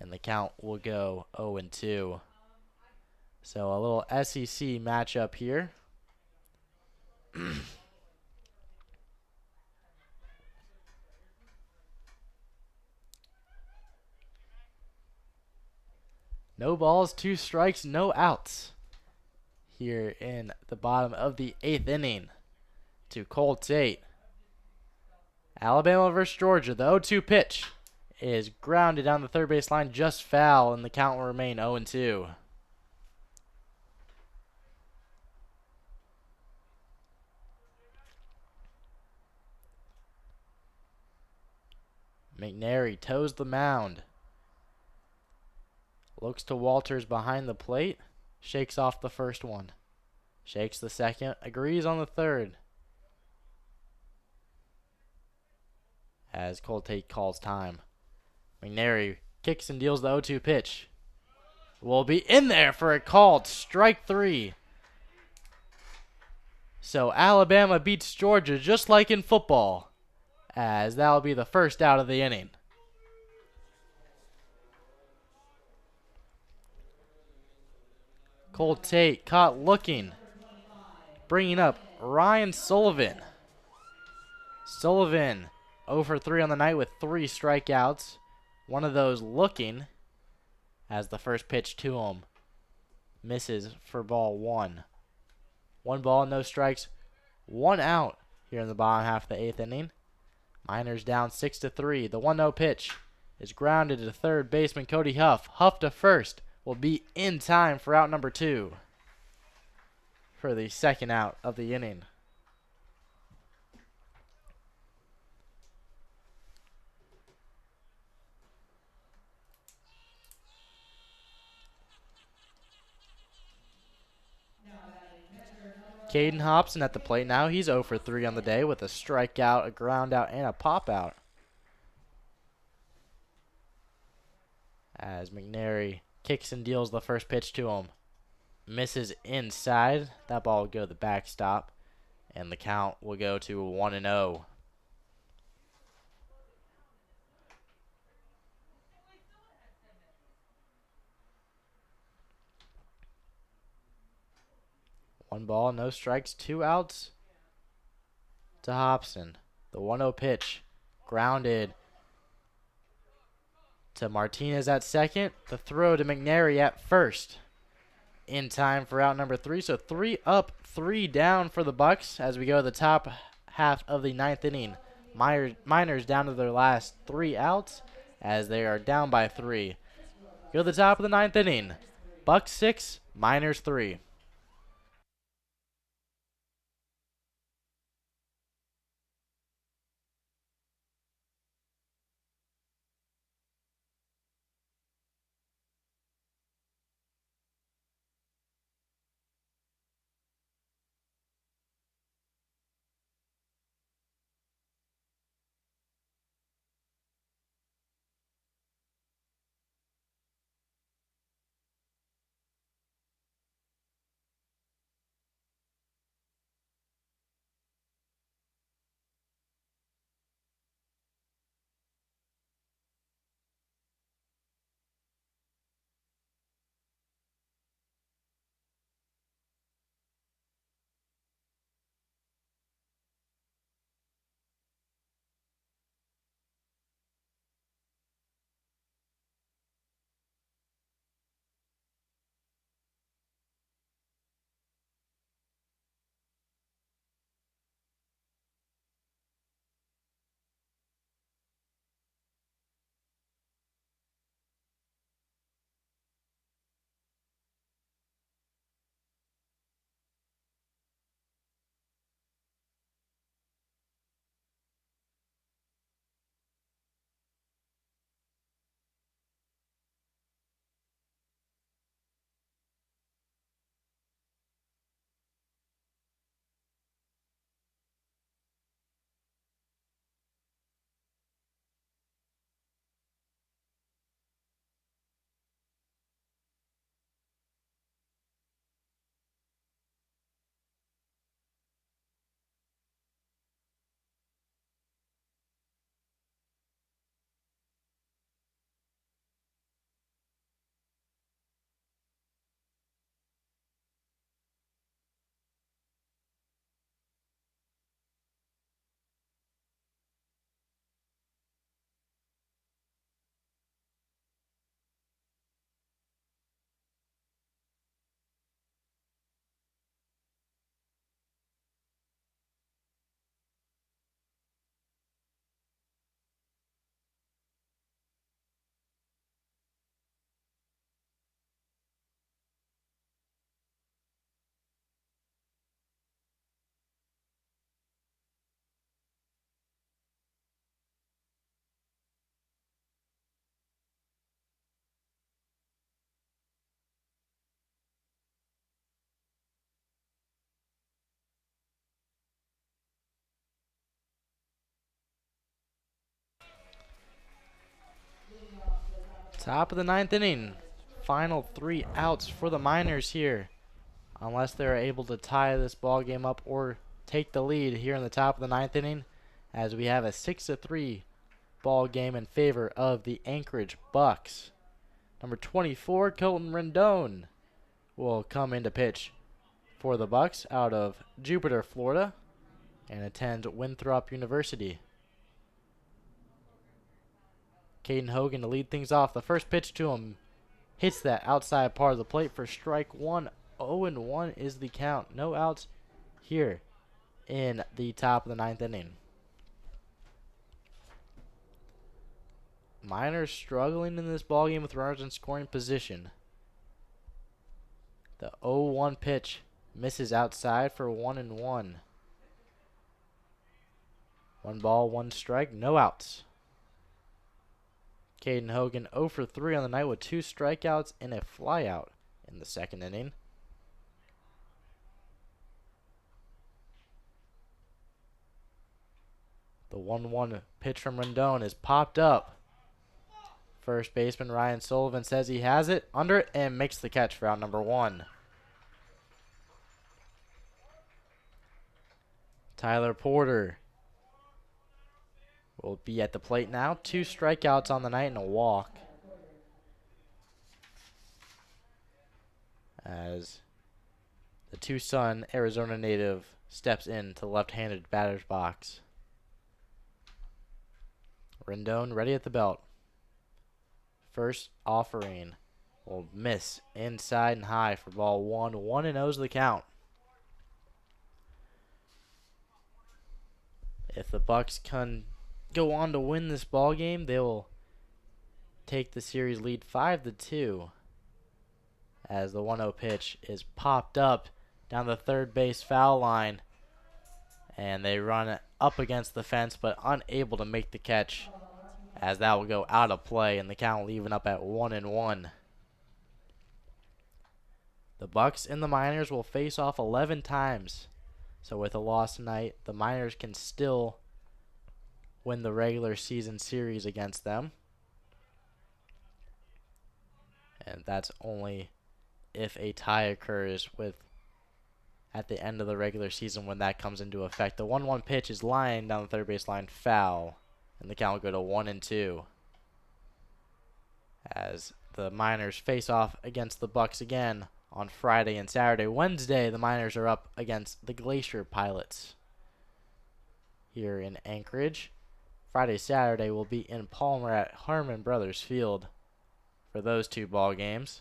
and the count will go 0-2. So a little SEC matchup here. No balls, 2 strikes, no outs here in the bottom of the 8th inning to Cole Tate. Alabama versus Georgia. The 0-2 pitch is grounded down the third base line, just foul, and the count will remain 0-2. McNary toes the mound. Looks to Walters behind the plate. Shakes off the first one. Shakes the second. Agrees on the third, as Cole Tate calls time. McNary kicks and deals the 0-2 pitch. Will be in there for a called strike 3. So Alabama beats Georgia just like in football, as that will be the first out of the inning. Cole Tate caught looking, bringing up Ryan Sullivan. Sullivan 0 for 3 on the night with 3 strikeouts. One of those looking, as the first pitch to him misses for ball 1. 1 ball, no strikes, 1 out here in the bottom half of the 8th inning. Miners down 6-3. The 1-0 pitch is grounded to third baseman Cody Huff. Huff to first will be in time for out number 2 for the second out of the inning. Caden Hobson at the plate now. He's 0 for 3 on the day with a strikeout, a ground out, and a pop out, as McNary kicks and deals the first pitch to him. Misses inside. That ball will go to the backstop, and the count will go to 1-0. One ball, no strikes, 2 outs to Hobson. The 1-0 pitch grounded to Martinez at second. The throw to McNary at first, in time for out number 3. So 3 up, 3 down for the Bucs as we go to the top half of the 9th inning. Miners down to their last 3 outs as they are down by 3. Go to the top of the 9th inning. Bucs 6, Miners 3. Top of the ninth inning. Final 3 outs for the Miners here. Unless they're able to tie this ball game up or take the lead here in the top of the ninth inning, as we have a 6-3 ball game in favor of the Anchorage Bucs. Number 24, Colton Rendon, will come into pitch for the Bucs out of Jupiter, Florida, and attends Winthrop University. Caden Hogan to lead things off. The first pitch to him hits that outside part of the plate for strike one. 0-1 is the count. No outs here in the top of the ninth inning. Miners struggling in this ballgame with runners in scoring position. The 0-1 pitch misses outside for 1-1. 1 ball, 1 strike, no outs. Caden Hogan 0 for 3 on the night with 2 strikeouts and a flyout in the second inning. The 1-1 pitch from Rendon is popped up. First baseman Ryan Sullivan says he has it, under it, and makes the catch for out number 1. Tyler Porter will be at the plate now. 2 strikeouts on the night and a walk, as the Tucson, Arizona native steps into the left-handed batter's box. Rendon ready at the belt. First offering will miss inside and high for ball 1. 1-0 is the count. If the Bucs can go on to win this ball game, they will take the series lead 5-2, as the 1-0 pitch is popped up down the third base foul line. And they run it up against the fence, but unable to make the catch, as that will go out of play, and the count will even up at 1-1. The Bucs and the Miners will face off 11 times. So with a loss tonight, the Miners can still win the regular season series against them. And that's only if a tie occurs at the end of the regular season when that comes into effect. The 1-1 pitch is lined down the third base line, foul, and the count will go to 1-2 as the Miners face off against the Bucs again on Friday and Saturday. Wednesday, the Miners are up against the Glacier Pilots here in Anchorage. Friday, Saturday will be in Palmer at Harmon Brothers Field for those two ball games.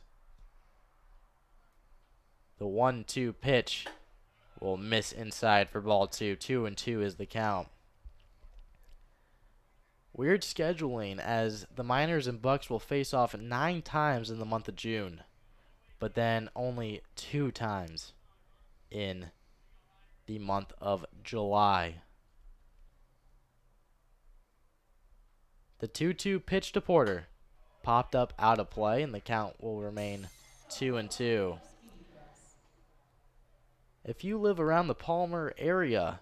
The 1-2 pitch will miss inside for ball 2. 2-2 is the count. Weird scheduling, as the Miners and Bucs will face off 9 times in the month of June, but then only 2 times in the month of July. The 2-2 pitch to Porter popped up out of play, and the count will remain 2-2. If you live around the Palmer area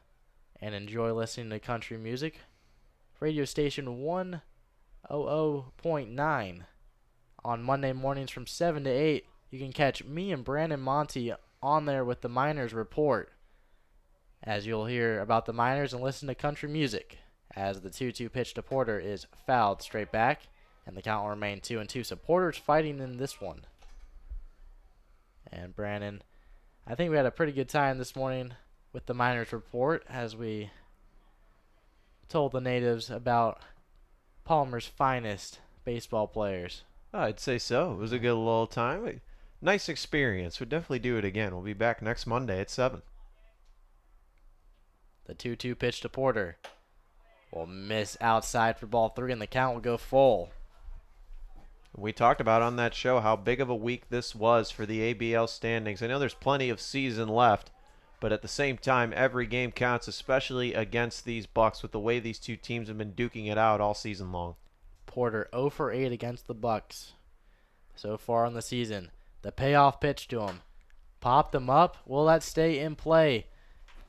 and enjoy listening to country music, radio station 100.9 on Monday mornings from 7 to 8, you can catch me and Brandon Monty on there with the Miners Report, as you'll hear about the Miners and listen to country music, as the 2-2 pitch to Porter is fouled straight back, and the count will remain 2-2. So Porter's fighting in this one. And Brandon, I think we had a pretty good time this morning with the Miners Report as we told the natives about Palmer's finest baseball players. I'd say so. It was a good little time. Nice experience. We'd definitely do it again. We'll be back next Monday at 7. The 2-2 pitch to Porter will miss outside for ball 3, and the count will go full. We talked about on that show how big of a week this was for the ABL standings. I know there's plenty of season left, but at the same time, every game counts, especially against these Bucs with the way these two teams have been duking it out all season long. Porter 0 for 8 against the Bucs so far on the season. The payoff pitch to him. Popped him up. Will that stay in play?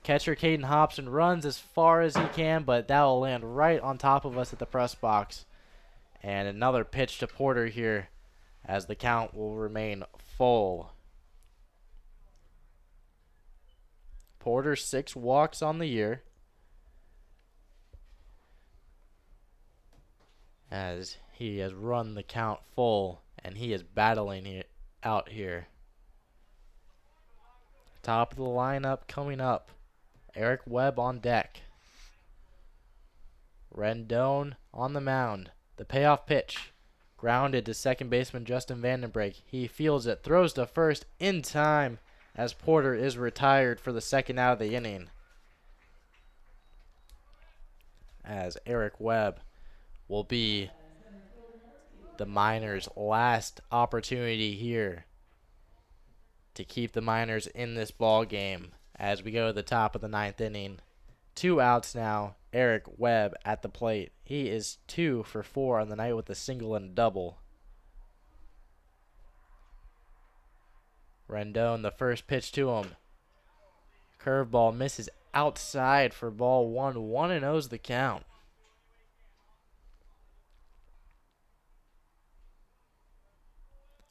Catcher Caden Hobson runs as far as he can, but that will land right on top of us at the press box. And another pitch to Porter here as the count will remain full. Porter 6 walks on the year, as he has run the count full, and he is battling out here. Top of the lineup coming up. Eric Webb on deck. Rendon on the mound. The payoff pitch. Grounded to second baseman Justin Vandenbrake. He fields it, throws to first in time as Porter is retired for the second out of the inning. As Eric Webb will be the Miners' last opportunity here to keep the Miners in this ball game as we go to the top of the 9th inning. 2 outs now. Eric Webb at the plate. He is 2 for 4 on the night with a single and a double. Rendon, the first pitch to him. Curveball misses outside for ball 1. 1-0's the count.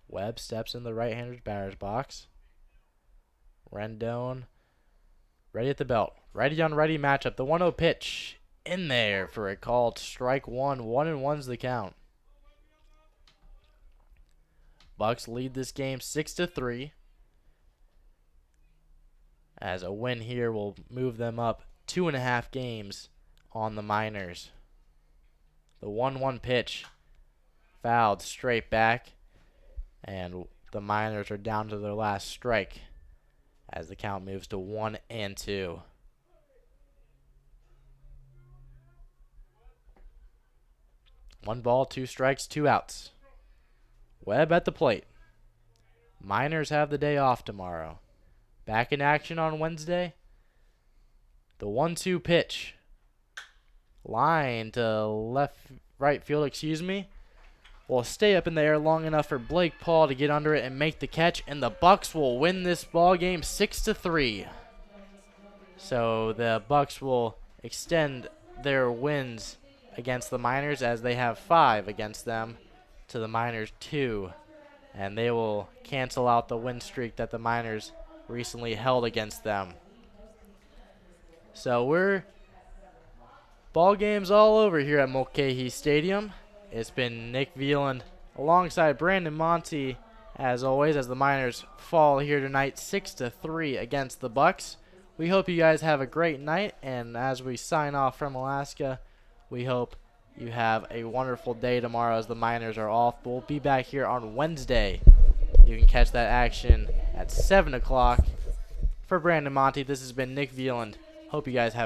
Webb steps in the right-hander's batter's box. Rendon ready at the belt. Righty on righty matchup. The 1-0 pitch in there for a called strike 1. 1-1's the count. Bucs lead this game 6-3. As a win here will move them up 2.5 games on the Miners. The 1-1 pitch fouled straight back, and the Miners are down to their last strike as the count moves to 1-2. One ball, 2 strikes, 2 outs. Webb at the plate. Miners have the day off tomorrow. Back in action on Wednesday. The 1-2 pitch. Line to right field, will stay up in the air long enough for Blake Paul to get under it and make the catch, and the Bucs will win this ball game 6-3. So the Bucs will extend their wins against the Miners, as they have 5 against them to the Miners 2, and they will cancel out the win streak that the Miners recently held against them. So we're ball games all over here at Mulcahy Stadium. It's been Nick Veland alongside Brandon Monty, as always, as the Miners fall here tonight 6-3 against the Bucs. We hope you guys have a great night, and as we sign off from Alaska, we hope you have a wonderful day tomorrow as the Miners are off. We'll be back here on Wednesday. You can catch that action at 7 o'clock. For Brandon Monty, this has been Nick Veland. Hope you guys have